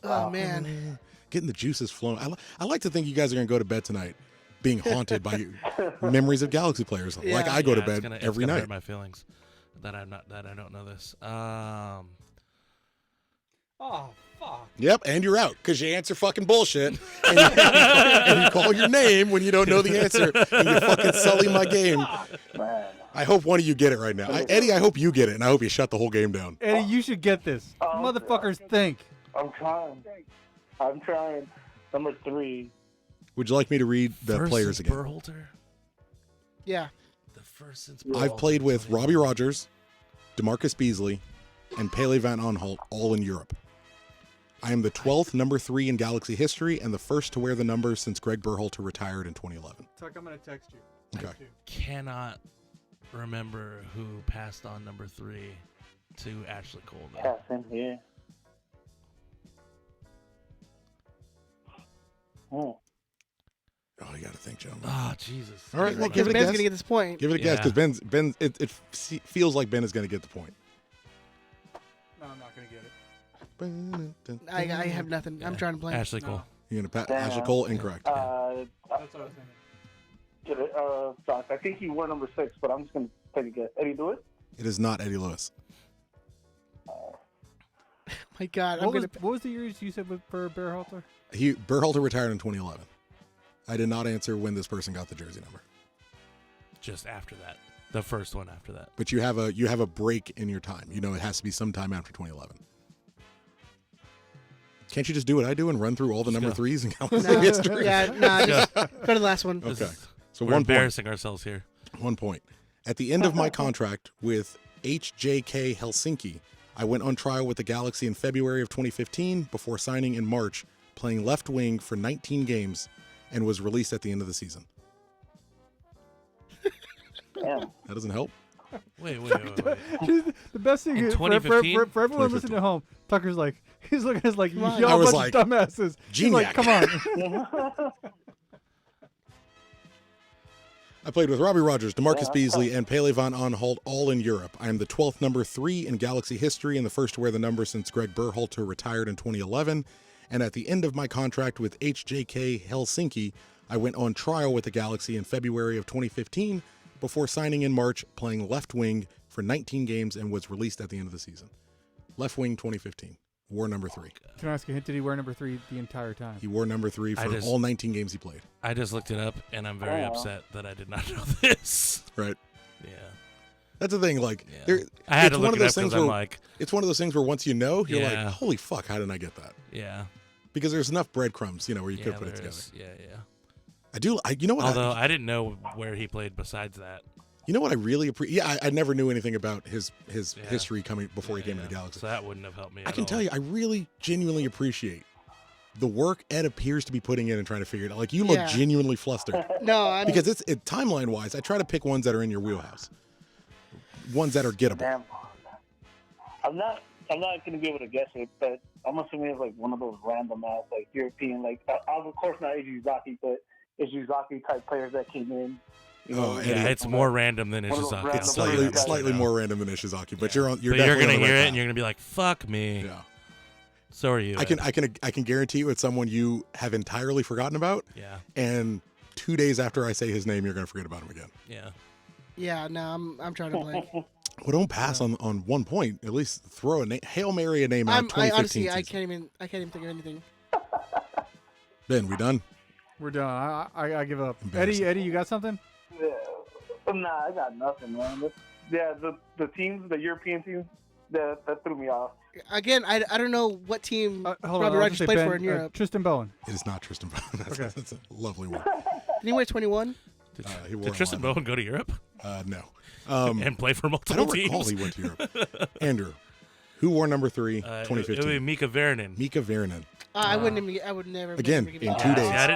Oh, man. Getting the juices flowing. I like to think you guys are going to go to bed tonight being haunted by memories of Galaxy players. Yeah. Like I go to Yeah, bed it's every gonna night. Hurt my feelings that I don't know this. Oh, fuck. Yep, and you're out because you answer fucking bullshit, and you call your name when you don't know the answer, and you fucking sully my game. Man. I hope one of you get it right now. Eddie, I hope you get it, and I hope you shut the whole game down. Eddie, you should get this. Motherfuckers think. I'm trying. Number 3. Would you like me to read the First players since again? Berhalter? Yeah. The first since I've played with Robbie Rogers, DeMarcus Beasley, and Pele Van Aanholt all in Europe. I am the 12th number 3 in Galaxy history and the first to wear the number since Greg Berhalter retired in 2011. Tuck, I'm going to text you. Okay. Cannot remember who passed on number 3 to Ashley Cole, though. Pass in here. Oh. Oh, you got to think, gentlemen. Oh, Jesus. All right, well, Because give it a Ben's guess. gonna get this point. Give it a guess, Yeah. because it feels like Ben is going to get the point. No, I'm not going to get it. I have nothing. I'm trying to play. Ashley Cole. You're going to Damn. Ashley Cole, incorrect. That's what I was thinking. Get it. Doc, I think he wore number 6, but I'm just going to take a guess. Eddie, do it? It is not Eddie Lewis. My God, I'm What gonna. was the years you said for Berhalter? Berhalter retired in 2011. I did not answer when this person got the jersey number. Just after that. The first one after that. But you have a break in your time. You know it has to be sometime after 2011. Can't you just do what I do and run through all the Just number go. 3s in Galaxy No, history? yeah, no, just go to the last one. This Okay. is- So we're 1 point. embarrassing ourselves here. 1 point. At the end of my contract with HJK Helsinki, I went on trial with the Galaxy in February of 2015 before signing in March, playing left wing for 19 games, and was released at the end of the season. Damn. That doesn't help. Wait. The best thing In is, for 2015? for everyone listening at home, Tucker's like, he's looking at us like, on. y'all I was bunch of dumbasses. He's like, Geniac. come on. I played with Robbie Rogers, DeMarcus Beasley, and Pele Van Aanholt all in Europe. I am the 12th number 3 in Galaxy history and the first to wear the number since Greg Berhalter retired in 2011. And at the end of my contract with HJK Helsinki, I went on trial with the Galaxy in February of 2015 before signing in March, playing left wing for 19 games and was released at the end of the season. Left wing 2015, wore number 3. Can I ask a hint? Did he wear number 3 the entire time? He wore number 3 for all 19 games he played. I just looked it up, and I'm very upset that I did not know this. Right. Yeah. That's the thing. Like, Yeah. there, I had it's to one look of it those up things because I'm where like, it's one of those things where once you know, you're Yeah. like, holy fuck, how didn't I get that? yeah. Because there's enough breadcrumbs, where you Yeah, could put it there together. is. Yeah. You know what? Although I didn't know where he played besides that. You know what I really appreciate? Yeah, I never knew anything about his Yeah. history coming before he came to the Galaxy. So that wouldn't have helped me. I can tell you, I really genuinely appreciate the work Ed appears to be putting in and trying to figure it out. Like, you look Yeah. genuinely flustered. No, I'm Because it's timeline wise, I try to pick ones that are in your wheelhouse, ones that are gettable. Damn. I'm not gonna be able to guess it, but I'm assuming it's like one of those random ass like European, like of course not Izuzaki, but Izuzaki type players that came in. Oh, Yeah, Eddie, it's more random than One of those Ishizaki. random it's I'll tell you slightly that much slightly now. more random than Ishizaki, but you're But you're definitely gonna on the hear right it, path. and you're gonna be like, "Fuck me." Yeah. So are you? I can guarantee you it's someone you have entirely forgotten about, Yeah. and 2 days after I say his name, you're going to forget about him again. Yeah. yeah. No, I'm trying to play. Well, don't pass on 1 point. At least throw a Hail Mary a name out. I 2015 honestly, I season. can't even think of anything. Ben, we done? We're done. I give up. Embarrassing. Eddie, you got something? Nah, I got nothing, man. The teams, the European teams, that threw me off. Again, I don't know what team Hold on, Robbie I'll Rogers just say played Ben, for in Europe. Tristan Bowen. It is not Tristan Bowen. Okay. That's a lovely one. Did he wear 21? He wore Did Tristan 11. Bowen go to Europe No. and play for I multiple don't recall teams? he went to Europe. Andrew, who wore number 3, It would 2015? be Mika Varanen. Mika Varanen. I wouldn't even. I would never. Again, never give in you 2 that. days. Yeah, I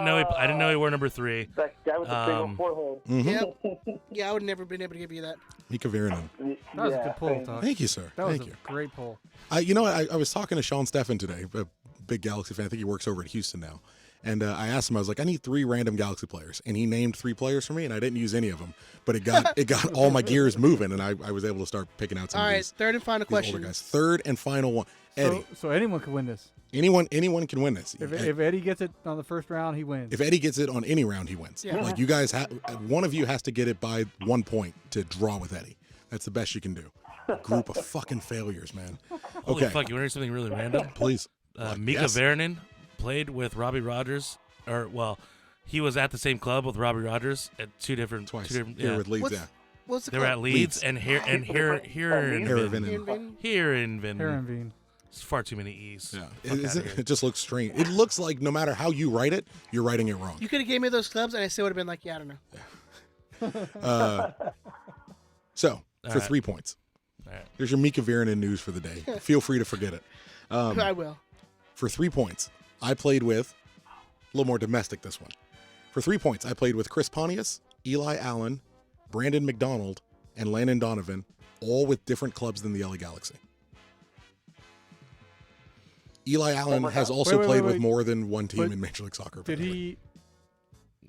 didn't know he wore number 3. That guy with the big old forehead. Mhm. Yeah, I would never been able to give you that. Mika Varanen. That was a good pull, same. Tuck. Thank you, sir. That was Thank a you. great pull. You know what? I was talking to Sean Steffen today, a big Galaxy fan. I think he works over at Houston now. And I asked him, I was like, I need 3 random Galaxy players. And he named 3 players for me, and I didn't use any of them. But it got all my gears moving, and I was able to start picking out some All of right, these, third and final these older question. guys. Third and final one. Eddie. So anyone could win this. Anyone can win this. If Eddie gets it on the first round, he wins. If Eddie gets it on any round, he wins. Yeah. Like, you guys, one of you has to get it by 1 point to draw with Eddie. That's the best you can do. A group of fucking failures, man. Holy Okay, fuck! You want to hear something really random? please. Mika Yes. Varanen played with Robbie Rogers, he was at the same club with Robbie Rogers at two different. Twice. Two different Here yeah. with Leeds, What's- yeah. What's the They were at Leeds, Leeds. and here in Heerenveen. Herenveen. It's far too many E's. Yeah, Fuck outta here. it just looks strange. It looks like no matter how you write it, you're writing it wrong. You could have gave me those clubs, and I still would have been like, yeah, I don't know. So, for right. 3 points, All right. here's your Mika Varanen news for the day. Feel free to forget it. I will. For 3 points, I played with a little more domestic this one. For 3 points, I played with Chris Pontius, Eli Allen, Brandon McDonald, and Landon Donovan, all with different clubs than the LA Galaxy. Eli Allen has also Wait, played wait. with more than one team But in Major League Soccer. Did apparently. he,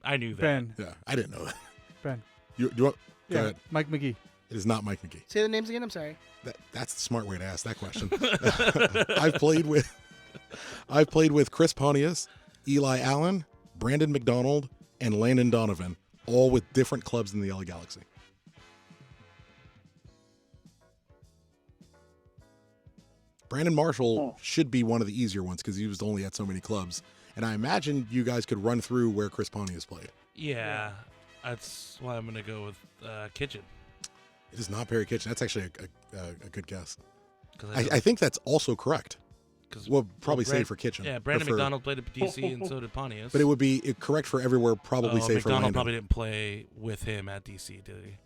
I knew that. Ben? Yeah, I didn't know that. Ben. You want? Go Yeah, ahead. Mike McGee. It is not Mike McGee. Say the names again. I'm sorry. That's the smart way to ask that question. I've played with Chris Pontius, Eli Allen, Brandon McDonald, and Landon Donovan, all with different clubs in the LA Galaxy. Brandon Marshall should be one of the easier ones because he was only at so many clubs. And I imagine you guys could run through where Chris Pontius played. Yeah, that's why I'm gonna go with Kitchen. It is not Perry Kitchen. That's actually a good guess. 'Cause I think that's also correct. 'cause- We'll probably Brand- say for Kitchen. Yeah, but Brandon for- McDonald played at DC, and so did Pontius. But it would be correct for everywhere, probably say for McDonald Landon. probably didn't play with him at DC, did he?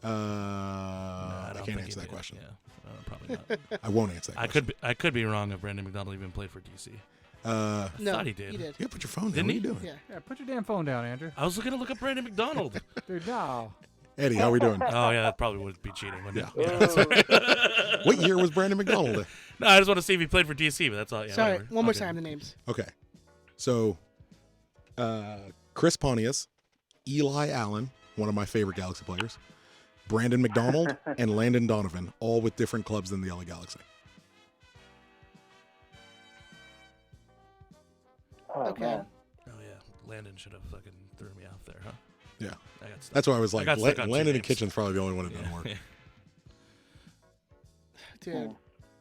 No, I don't can't think answer he that did. question. Yeah, probably not. I won't answer that I question. could be wrong if Brandon McDonald even played for DC. Uh, No, thought he did. He did. yeah, put your phone down. Didn't What are he? you doing? Yeah. Yeah, put your damn phone down, Andrew. I was gonna look up Brandon McDonald. Dude, no. Eddie, how are we doing? Oh yeah, that probably would be cheating, wouldn't Yeah. it? What year was Brandon McDonald? No, I just want to see if he played for DC, but that's all. Yeah, Sorry. whatever. One more Okay. time. The names. Okay. So, Chris Pontius, Eli Allen, one of my favorite Galaxy players, Brandon McDonald, and Landon Donovan, all with different clubs than the LA Galaxy. Okay. man. Oh yeah, Landon should have fucking threw me off there, huh? Yeah. I got stuck. That's why I was like, got stuck on two Landon and names. Kitchen's probably the only one that doesn't work. Dude,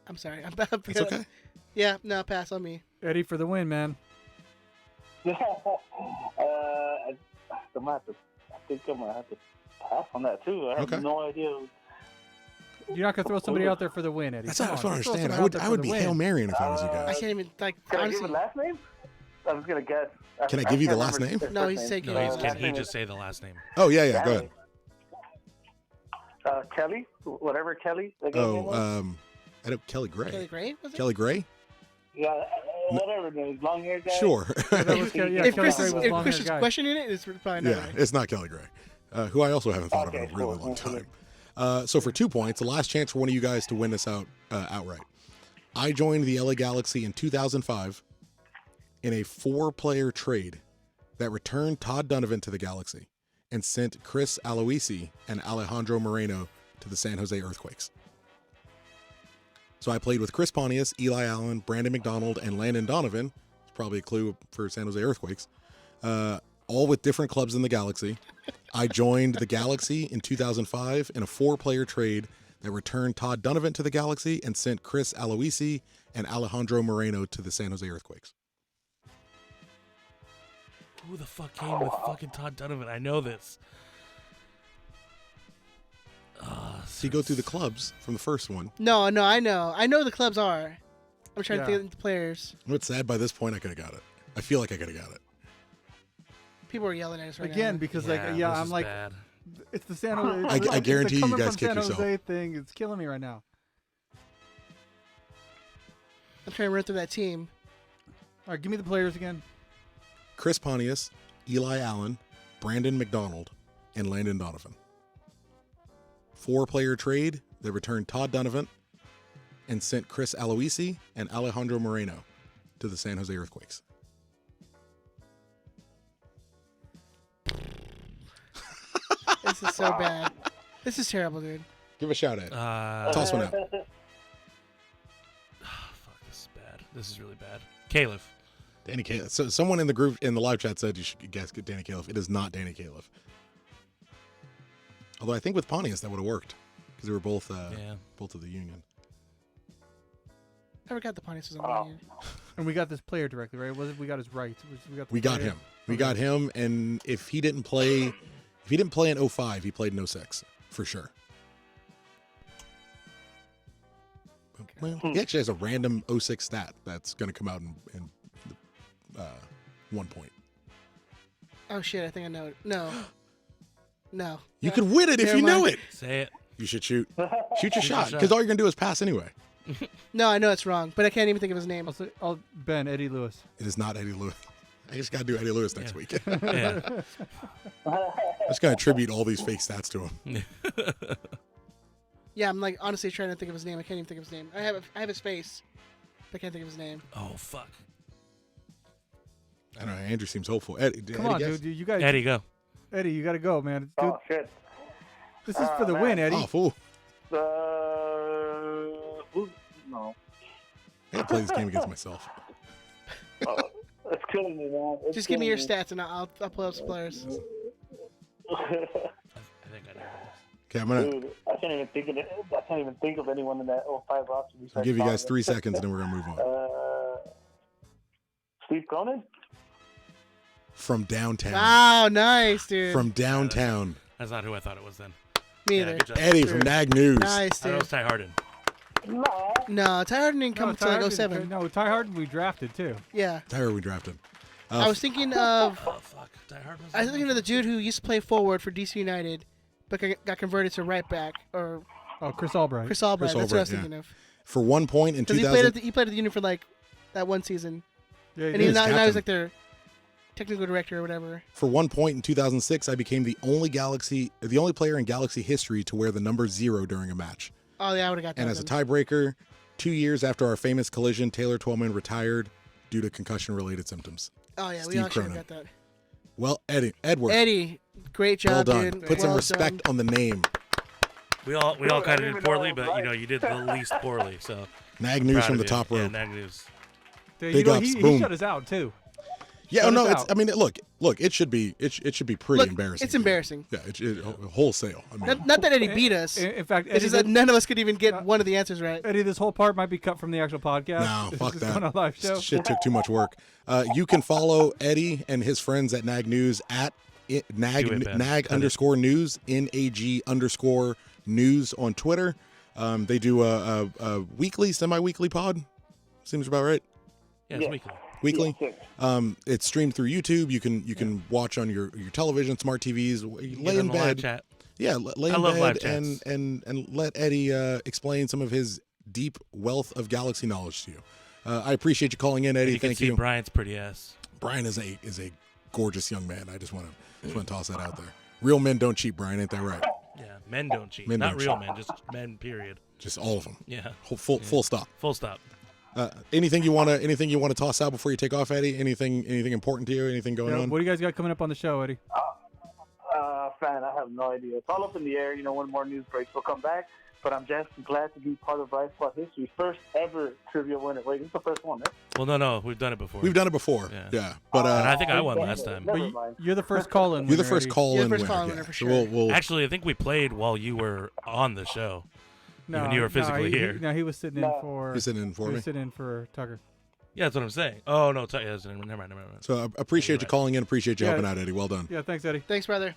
I'm sorry. I'm about. It's okay. Yeah. No, pass on me. Eddie for the win, man. I think I'm gonna have to pass on that too. I have Okay. no idea. You're not gonna throw somebody out there for the win, Eddie. That's Come not on, what I let's throw understand. somebody I out would there I for would the be win. Hail Marrying if I was you I guys. can't even like Can I give honestly. you the last name? I was gonna guess. Can I give you the can't last remember name? his No, first he's name. taking- No, Yeah, can last he name just is, say the last name? Oh, yeah, go ahead. Kelly, whatever Kelly. the guy's name was. Oh, I don't, Kelly Gray. Kelly Gray. Was it? Kelly Gray? Yeah, whatever the long haired guy. Sure. That was Kelly, yeah, if Kelly Chris Gray is, was if long Chris haired is guy. questioning it, it's probably not Yeah, right. it's not Kelly Gray, who I also haven't thought of in a Okay, really cool. long time. So for 2 points, the last chance for one of you guys to win this outright. I joined the LA Galaxy in 2005 in a 4-player trade that returned Todd Donovan to the Galaxy and sent Chris Aloisi and Alejandro Moreno to the San Jose Earthquakes. So I played with Chris Pontius, Eli Allen, Brandon McDonald, and Landon Donovan. It's probably a clue for San Jose Earthquakes. All with different clubs in the Galaxy. I joined the Galaxy in 2005 in a 4-player trade that returned Todd Donovan to the Galaxy and sent Chris Aloisi and Alejandro Moreno to the San Jose Earthquakes. Who the fuck came with fucking Todd Donovan? I know this. So you go through the clubs from the first one. No, I know. I know the clubs are. I'm trying to Yeah. think of the players. What's sad, by this point, I could have got it. I feel like I could have got it. People are yelling at us right Again, now. because this I'm is like, bad. it's the San Jose. I it's the guarantee you coming guys from kick San yourself. Jose thing. It's killing me right now. I'm trying to run through that team. All right, give me the players again. Chris Pontius, Eli Allen, Brandon McDonald, and Landon Donovan. 4-player trade that returned Todd Donovan and sent Chris Aloisi and Alejandro Moreno to the San Jose Earthquakes. This is so bad. This is terrible, dude. Give a shout out. Toss one out. Fuck, this is bad. This is really bad. Caliph. Danny Califf. So someone in the group in the live chat said you should guess Danny Califf. It is not Danny Califf. Although I think with Pontius that would have worked. because they were both Yeah. both of the Union. I forgot the Pontius was on Oh. the Union. And we got this player directly, right? Was it, we got his rights. We got player? him. We got him, and if he didn't play in 05, he played in 06 for sure. Well, he actually has a random 06 stat that's going to come out in 1 point. Oh shit! I think I know it. No. No. You could win it if Never you know mind. it. Say it. You should shoot your shot shot. because all you're going to do is pass anyway. No, I know it's wrong, but I can't even think of his name. Ben Eddie Lewis. It is not Eddie Lewis. I just got to do Eddie Lewis next Yeah. week. Yeah. I'm just going to attribute all these fake stats to him. Yeah, I'm like honestly trying to think of his name. I can't even think of his name. I have his face, but I can't think of his name. Oh fuck. I don't know. Andrew seems hopeful. Eddie, Come Eddie on, guess? dude. You got Eddie, go. Eddie, you got to go, man. Dude, Oh shit. this is for the man. win, Eddie. Oh, fool. No. I got to play this game against myself. It's killing me, man. It's Just give me your killing stats and I'll pull up some players. me. I think I know this. Okay, I'm going to Dude, I can't even think of it. I can't even think of anyone in that 05 roster. I'll give you guys 3 seconds and then we're going to move on. Steve Cronin? From downtown. Wow, nice, dude. From downtown. That's not who I thought it was then. Me Yeah, either. good job. Eddie from Nag News. Nice, I know dude. it's Ty Harden. No. No, Ty Harden didn't come until like 07. No, Ty Harden we drafted too. Yeah. Tyler, we drafted. I was thinking of Oh fuck. Ty Harden was I was thinking of the dude who used to play forward for DC United, but got converted to right back, or Oh, Chris Albright. Chris Albright. Chris That's what I was Albright, thinking of. For 1 point in Because 2000. he played at the Union for like that one season, Yeah, and he he's is now he's captain. like their technical director or whatever. For 1 point in 2006, I became the only player in Galaxy history to wear the number 0 during a match. Oh yeah, I would have got that. And as a then. tiebreaker, 2 years after our famous collision, Taylor Twellman retired due to concussion-related symptoms. Oh yeah, we Steve all should have Cronin. got that. Well, Edward, Eddie, great well job, done. dude. Put some Well respect done. on the name. We all Dude, kind I of didn't did even poorly, know but it was you know you did the least poorly. So Nag I'm News proud from of the you. top Yeah, row. Nag News. Dude, Big you know, ups, he boom. shut us out too. Yeah, Shut no, us it's. out. I mean, look, it should be pretty Look, embarrassing. it's embarrassing. Yeah, it wholesale. I mean, Not that Eddie beat us. In fact, It's Eddie, just that none of us could even get one of the answers right. Eddie, this whole part might be cut from the actual podcast. no, This fuck is that. on a live show. This shit took too much work. You can follow Eddie and his friends at Nag News at Do it, Ben. nag Cut it. _ news, NAG _ news on Twitter. They do a weekly, semi-weekly pod. Seems about right. Yeah, it's Yeah. weekly. Weekly. Yes, It's streamed through YouTube. You can watch on your television, smart TVs. You Lay get in on the live bed. chat. Yeah, lay I in love live bed chats. and let Eddie explain some of his deep wealth of Galaxy knowledge to you. I appreciate you calling in, Eddie. You can Thank see you. Bryant's pretty ass. Brian is a gorgeous young man. I just want to toss that out there. Real men don't cheat, Brian. Ain't that right? Yeah, men don't cheat. Men Not don't real cheat. men, just men. Period. Just all of them. Yeah. Full stop. Full stop. Anything you want to toss out before you take off, Eddie? Anything important to you? Anything going Yeah, on? what do you guys got coming up on the show, Eddie? fan, I have no idea. It's all up in the air. You know, when more news breaks, we'll come back. But I'm just glad to be part of Riot Squad history. First ever trivia winner. Wait, this is the first one, right? Well, no, we've done it before. We've done it before. Yeah. Yeah. But and I think I won last time. Never But mind. you're the first call-in. you're the winner, first Eddie. call-in You're the winner. first call-in yeah. winner for So sure. we'll Actually, I think we played while you were on the show. No, when you were no, physically he- here. No, he was sitting in No. for. You're sitting in he for me. was sitting in for Tucker. Yeah, that's what I'm saying. Oh no, never mind. So I appreciate you Right. calling in. Appreciate you Yeah. helping out, Eddie. Well done. Yeah, thanks, Eddie. Thanks, brother.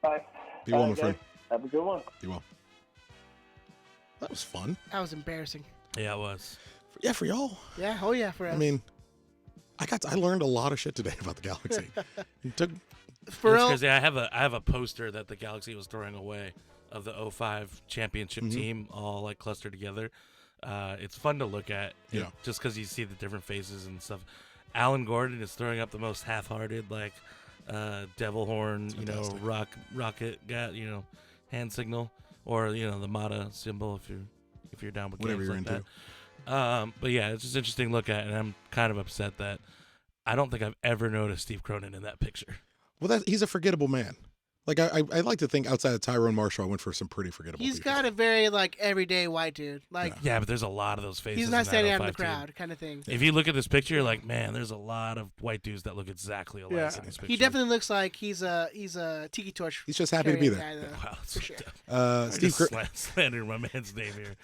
Bye. Be well, Bye, my friend. guys. Have a good one. Be well. That was fun. That was embarrassing. Yeah, it was. Yeah, for y'all. Yeah. Oh yeah. For us. I mean, I learned a lot of shit today about the Galaxy. It took for It's real. crazy. I have a poster that the Galaxy was throwing away of the 05 championship Mhm. team all like clustered together. It's fun to look at. Yeah. Just because you see the different faces and stuff. Alan Gordon is throwing up the most half-hearted like devil horn, Fantastic. rocket guy, hand signal, or the Mata symbol if you're down with Whatever games you're like into. that. But yeah, it's just interesting to look at, and I'm kind of upset that I don't think I've ever noticed Steve Cronin in that picture. well, he's a forgettable man. Like I like to think outside of Tyrone Marshall, I went for some pretty forgettable. He's people. got a very like everyday white dude. Like Yeah, but there's a lot of those faces. he's not in that standing out in the 05 team. crowd, kind of thing. If you look at this picture, you're like, man, there's a lot of white dudes that look exactly alike Yeah. in this picture. He definitely looks like he's a tiki torch. He's just happy to be there. carrying guy, though, Wow, for sure. Steve slandering my man's name here.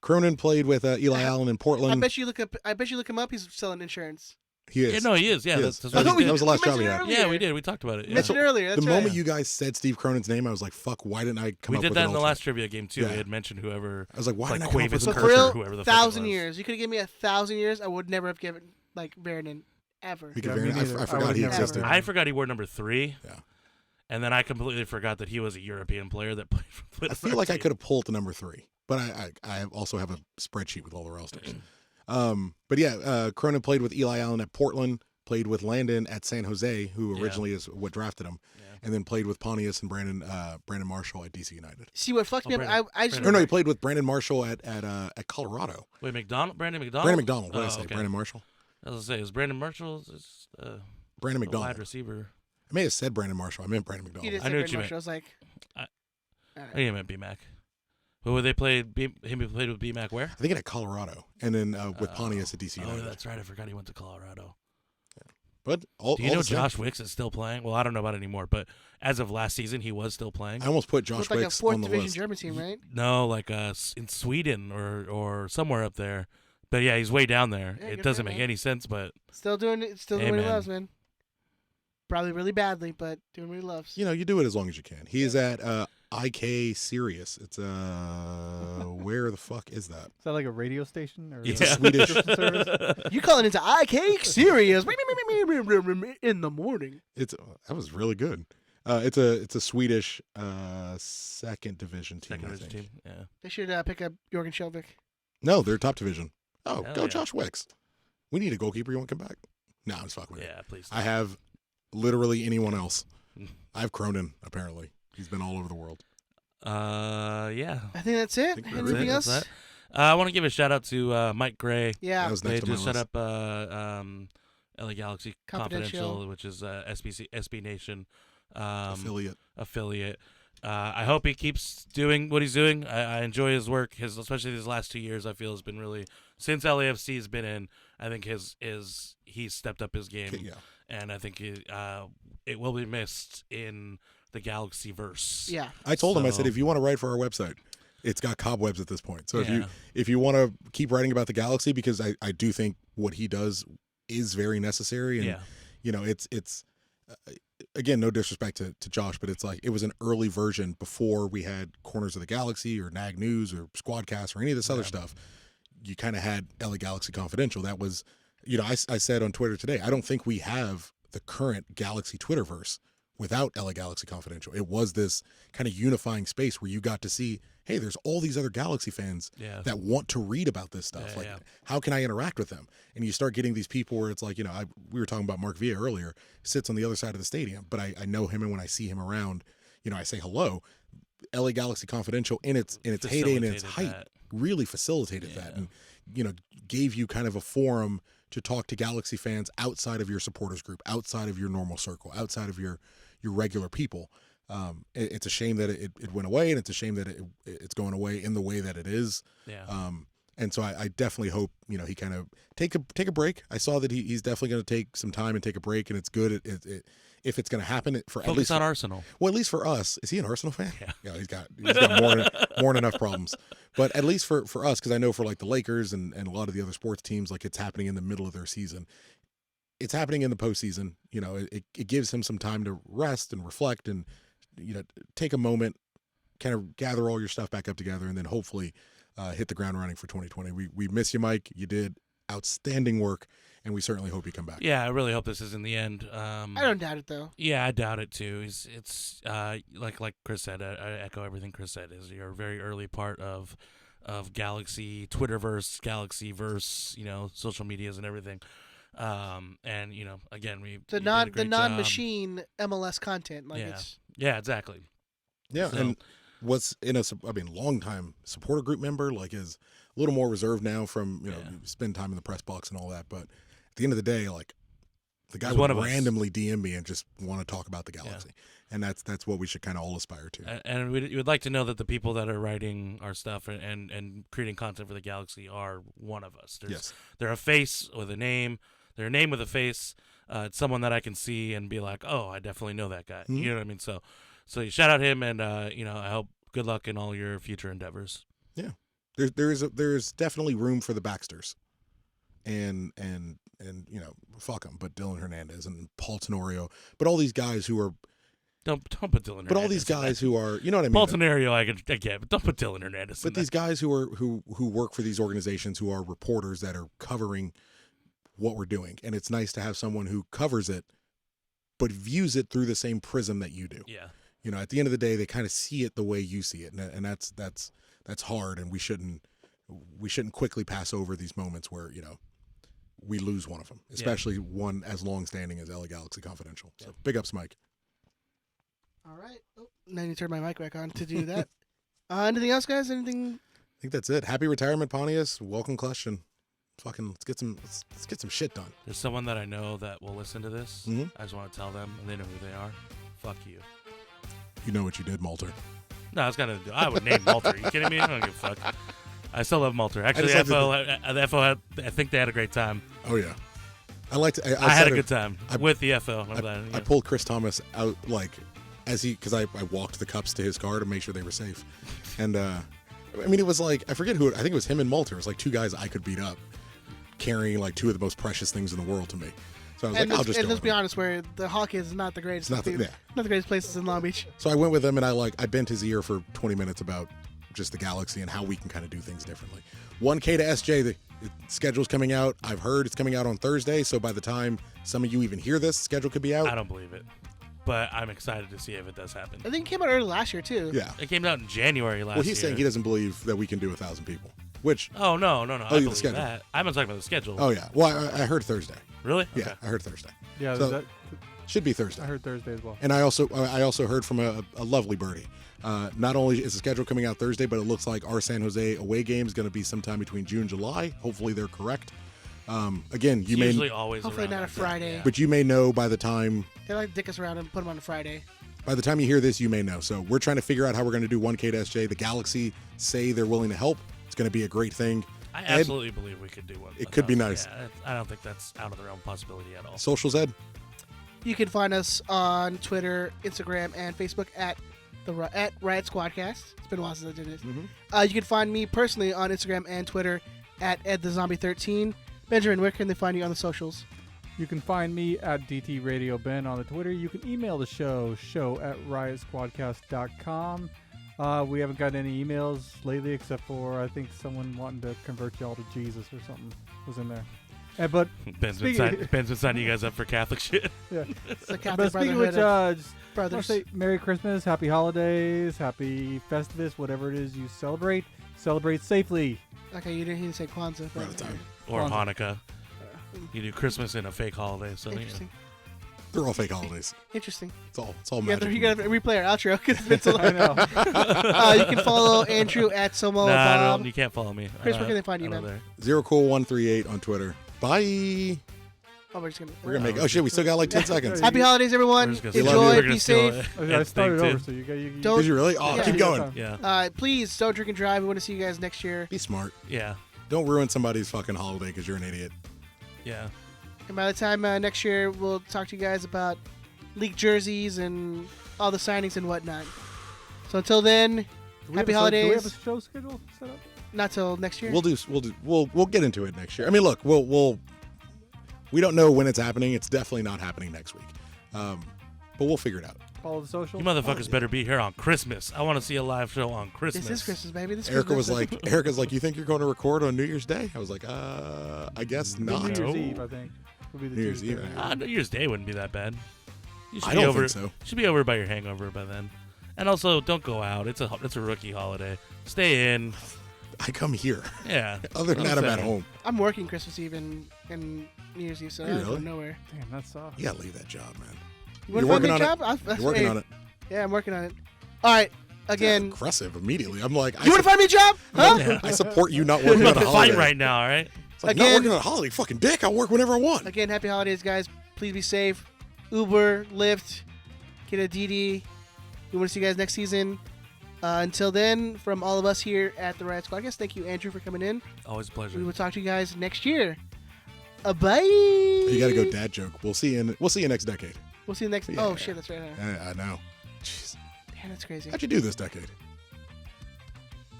Cronin played with Eli Allen in Portland. I bet you look him up. He's selling insurance. He is. Yeah, no, he is. Yeah, He that's, is. that's That what he was did. the last job he mentioned had. earlier. Yeah, we did. We talked about it. Yeah. Mentioned earlier. That's the right. moment you guys said Steve Cronin's name, I was like, "Fuck! Why didn't I come We up did with that an in the alternate? last trivia game too. Yeah. We had mentioned whoever. I was like, "Why like didn't I come up with Quavis an But Kirk for or real, whoever the fuck it 1,000 was. years. You could have given me 1,000 years. I would never have given like Vernon ever. We could Yeah, me very- neither. I I forgot would've he never existed. done I forgot he wore number 3. Yeah. And then I completely forgot that he was a European player that played. I feel like I could have pulled the number 3, but I also have a spreadsheet with all the rosters. But yeah, Cronin played with Eli Allen at Portland, played with Landon at San Jose, who originally is what drafted him, and then played with Pontius and Brandon Marshall at DC United. See what fucked me up? I just Or no, he played with Brandon Marshall at Colorado. Wait, Brandon McDonald? Brandon McDonald. What did I say? okay. Brandon Marshall. I was gonna say, is Brandon Marshall Brandon a wide McDonald. receiver? I may have said Brandon Marshall. I meant Brandon he McDonald. did I say knew what Brandon you Marshall. I was like, I- all I right. think I meant BMAC. But would they played he played with BMAC where? I think it at Colorado, and then with Pontius at DC Oh, United. that's right. I forgot he went to Colorado. But all, Do you all know the same, Josh Wicks is still playing? Well, I don't know about it anymore, but as of last season, he was still playing. I almost put Josh Looked like a Wicks fourth on the division list. German team, right? No, like in Sweden or somewhere up there. But yeah, he's way down there. Yeah, It good doesn't for him, make man. any sense, but Still doing it. Still Hey, doing what he man. loves, man. Probably really badly, but doing what he loves. You know, you do it as long as you can. He is at IK Sirius. It's where the fuck is that? Is that like a radio station or yeah. Swedish. service? You calling into IK serious in the morning? It's that was really good. It's a Swedish second division team. Second I division think. team. Yeah. They should pick up Jorgen Shelvik. No, they're top division. Oh, Hell go yeah. Josh Wicks. We need a goalkeeper. You want to come back? No, I'm just fucking with you. Yeah, please. I have literally anyone else. I have Cronin. Apparently, he's been all over the world. Yeah. I think that's it. think we're Anything good. else? That's I want to give a shout out to Mike Gray. Yeah. That was They next to my just set list. up LA Galaxy Confidential. Confidential, which is SB Nation Affiliate. I hope he keeps doing what he's doing. I enjoy his work. Especially these last 2 years, I feel has been really since LAFC has been in. I think he's stepped up his game, Yeah. and I think it will be missed in the Galaxy verse. Yeah. I told him. I said, So- if you want to write for our website, it's got cobwebs at this point. So Yeah. if you want to keep writing about the Galaxy, because I do think what he does is very necessary, and Yeah. you know, it's again, no disrespect to Josh, but it's like it was an early version before we had Corners of the Galaxy or Nag News or Squadcast or any of this other stuff. You kind of had LA Galaxy Confidential. That was, you know, I said on Twitter today, I don't think we have the current Galaxy Twitterverse without LA Galaxy Confidential. It was this kind of unifying space where you got to see, hey, there's all these other Galaxy fans Yeah. that want to read about this stuff. Yeah, like, yeah. how can I interact with them? And you start getting these people where it's like, you know, we were talking about Mark Villa earlier, sits on the other side of the stadium, but I know him, and when I see him around, you know, I say hello. LA Galaxy Confidential in its heyday and in its height Facilitated really facilitated that, and you know, gave you kind of a forum to talk to Galaxy fans outside of your supporters group, outside of your normal circle, outside of your regular people. It's a shame that it went away, and it's a shame that it's going away in the way that it is. Yeah. And so I definitely hope, you know, he kind of take a break. I saw that he's definitely going to take some time and take a break, and it's good. If it's going to happen for at Focus least on Arsenal. well, at least for us, is he an Arsenal fan? Yeah. He's got more than enough problems. But at least for us, because I know for like the Lakers and a lot of the other sports teams, like it's happening in the middle of their season. It's happening in the postseason. You know, it gives him some time to rest and reflect, and you know, take a moment, kind of gather all your stuff back up together, and then hopefully hit the ground running for 2020. We miss you, Mike. You did outstanding work, and we certainly hope you come back. Yeah, I really hope this isn't the end. I don't doubt it though. Yeah, I doubt it too. It's like Chris said. I echo everything Chris said. Is you're a very early part of Galaxy Twitterverse, Galaxyverse, you know, social medias and everything. And you know, again, you did a great job. machine MLS content. Like it's Yeah, exactly. Yeah, So- and what's in long-time supporter group member, like, is a little more reserved now from, you know, Yeah. spend time in the press box and all that. But at the end of the day, like, the guy He's would one of us. randomly DM me and just want to talk about the Galaxy, and that's what we should kind of all aspire to. And we would like to know that the people that are writing our stuff and creating content for the Galaxy are one of us. Yes. They're a face with a name. They're a name with a face. It's someone that I can see and be like, oh, I definitely know that guy. Mm-hmm. You know what I mean? So you shout out him, and I hope good luck in all your future endeavors. Yeah, there's definitely room for the Baxters, and fuck them, but Dylan Hernandez and Paul Tenorio, but all these guys who are Don't put Dylan. but all these guys who are, you know what I mean? Paul Tenorio, I get, but don't put Dylan Hernandez. But these guys who work for these organizations, who are reporters that are covering what we're doing, and it's nice to have someone who covers it, but views it through the same prism that you do. Yeah. At the end of the day, they kind of see it the way you see it, and that's hard, and we shouldn't quickly pass over these moments where we lose one of them, especially one as long-standing as LA Galaxy Confidential. So big ups, Mike. All right. Oh, now I need to turn my mic back on to do that. Anything else, guys? Anything? I think that's it. Happy retirement, Pontius. Welcome, question. Fucking let's get some shit done. There's someone that I know that will listen to this. Mhm. I just want to tell them, and they know who they are. Fuck you. You know what you did, Malter. No, I would name Malter. Are you kidding me? I don't give a fuck. I still love Malter. Actually, just the FO had, I think they had a great time. Oh yeah, I I had said a good time with the FO. I'm glad, I pulled Chris Thomas out because I walked the cups to his car to make sure they were safe, and I mean it was like I forget who I think it was him and Malter. It was like two guys I could beat up, carrying like two of the most precious things in the world to me. So I was I'll just go. Let's be honest, where the Hawk is not the greatest. Not the greatest places in Long Beach. So I went with him and I bent his ear for 20 minutes about just the Galaxy and how we can kind of do things differently. 1K to SJ, the schedule's coming out. I've heard it's coming out on Thursday, so by the time some of you even hear this, schedule could be out. I don't believe it, but I'm excited to see if it does happen. I think it came out early last year too. Yeah. It came out in January last year. Well, he's saying he doesn't believe that we can do 1,000 people, which... Oh, no. I the believe schedule. that. I'm not talking about the schedule. Oh, yeah. Well, I heard Thursday. Really? Yeah, Okay. I heard Thursday. Yeah, So, should be Thursday. I heard Thursday as well. And I also heard from a lovely birdie. Not only is the schedule coming out Thursday, but it looks like our San Jose away game is going to be sometime between June and July. Hopefully they're correct. Again, It's you may usually always Hopefully around not a like that, Friday. yeah. but you may know by the time They like to dick us around and put them on a Friday. you hear this, you may know. So we're trying to figure out how we're going to do 1K to SJ. The Galaxy say they're willing to help. It's going to be a great thing. I Ed, absolutely believe we could do one. It could be nice. Yeah, I don't think that's out of the realm of possibility at all. Socials, Ed? You can find us on Twitter, Instagram, and Facebook at Riot Squadcast. It's been a while since I did it. You can find me personally on Instagram and Twitter at EdTheZombie13. Benjamin, where can they find you on the socials? You can find me at DT Radio Ben on the Twitter. You can email the show at riotsquadcast.com. We haven't gotten any emails lately except for I think someone wanting to convert y'all to Jesus or something was in there. But Ben's been signing you guys up for Catholic shit. yeah. It's the But Catholic speaking of Brotherhood which, of I just want Brothers. to say Merry Christmas, Happy Holidays, Happy Festivus, whatever it is you celebrate. Celebrate safely. Okay, you didn't say Kwanzaa. We're out of time. Or Kwanzaa. Hanukkah. You do Christmas in a fake holiday. So Interesting. They're all fake holidays. Interesting. It's all You magic. gotta replay our outro because it's been so I long. know. You can follow Andrew at Somo Nah, Bob. you can't follow me. Chris, where can they find you, I know man? there. ZeroCool138 on Twitter. Bye. Oh, we're just gonna. We're gonna make. Oh shit, we still got like 10 seconds. Happy holidays, everyone. We're just gonna steal it. Enjoy. We're Be gonna steal safe. it. I Ed started thing, over, too. so you Don't- Did you really? Oh, Yeah. keep going. Yeah. Please don't drink and drive. We want to see you guys next year. Be smart. Yeah. Don't ruin somebody's fucking holiday because you're an idiot. Yeah. And by the time next year, we'll talk to you guys about leaked jerseys and all the signings and whatnot. So until then, happy Do we holidays. have a show schedule set up? Not till next year. We'll get into it next year. I mean, look, we don't know when it's happening. It's definitely not happening next week. But we'll figure it out. Follow the social. You motherfuckers better be here on Christmas. I want to see a live show on Christmas. This is Christmas, baby. This is Erica's Christmas. like, you think you're going to record on New Year's Day? I was like, I guess New not. Year's Eve, I think. Will be the New Year's Tuesday. Eve. New Year's Day wouldn't be that bad. You should I be don't over, think so. Should be over by your hangover by then. And also, don't go out. It's a rookie holiday. Stay in. I come here. Yeah. Other than that, I'm at saying. home. I'm working Christmas Eve and New Year's Eve, so Are you I'm going really? nowhere. Damn, that sucks. You gotta leave that job, man. You want You're to find me a working job? on You're working on it. Yeah, I'm working on it. All right. Again, Aggressive immediately. I'm like, you want to find me a job? Huh? Yeah. I support you not We're working on about a to holiday. fight right now, all right? It's like, Again- not working on a holiday, fucking dick. I'll work whenever I want. Again, happy holidays, guys. Please be safe. Uber, Lyft, get a DD. We want to see you guys next season. Until then, from all of us here at the Riot Squadcast, thank you, Andrew, for coming in. Always a pleasure. We will talk to you guys next year. Bye. You got to go dad joke. We'll see you next decade. We'll see you next. Yeah. Oh shit, that's right. I know. Jeez. Damn, that's crazy. How'd you do this decade?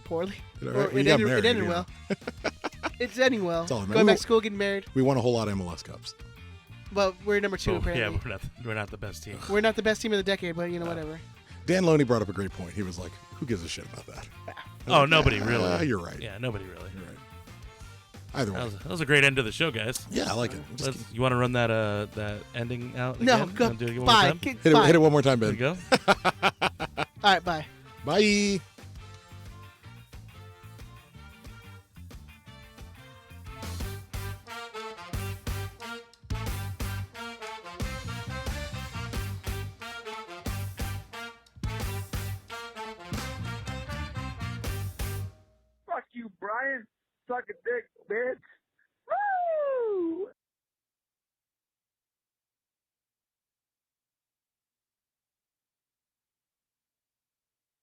Poorly. We got married, it ended you know. well. It's ending well. It's all right, man. Going back to school, getting married. We won a whole lot of MLS Cups. But we're number 2 Oh, apparently. yeah, we're not the best team. We're not the best team of the decade, but whatever. Dan Loney brought up a great point. He was like, "Who gives a shit about that?" Oh, nobody really. You're right. Yeah, nobody really. You're right. Either way. That was a great end to the show, guys. Yeah, I like it. You want to run that ending out No, again? go. Wanna do it one more Bye. time? Hit it one more time, There Ben. you go. All right, bye. Bye. Fuck you, Brian. Suck a dick, bitch.